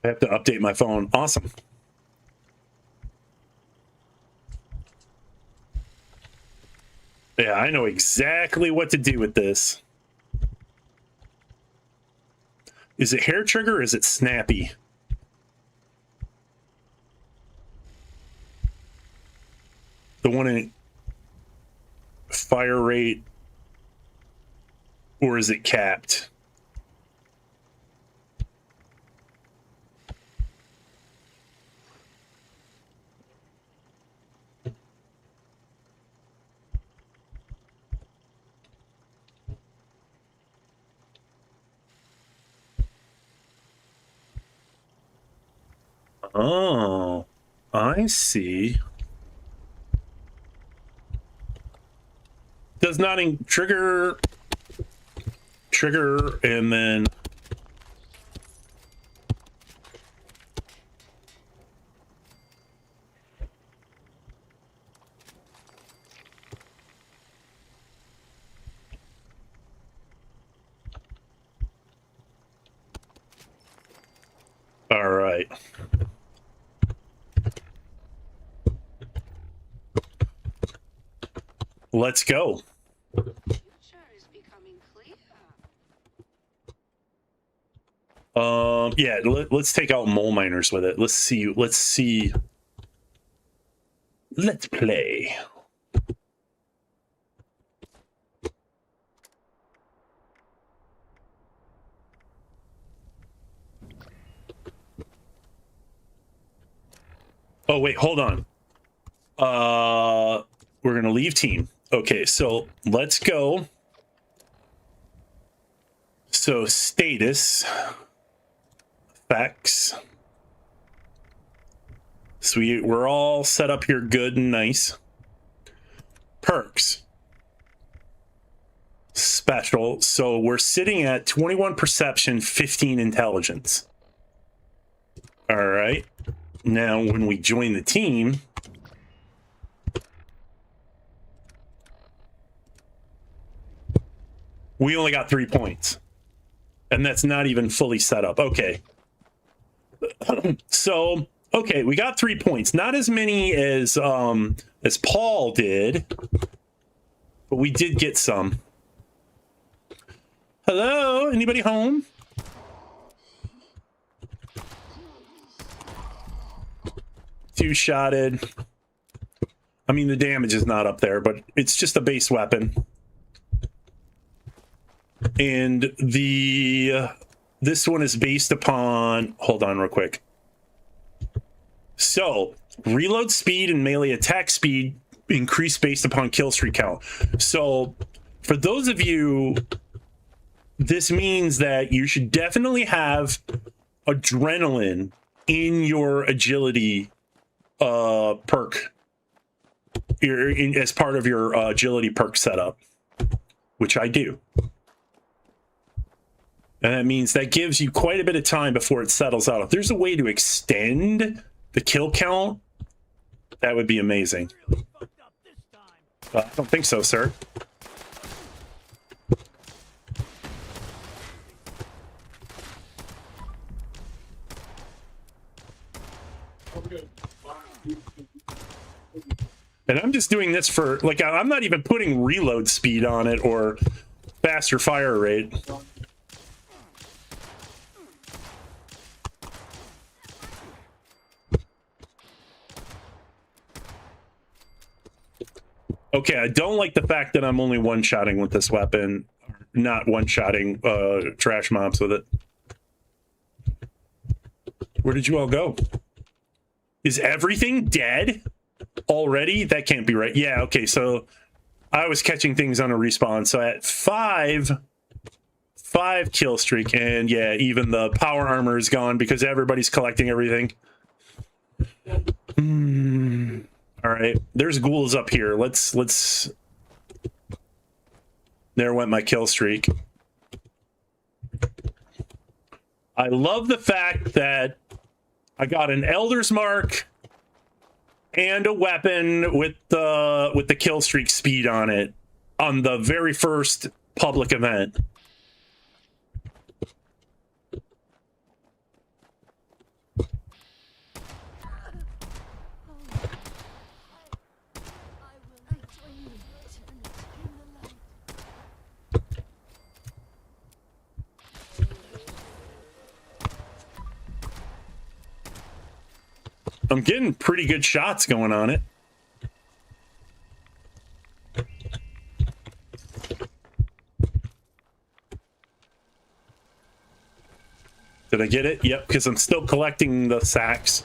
I have to update my phone. Awesome. Yeah, I know exactly what to do with this. Is it hair trigger or is it snappy? The one in fire rate, or is it capped? Oh, I see. Does not trigger, and then all right. Let's go. Yeah, let's take out mole miners with it. Let's see. Let's play. Oh wait, hold on. We're gonna leave team. Okay, so let's go. So status effects. So we're all set up here good and nice. Perks. special. So we're sitting at 21 perception, 15 intelligence. All right. Now, when we join the team, we only got 3 points. And that's not even fully set up. Okay. So, okay, we got 3 points. Not as many as Paul did, but we did get some. Hello? Anybody home? Two-shotted. I mean, the damage is not up there, but it's just a base weapon. And this one is based upon, hold on real quick. So, reload speed and melee attack speed increase based upon kill streak count. So, for those of you, this means that you should definitely have adrenaline in your agility perk, as part of your agility perk setup, which I do. And that means that gives you quite a bit of time before it settles out. If there's a way to extend the kill count, that would be amazing. I don't think so, sir. And I'm just doing this for, like, I'm not even putting reload speed on it or faster fire rate. Okay, I don't like the fact that I'm only one-shotting with this weapon. Not one-shotting trash mobs with it. Where did you all go? Is everything dead already? That can't be right. Yeah, okay, so I was catching things on a respawn. So at five kill streak, and yeah, even the power armor is gone because everybody's collecting everything. All right, there's ghouls up here. Let's. There went my kill streak. I love the fact that I got an Elder's Mark and a weapon with the kill streak speed on it on the very first public event. I'm getting pretty good shots going on it. Did I get it? Yep, because I'm still collecting the sacks.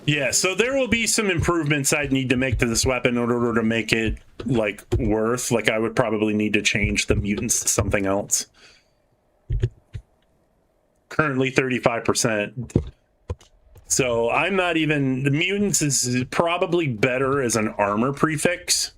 Yeah, so there will be some improvements I'd need to make to this weapon in order to make it, like, worth. Like, I would probably need to change the mutants to something else. Currently 35%. So I'm not even... The mutants is probably better as an armor prefix.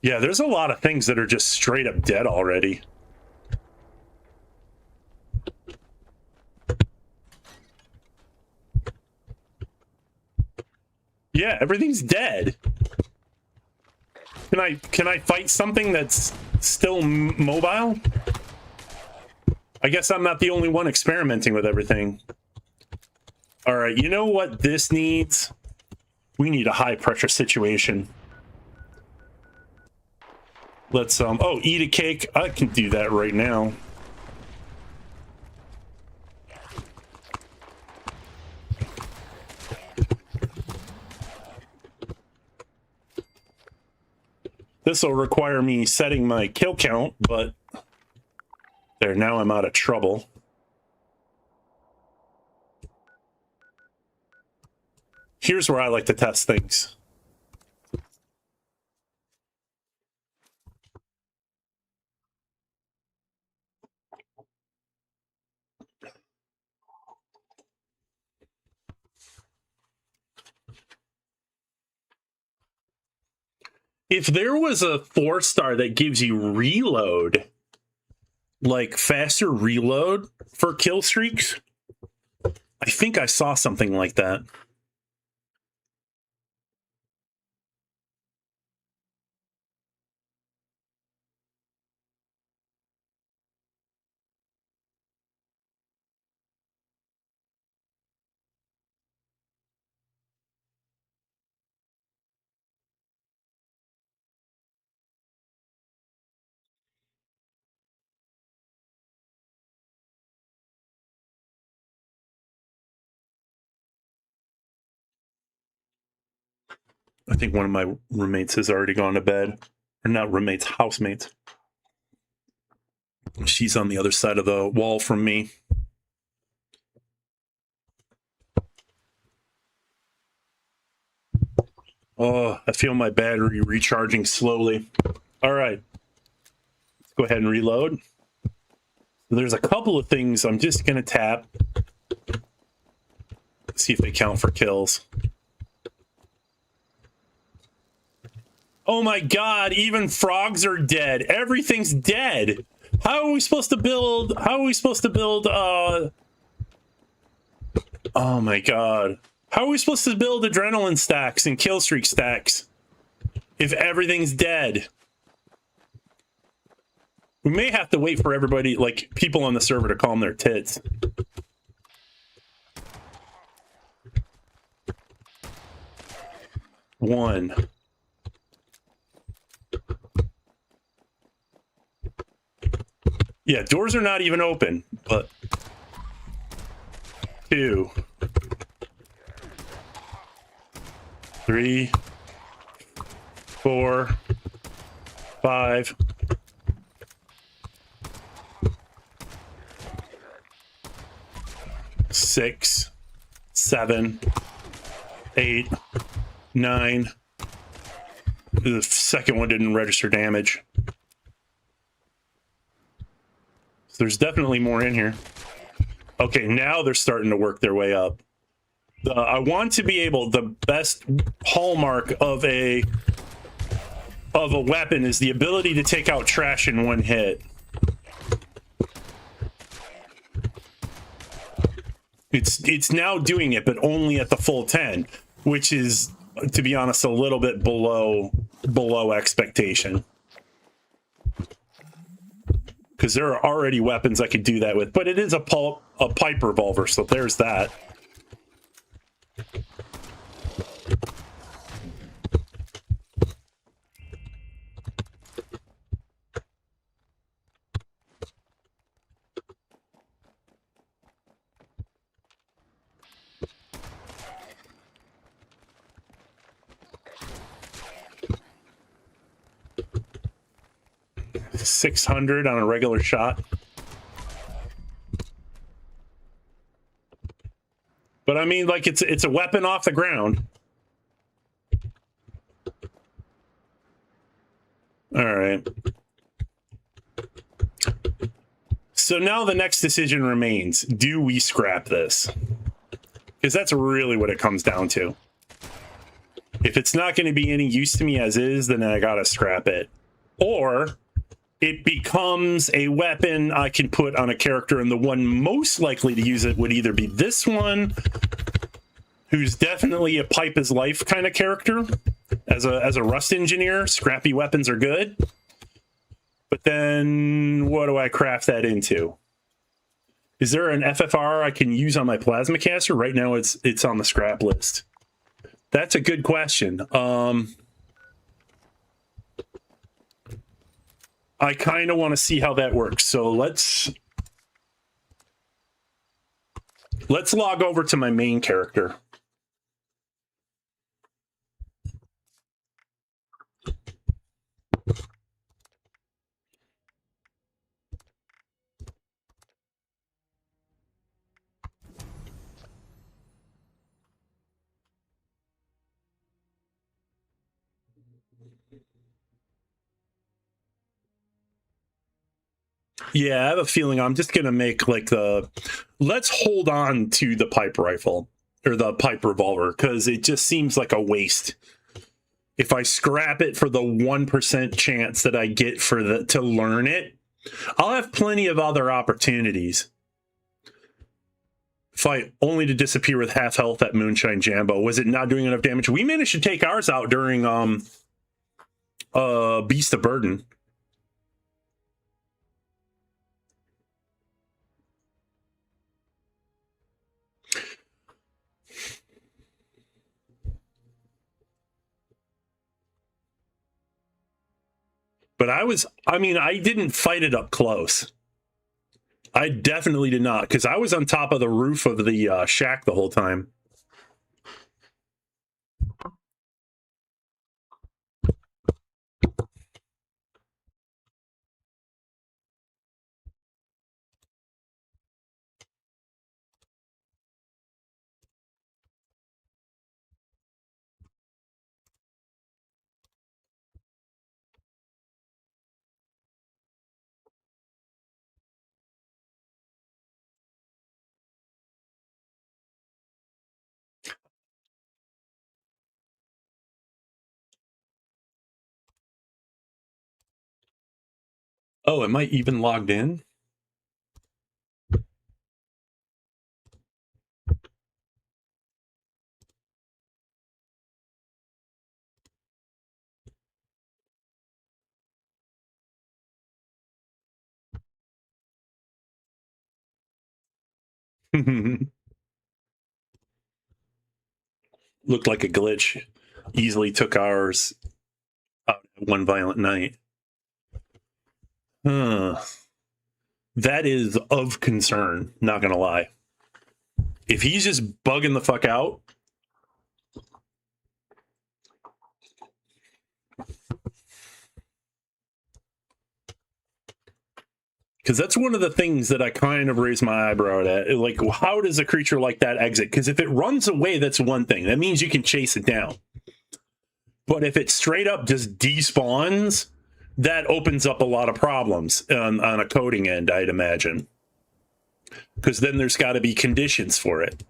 Yeah, there's a lot of things that are just straight up dead already. Yeah, everything's dead. Can I fight something that's still mobile? I guess I'm not the only one experimenting with everything. All right, you know what this needs? We need a high pressure situation. Let's oh, eat a cake. I can do that right now. This will require me setting my kill count, but there, now I'm out of trouble. Here's where I like to test things. If there was a 4-star that gives you reload, like faster reload for kill streaks, I think I saw something like that. I think one of my roommates has already gone to bed. Or not roommates, housemates. She's on the other side of the wall from me. Oh, I feel my battery recharging slowly. All right. Let's go ahead and reload. There's a couple of things I'm just going to tap. See if they count for kills. Oh my god, even frogs are dead. Everything's dead. How are we supposed to build oh my god. How are we supposed to build adrenaline stacks and kill streak stacks if everything's dead? We may have to wait for everybody, like people on the server, to calm their tits. One. Yeah, doors are not even open, but 2, 3, 4, 5, 6, 7, 8, 9. The second one didn't register damage. So there's definitely more in here. Okay, now they're starting to work their way up. I want to be able, the best hallmark of a weapon is the ability to take out trash in one hit. It's now doing it, but only at the full 10, which is, to be honest, a little bit below expectation. Because there are already weapons I could do that with, but it is a pipe revolver, so there's that. $600 on a regular shot. But I mean, like, it's a weapon off the ground. All right. So now the next decision remains. Do we scrap this? Because that's really what it comes down to. If it's not going to be any use to me as is, then I got to scrap it. Or it becomes a weapon I can put on a character, and the one most likely to use it would either be this one, who's definitely a pipe is life kind of character. As a rust engineer, scrappy weapons are good. But then what do I craft that into? Is there an FFR I can use on my plasma caster? Right now it's on the scrap list. That's a good question. I kind of want to see how that works. So let's log over to my main character. Yeah, I have a feeling I'm just gonna make like the let's hold on to the pipe rifle or the pipe revolver because it just seems like a waste. If I scrap it for the 1% chance that I get for the to learn it, I'll have plenty of other opportunities. Fight only to disappear with half health at Moonshine Jambo. Was it not doing enough damage? We managed to take ours out during Beast of Burden. But I didn't fight it up close. I definitely did not, because I was on top of the roof of the shack the whole time. Oh, am I even logged in? Looked like a glitch. Easily took ours out one violent night. That is of concern, not gonna lie. If he's just bugging the fuck out, because that's one of the things that I kind of raise my eyebrow at. Like, how does a creature like that exit? Because if it runs away, that's one thing. That means you can chase it down. But if it straight up just despawns, that opens up a lot of problems on a coding end, I'd imagine. Because then there's got to be conditions for it.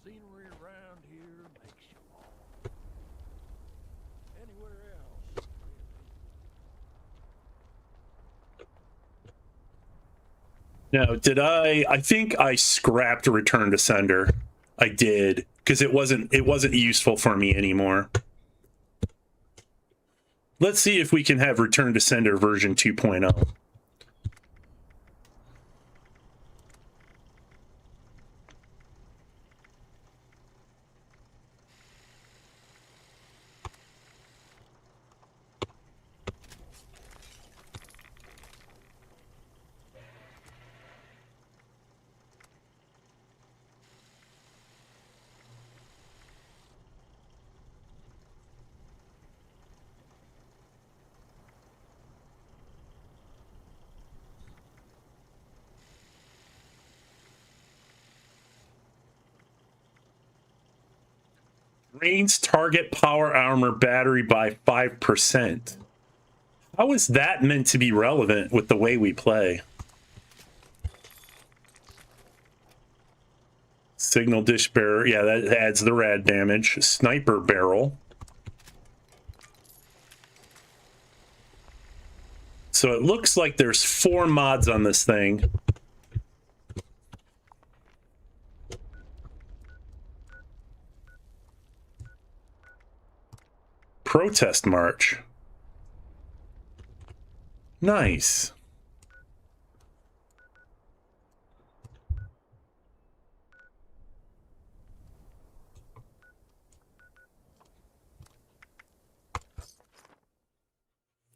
Scenery around here makes you long. Anywhere else, really. Now, did I think I scrapped Return to Sender. I did, because it wasn't useful for me anymore. Let's see if we can have Return to Sender version 2.0. Drains target power armor battery by 5%. How is that meant to be relevant with the way we play? Signal dish bearer. Yeah, that adds the rad damage. Sniper barrel. So it looks like there's 4 mods on this thing. Protest march. Nice.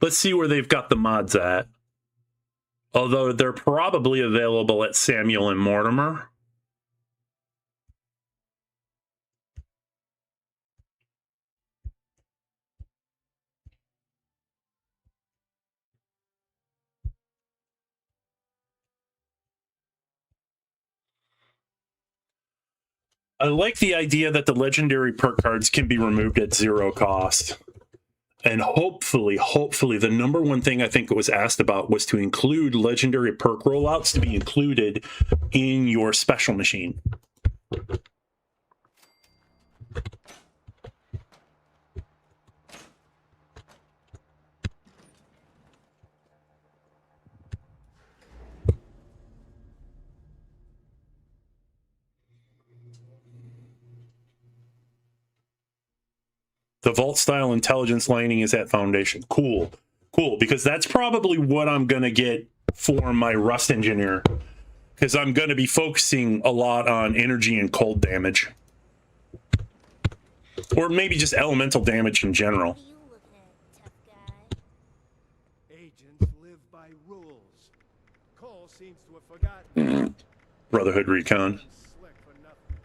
Let's see where they've got the mods at. Although they're probably available at Samuel and Mortimer. I like the idea that the legendary perk cards can be removed at 0 cost. And hopefully, the number one thing I think it was asked about was to include legendary perk rollouts to be included in your special machine. The vault style intelligence lining is at foundation. Cool. Because that's probably what I'm going to get for my rust engineer. Because I'm going to be focusing a lot on energy and cold damage. Or maybe just elemental damage in general. What are you looking at, tough guy? Agents live by rules. Cole seems to have forgotten. Brotherhood Recon. Slick for nothing.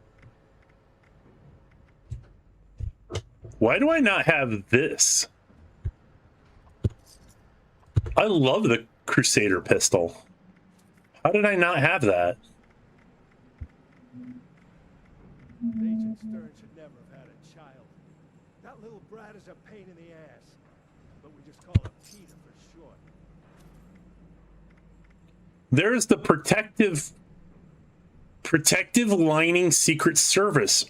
Why do I not have this? I love the Crusader pistol. How did I not have that? Agent Stern should never have had a child. That little brat is a pain in the ass. But we just call him Peter for short. There's the protective lining Secret Service.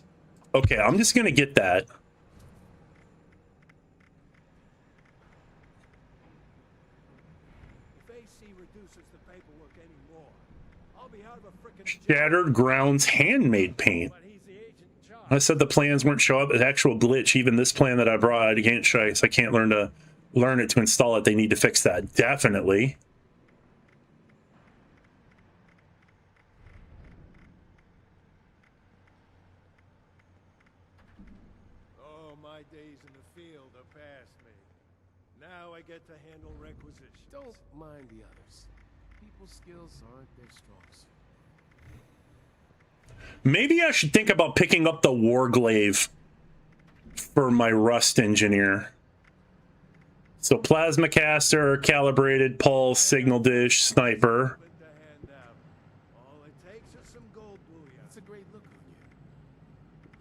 Okay, I'm just gonna get that. If AC reduces the paperwork anymore, I'll be out of a frickin' Shattered Grounds handmade paint. But he's the agent in charge. I said the plans weren't show up as actual glitch. Even this plan that I brought, I can't show you, so I can't learn it to install it. They need to fix that. Definitely. Oh, my days in the field are past me. Now I get to handle requisitions. Don't mind the others. People's skills aren't their strong suit. Maybe I should think about picking up the Warglaive for my Rust engineer. So Plasma Caster, Calibrated Pulse, Signal Dish, Sniper. But to hand out. All it takes is some gold bullion. It's a great look on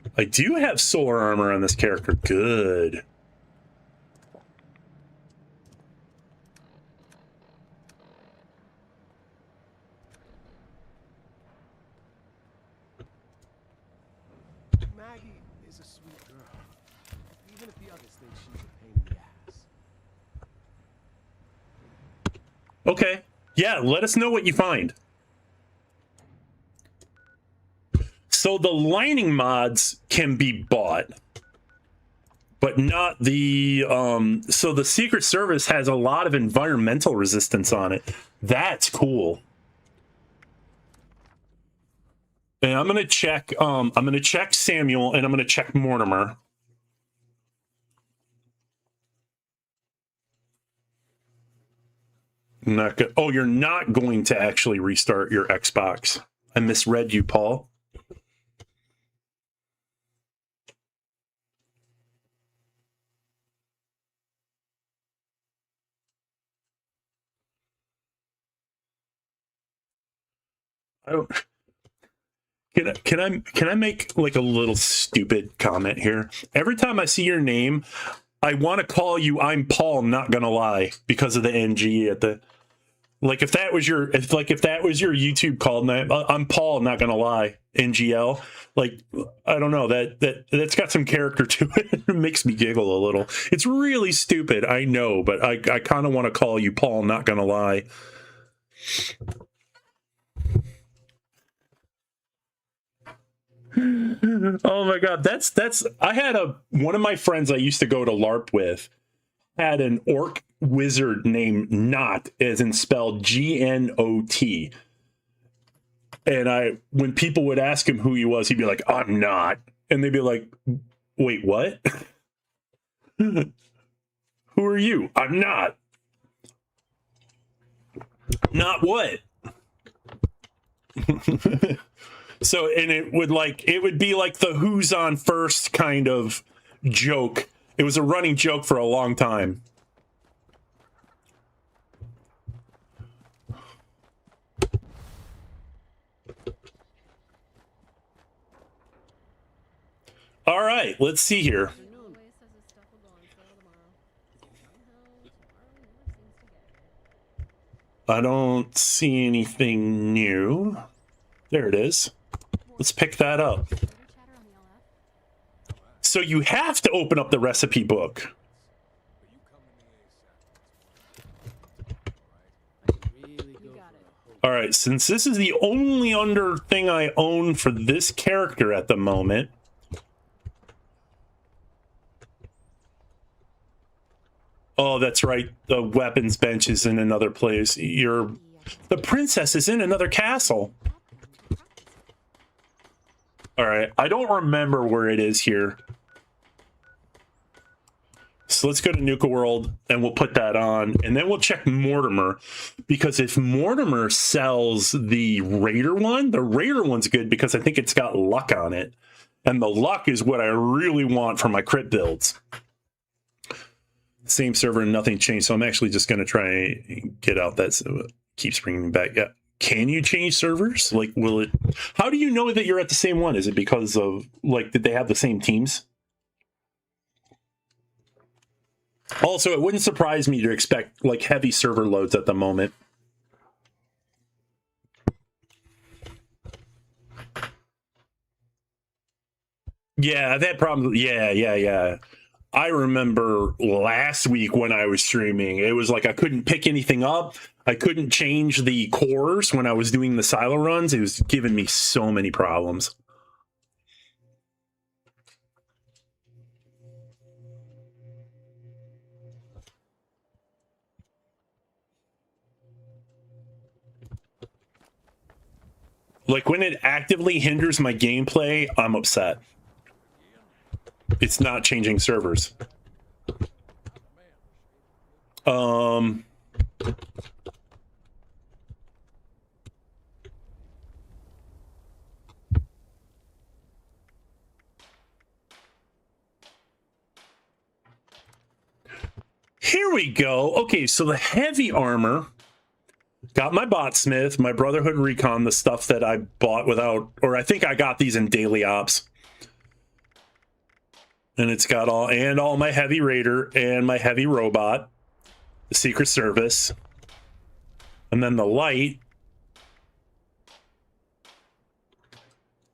you. I do have solar armor on this character. Good. Maggie is a sweet girl. Even if the others think she's a pain in the ass. Okay. Yeah, let us know what you find. So the lining mods can be bought, but not the so the Secret Service has a lot of environmental resistance on it. That's cool. And I'm gonna check Samuel and I'm gonna check Mortimer. Not good. Oh, you're not going to actually restart your Xbox. I misread you, Paul. I don't. Can I make like a little stupid comment here? Every time I see your name, I want to call you I'm Paul, not gonna lie, because of the NG at the like if that was your YouTube call name, I'm Paul, not gonna lie, NGL. Like I don't know, that's got some character to it. It makes me giggle a little. It's really stupid, I know, but I kind of want to call you Paul, not gonna lie. Oh my god, that's I had one of my friends I used to go to LARP with had an orc wizard named Not, as in spelled Gnot. And when people would ask him who he was, he'd be like, I'm not. And they'd be like, wait, what? Who are you? I'm not. Not what? So, and it would be like the who's on first kind of joke. It was a running joke for a long time. All right, let's see here. Always says his stuff will go on sale tomorrow. Somehow, tomorrow never seems to get here. I don't see anything new. There it is. Let's pick that up. Later chatter on the LF? So you have to open up the recipe book. Really go You got for it. a hope. All right, since this is the only under thing I own for this character at the moment. Oh, that's right. The weapons bench is in another place. The princess is in another castle. All right, I don't remember where it is here. So let's go to Nuka World and we'll put that on, and then we'll check Mortimer, because if Mortimer sells the Raider one, the Raider one's good because I think it's got luck on it, and the luck is what I really want for my crit builds. Same server and nothing changed, so I'm actually just going to try and get out that. So it keeps bringing me back. Yeah, can you change servers? Like, will it? How do you know that you're at the same one? Is it because of, like, did they have the same teams? Also, it wouldn't surprise me to expect like heavy server loads at the moment. Yeah, I've had problems. Yeah. I remember last week when I was streaming, it was like I couldn't pick anything up. I couldn't change the cores when I was doing the silo runs. It was giving me so many problems. Like when it actively hinders my gameplay, I'm upset. It's not changing servers. Here we go. Okay, so the heavy armor. Got my Botsmith, my Brotherhood Recon, the stuff that I bought without, or I think I got these in Daily Ops. And it's got all my heavy Raider and my heavy robot, the Secret Service. And then the light.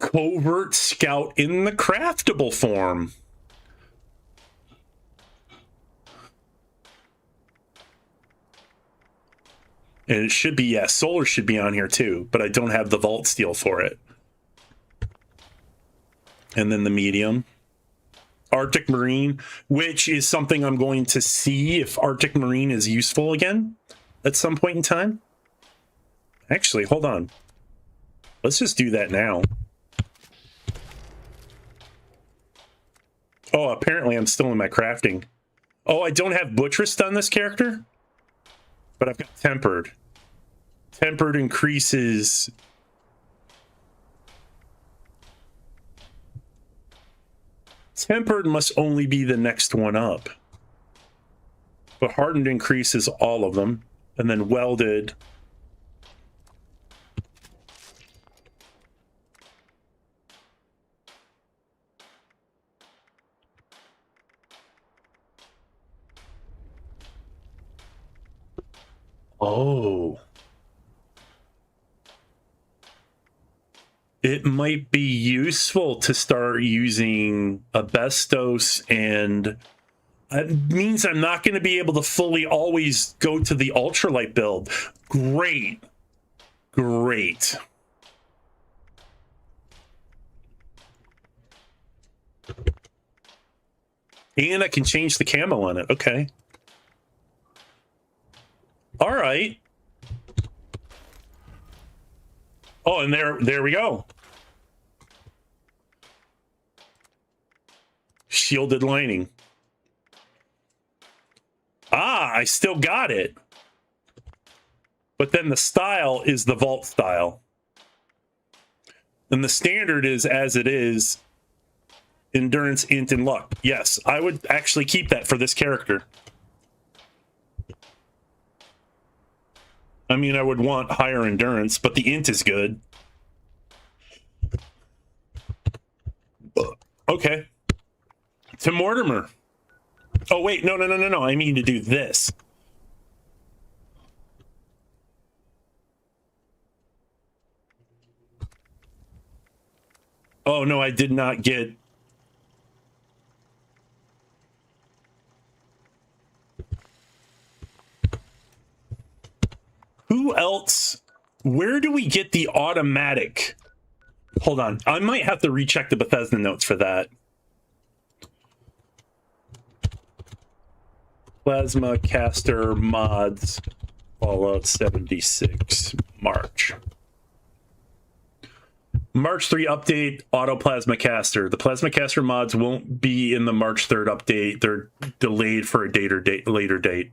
Covert Scout in the craftable form. And it should be, yeah, solar should be on here too, but I don't have the vault steel for it. And then the medium. Arctic Marine, which is something I'm going to see if Arctic Marine is useful again at some point in time. Actually, hold on. Let's just do that now. Oh, apparently I'm still in my crafting. Oh, I don't have Buttressed on this character? But I've got Tempered. Tempered increases... Tempered must only be the next one up. But Hardened increases all of them. And then Welded... Oh. It might be useful to start using asbestos, and it means I'm not going to be able to fully always go to the ultralight build. Great. Great. And I can change the camo on it. Okay. All right. Oh, and there we go. Shielded lining. Ah, I still got it. But then the style is the vault style. And the standard is as it is. Endurance, int, and luck. Yes, I would actually keep that for this character. I mean, I would want higher endurance, but the int is good. Okay. To Mortimer. Oh, wait. No. I mean to do this. Oh, no, I did not get... Who else? Where do we get the automatic? Hold on. I might have to recheck the Bethesda notes for that. Plasma Caster mods. Fallout 76. March 3 update, auto Plasma Caster. The Plasma Caster mods won't be in the March 3rd update. They're delayed for a later date.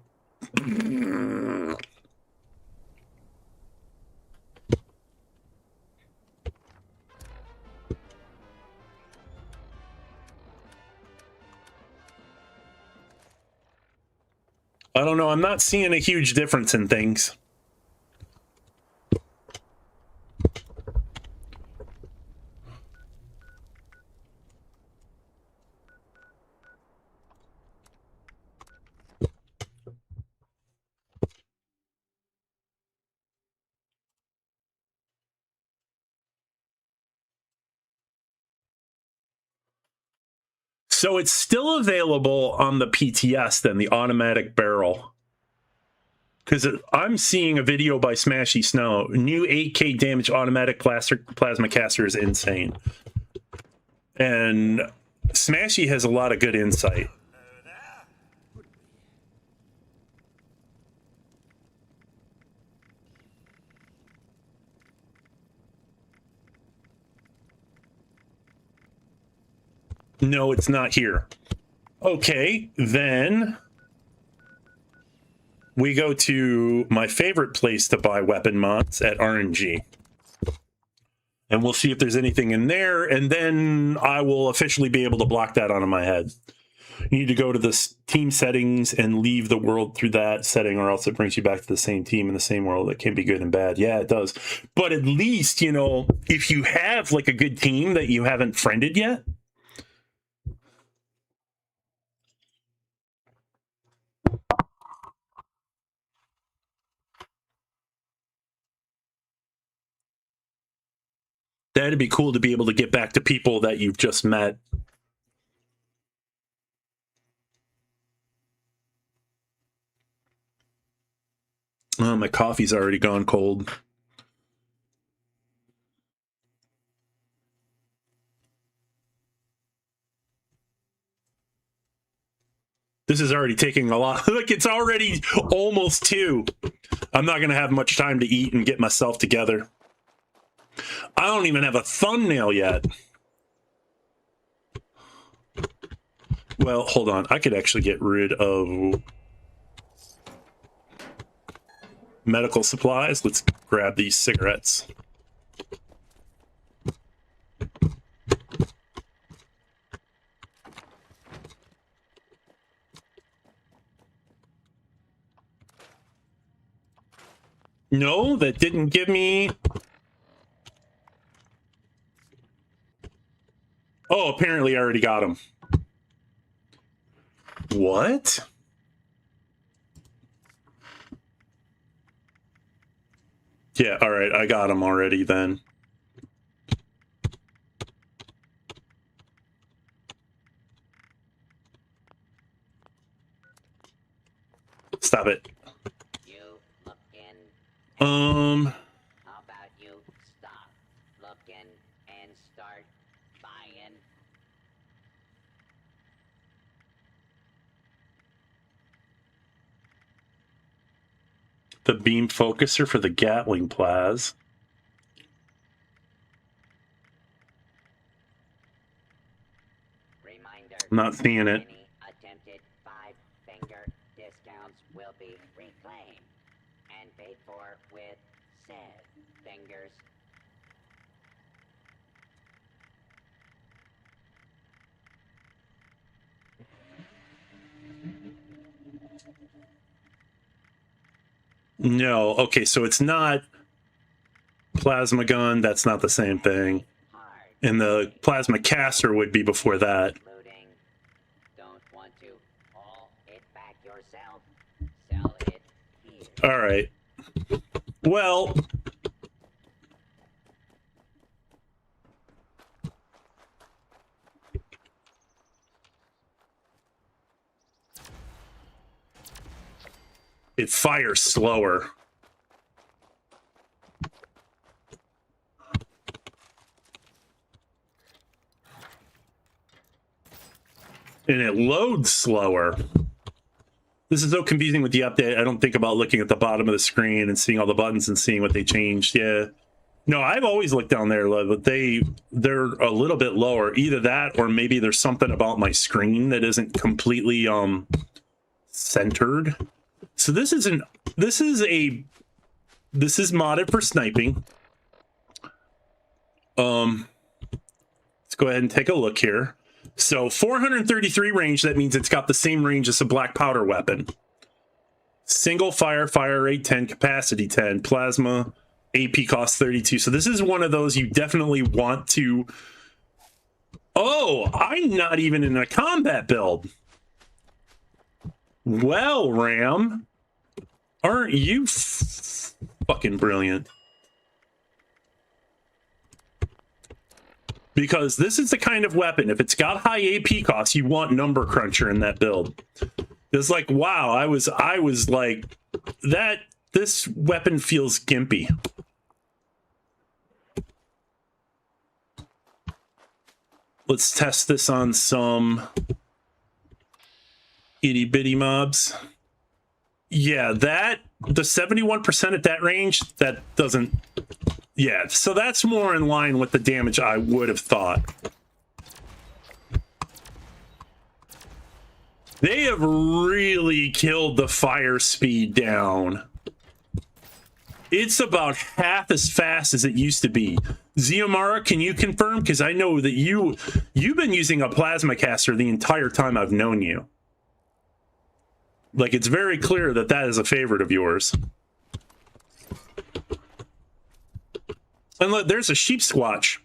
I don't know. I'm not seeing a huge difference in things. So it's still available on the PTS, then, the automatic barrel. Because I'm seeing a video by Smashy Snow. New 8K damage automatic plasma caster is insane. And Smashy has a lot of good insight. No, it's not here. Okay, then we go to my favorite place to buy weapon mods at RNG. And we'll see if there's anything in there, and then I will officially be able to block that out of my head. You need to go to the team settings and leave the world through that setting, or else it brings you back to the same team in the same world. It can be good and bad. Yeah, it does. But at least, you know, if you have like a good team that you haven't friended yet, that'd be cool to be able to get back to people that you've just met. Oh, my coffee's already gone cold. This is already taking a lot. Like, it's already almost 2. I'm not going to have much time to eat and get myself together. I don't even have a thumbnail yet. Well, hold on. I could actually get rid of medical supplies. Let's grab these cigarettes. No, that didn't give me... Oh, apparently I already got them. What? Yeah, all right, I got them already then. Stop it. You looking? How about you stop looking and start buying? The beam focuser for the Gatling Plaz. Reminder. I'm not seeing it. Any attempted 5-finger discounts will be reclaimed and paid for with said fingers. No, okay, so it's not plasma gun. That's not the same thing. Hard And the plasma caster would be before that. looting. All right. Well, it fires slower. And it loads slower. This is so confusing with the update. I don't think about looking at the bottom of the screen and seeing all the buttons and seeing what they changed. Yeah. No, I've always looked down there, but they're a little bit lower. Either that or maybe there's something about my screen that isn't completely centered. So this is modded for sniping. Let's go ahead and take a look here. So 433 range, that means it's got the same range as a black powder weapon. Single fire, fire rate 10, capacity 10, plasma, AP cost 32. So this is one of those you definitely want to... Oh, I'm not even in a combat build. Well, Ram, aren't you fucking brilliant? Because this is the kind of weapon, if it's got high AP costs, you want Number Cruncher in that build. It's like, wow, I was like, this weapon feels gimpy. Let's test this on some itty bitty mobs. Yeah, the 71% at that range, that doesn't... Yeah, so that's more in line with the damage I would have thought. They have really killed the fire speed down. It's about half as fast as it used to be. Ziomara, can you confirm? Because I know that you've been using a plasma caster the entire time I've known you. Like, it's very clear that that is a favorite of yours. And look, there's a sheep squatch.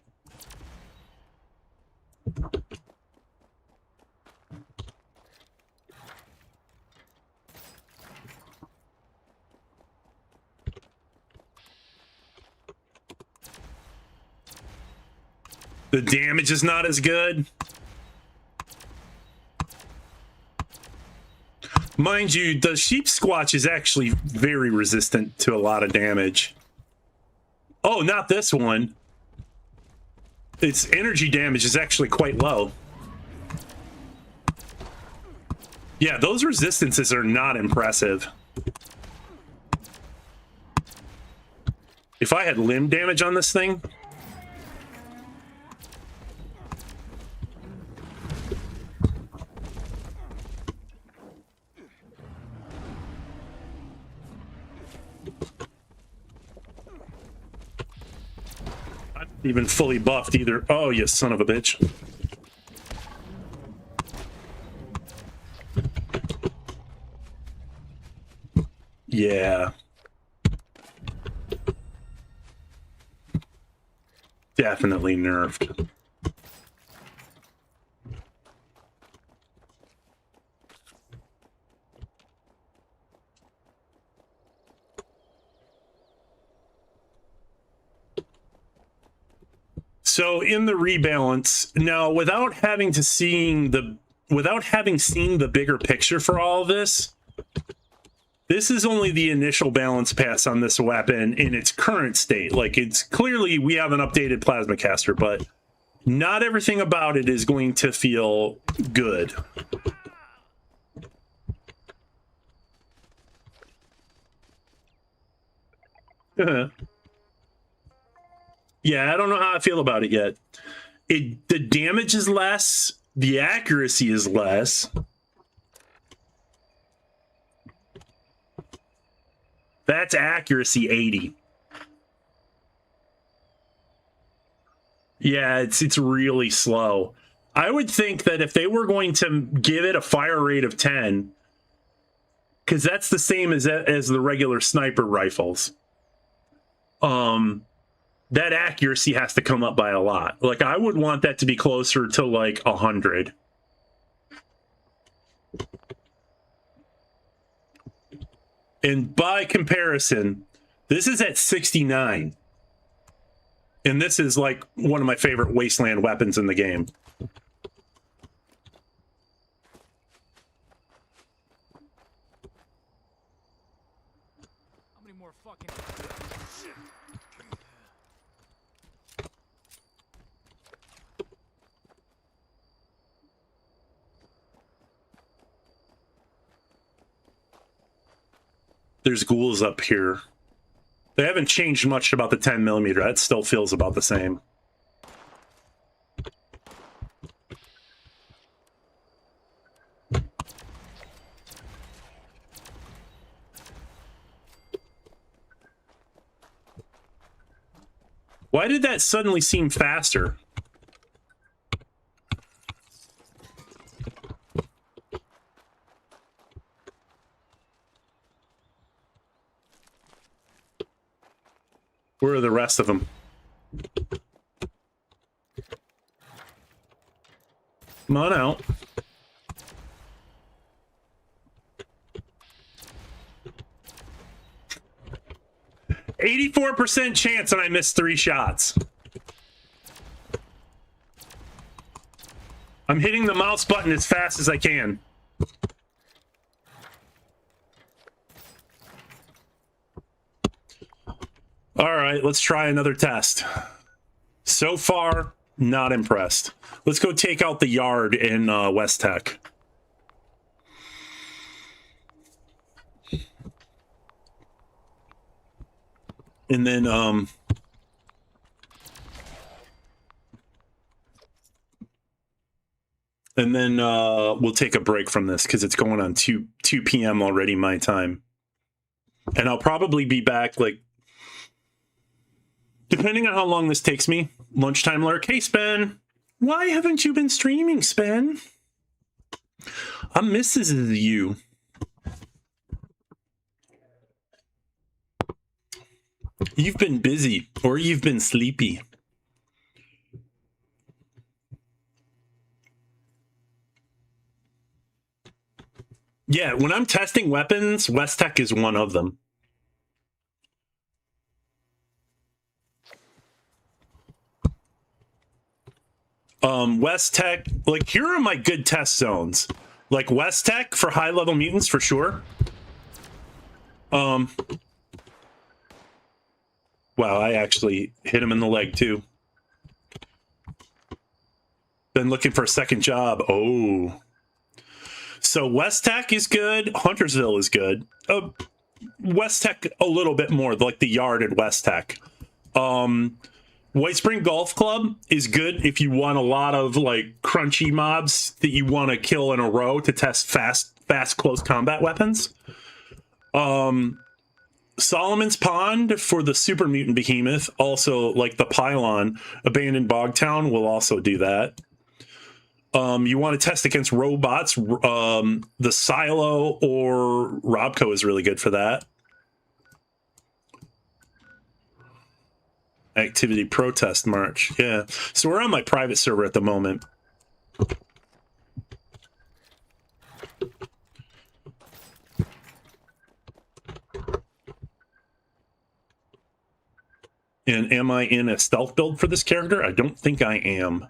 The damage is not as good. Mind you, the sheep squatch is actually very resistant to a lot of damage. Oh, not this one. Its energy damage is actually quite low. Yeah, those resistances are not impressive. If I had limb damage on this thing... even fully buffed either. Oh, you son of a bitch. Yeah. Definitely nerfed. So in the rebalance now, without having seen the bigger picture for all of this, this is only the initial balance pass on this weapon in its current state. Like, it's clearly we have an updated plasma caster, but not everything about it is going to feel good. Yeah, I don't know how I feel about it yet. The damage is less, the accuracy is less. That's accuracy 80. Yeah, it's really slow. I would think that if they were going to give it a fire rate of 10, because that's the same as the regular sniper rifles, that accuracy has to come up by a lot. Like, I would want that to be closer to like 100. And by comparison, this is at 69. And this is like one of my favorite wasteland weapons in the game. How many more fucking... Shit. There's ghouls up here. They haven't changed much about the 10mm. That still feels about the same. Why did that suddenly seem faster? Where are the rest of them? Come on out. %84 chance and I missed 3 shots. I'm hitting the mouse button as fast as I can. All right, let's try another test. So far, not impressed. Let's go take out the yard in West Tech. And then we'll take a break from this because it's going on 2 p.m. already my time. And I'll probably be back, like, depending on how long this takes me, lunchtime lurk. Hey, Spen, why haven't you been streaming, Spen? I misses you. You've been busy, or you've been sleepy. Yeah, when I'm testing weapons, West Tech is one of them. West Tech, like, here are my good test zones. Like, West Tech for high-level mutants, for sure. Wow, I actually hit him in the leg, too. Been looking for a second job. Oh. So West Tech is good. Huntersville is good. West Tech a little bit more, like the yard at West Tech. White Spring Golf Club is good if you want a lot of, like, crunchy mobs that you want to kill in a row to test fast close combat weapons. Solomon's Pond for the super mutant behemoth, also like the pylon. Abandoned Bogtown will also do that. You want to test against robots, the Silo or Robco is really good for that. Activity Protest March, yeah. So we're on my private server at the moment. And am I in a stealth build for this character? I don't think I am.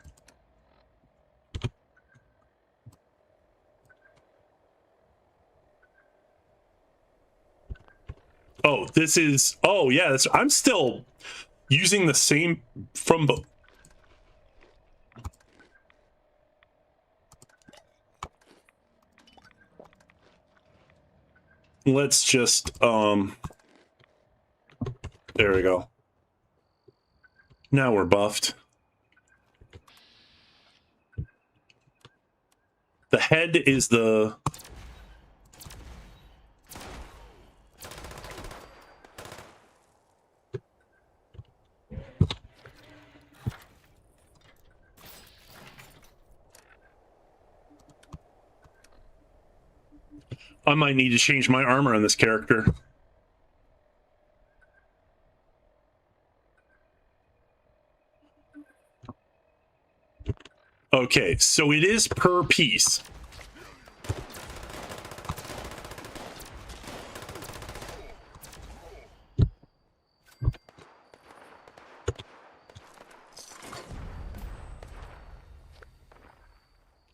Oh, this is... Oh, yeah, I'm still using the same from... Let's just... There we go. Now we're buffed. The head is the... I might need to change my armor on this character. Okay, so it is per piece.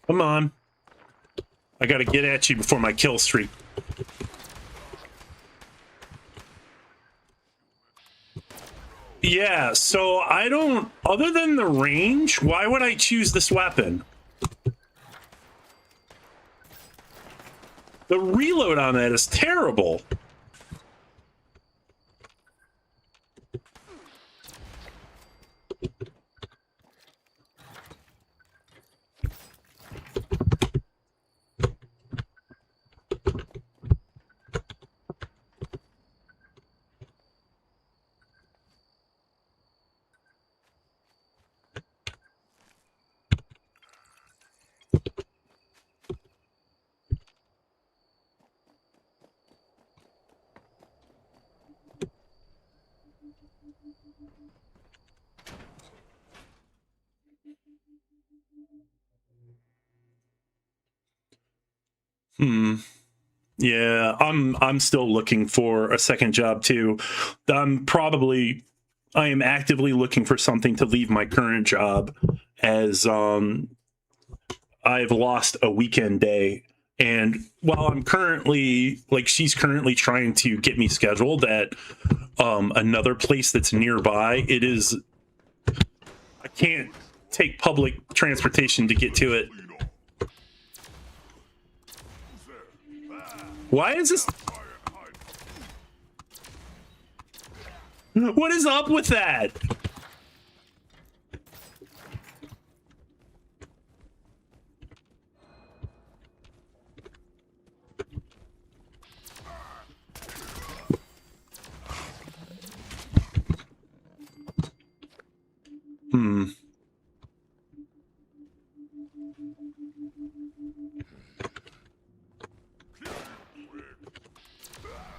Come on. I gotta get at you before my kill streak. Yeah, so I don't... Other than the range, why would I choose this weapon? The reload on that is terrible. Yeah, I'm still looking for a second job too. I am actively looking for something to leave my current job, as I've lost a weekend day. And while I'm currently, like, she's currently trying to get me scheduled at another place that's nearby, I can't take public transportation to get to it. Why is this? What is up with that?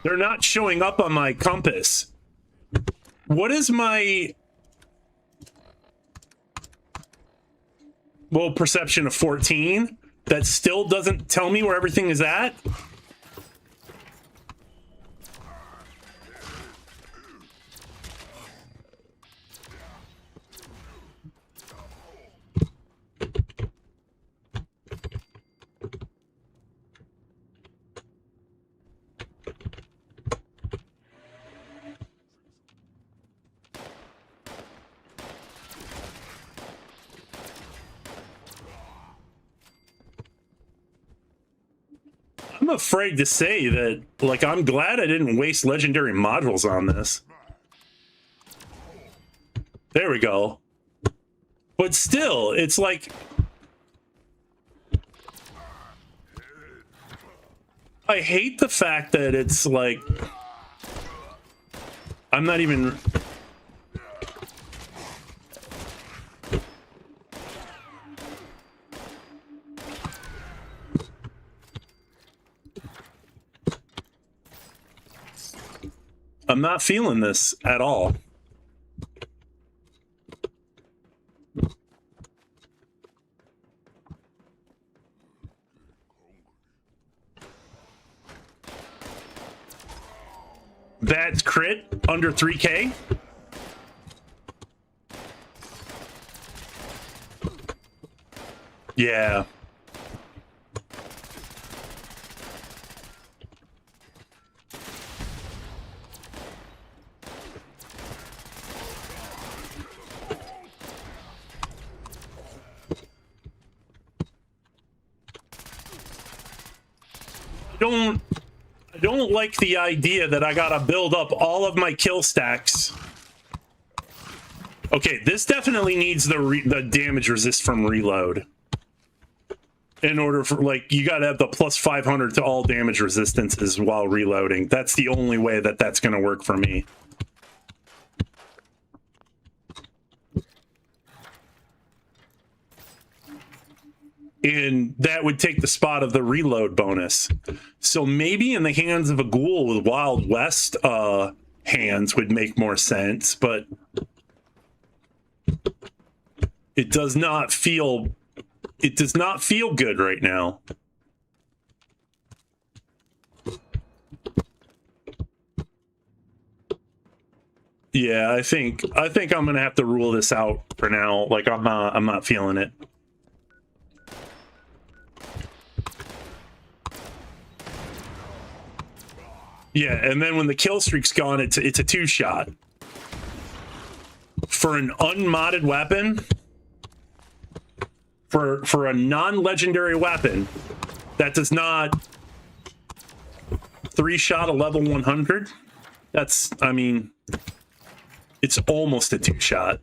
They're not showing up on my compass. What is my... Well, perception of 14? That still doesn't tell me where everything is at? I'm afraid to say that, like, I'm glad I didn't waste legendary modules on this. There we go. But still, it's like... I hate the fact that it's like... I'm not even... I'm not feeling this at all. That's crit under 3K. Yeah. I don't like the idea that I gotta build up all of my kill stacks. Okay, this definitely needs the damage resist from reload. In order for, like, you gotta have the plus 500 to all damage resistances while reloading. That's the only way that that's gonna work for me. And that would take the spot of the reload bonus. So maybe in the hands of a ghoul with Wild West hands would make more sense, but it does not feel good right now. Yeah, I think I'm gonna have to rule this out for now. Like, I'm not feeling it. Yeah, and then when the kill streak's gone, it's a 2-shot. For an unmodded weapon, for a non-legendary weapon that does not 3-shot a level 100, that's, I mean, it's almost a 2-shot.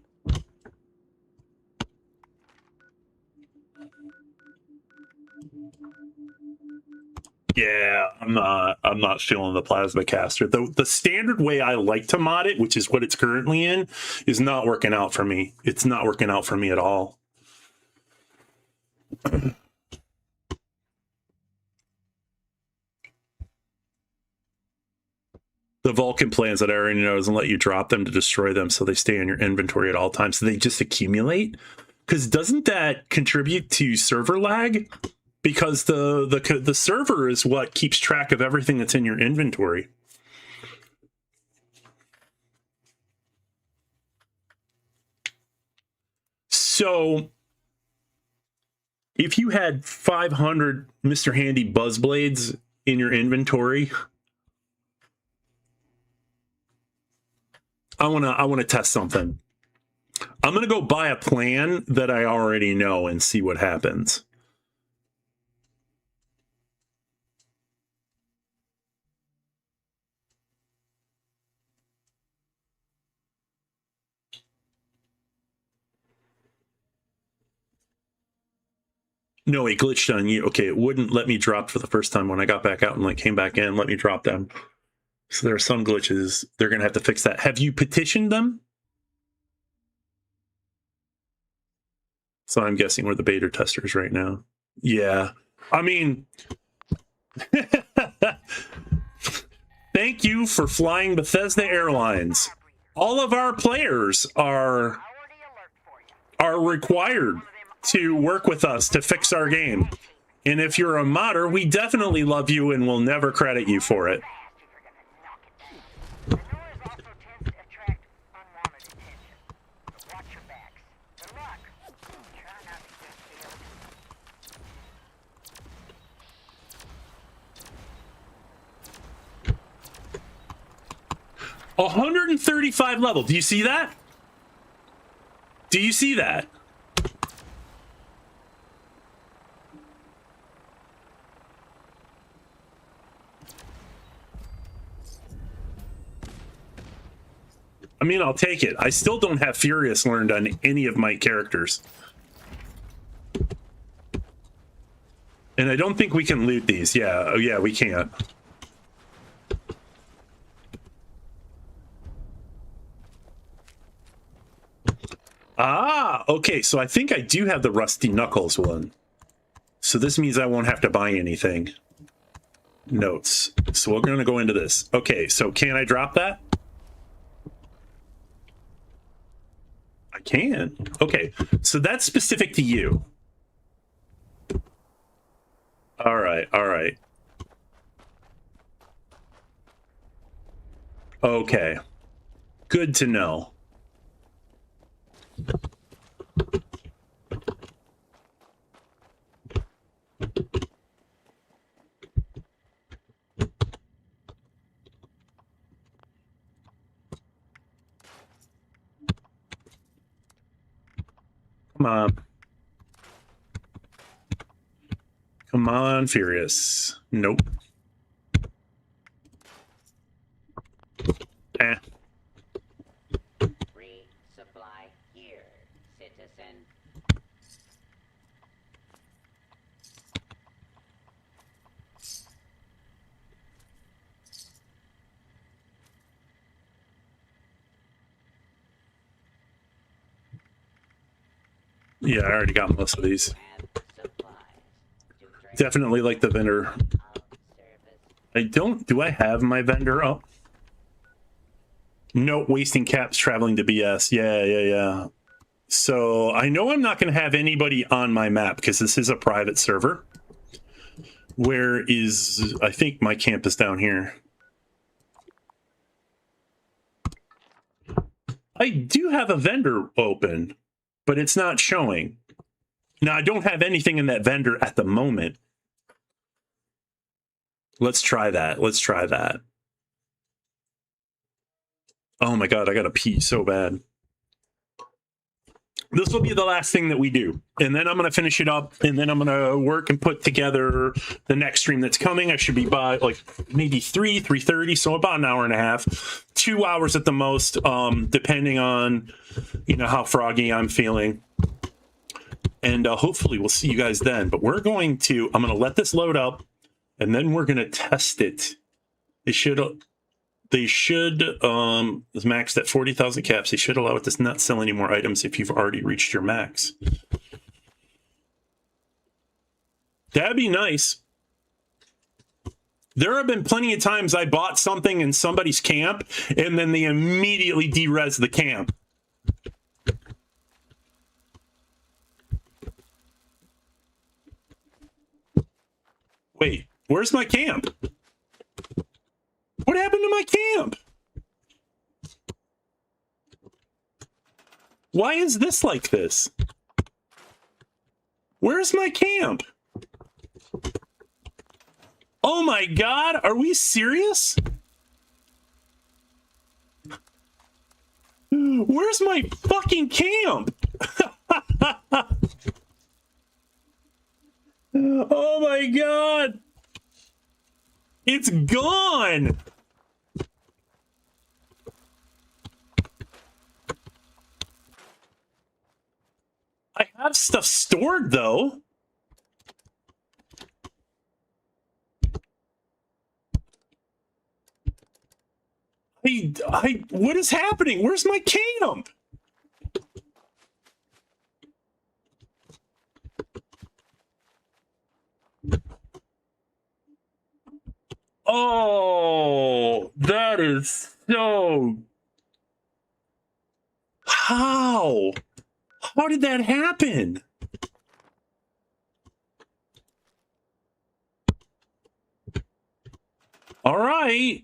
Yeah, I'm not feeling the plasma caster. The standard way I like to mod it, which is what it's currently in, is not working out for me. It's not working out for me at all. The Vulcan plans that I already know doesn't let you drop them to destroy them, so they stay in your inventory at all times. So they just accumulate. Because doesn't that contribute to server lag? Because the server is what keeps track of everything that's in your inventory. So if you had 500 Mr. Handy Buzzblades in your inventory, I wanna test something. I'm gonna go buy a plan that I already know and see what happens. No, it glitched on you. Okay, it wouldn't let me drop for the first time when I got back out and like came back in, let me drop them. So there are some glitches. They're gonna have to fix that. Have you petitioned them? So I'm guessing we're the beta testers right now. Yeah. I mean, thank you for flying Bethesda Airlines. All of our players are required to work with us to fix our game. And if you're a modder, we definitely love you and will never credit you for it. A 135 level. Do you see that? Do you see that? I mean, I'll take it. I still don't have Furious learned on any of my characters. And I don't think we can loot these. Yeah, oh yeah, we can't. Ah, okay, so I think I do have the Rusty Knuckles one. So this means I won't have to buy anything. Notes. So we're going to go into this. Okay, so can I drop that? I can. Okay, so that's specific to you. All right, all right. Okay. Good to know. Come on. Come on, Furious. Nope. Eh. Resupply here, citizen. Yeah, I already got most of these. Definitely like the vendor. Do I have my vendor up? No, wasting caps traveling to BS. Yeah. So I know I'm not going to have anybody on my map because this is a private server. Where is, I think my camp is down here. I do have a vendor open, but it's not showing. Now, I don't have anything in that vendor at the moment. Let's try that. Let's try that. Oh my god, I gotta pee so bad. This will be the last thing that we do, and then I'm gonna finish it up, and then I'm gonna work and put together the next stream that's coming. I should be by like maybe 3:30, so about an hour and a half, 2 hours at the most, depending on how froggy I'm feeling. And hopefully we'll see you guys then. But I'm gonna let this load up, and then we're gonna test it. They should is maxed at 40,000 caps. They should allow it to not sell any more items if you've already reached your max. That'd be nice. There have been plenty of times I bought something in somebody's camp and then they immediately de-res the camp. Wait, where's my camp? What happened to my camp? Why is this like this? Where's my camp? Oh my god, are we serious? Where's my fucking camp? Oh my god. It's gone. I have stuff stored though. What is happening? Where's my camp? Oh, that is so... How? How did that happen? All right.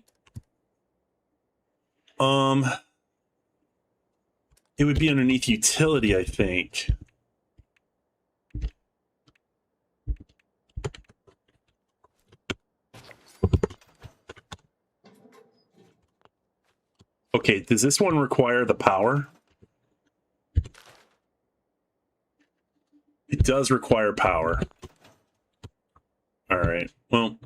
It would be underneath utility, I think. Okay, does this one require the power? It does require power. All right, well.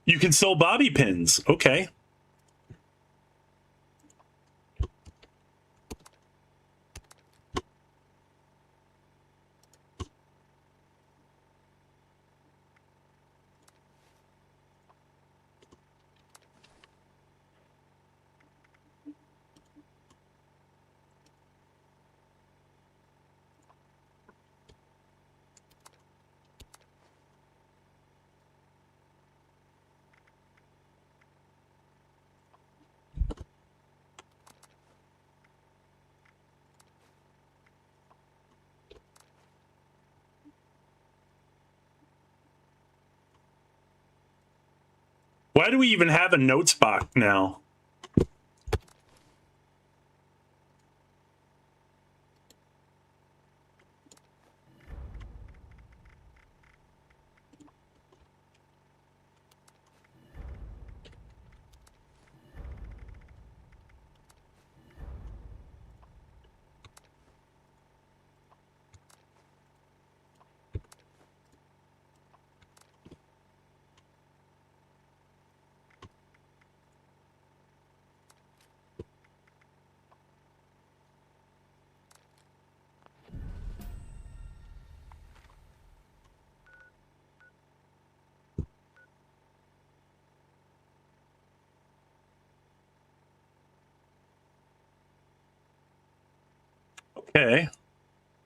You can sell bobby pins. Okay. Why do we even have a notes box now? Okay.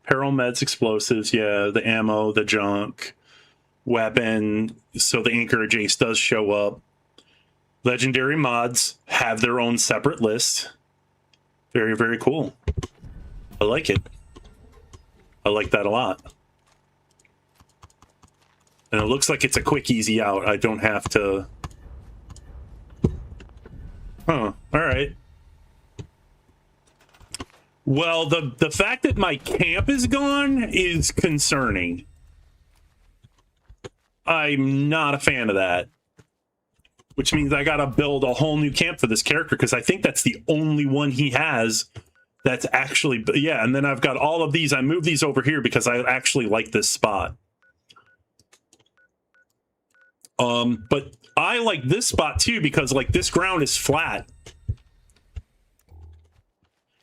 Peril meds, explosives, yeah, the ammo, the junk, weapon. So the anchorage ace does show up. Legendary mods have their own separate list. Very, very cool. I like it. I like that a lot. And it looks like it's a quick, easy out. I don't have to... Huh, all right. Well, the fact that my camp is gone is concerning. I'm not a fan of that. Which means I gotta build a whole new camp for this character, because I think that's the only one he has that's actually... Yeah, and then I've got all of these. I moved these over here because I actually like this spot. But I like this spot too because, like, this ground is flat.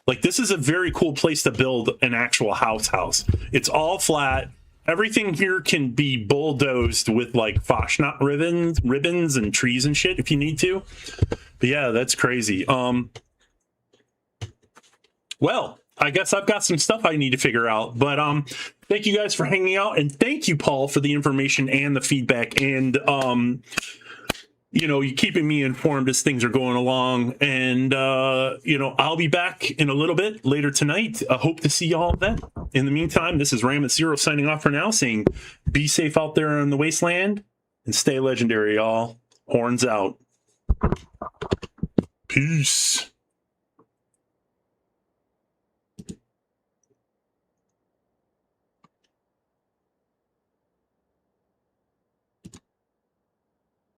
Like, this is a very cool place to build an actual house. It's all flat. Everything here can be bulldozed with, like, Foshnot ribbons and trees and shit if you need to. But yeah, that's crazy. Well, I guess I've got some stuff I need to figure out. But thank you guys for hanging out, and thank you, Paul, for the information and the feedback, and you know, you keeping me informed as things are going along. And you know, I'll be back in a little bit later tonight. I hope to see y'all then. In the meantime, this is Ram at Zero signing off for now, saying be safe out there in the wasteland and stay legendary, y'all. Horns out. Peace.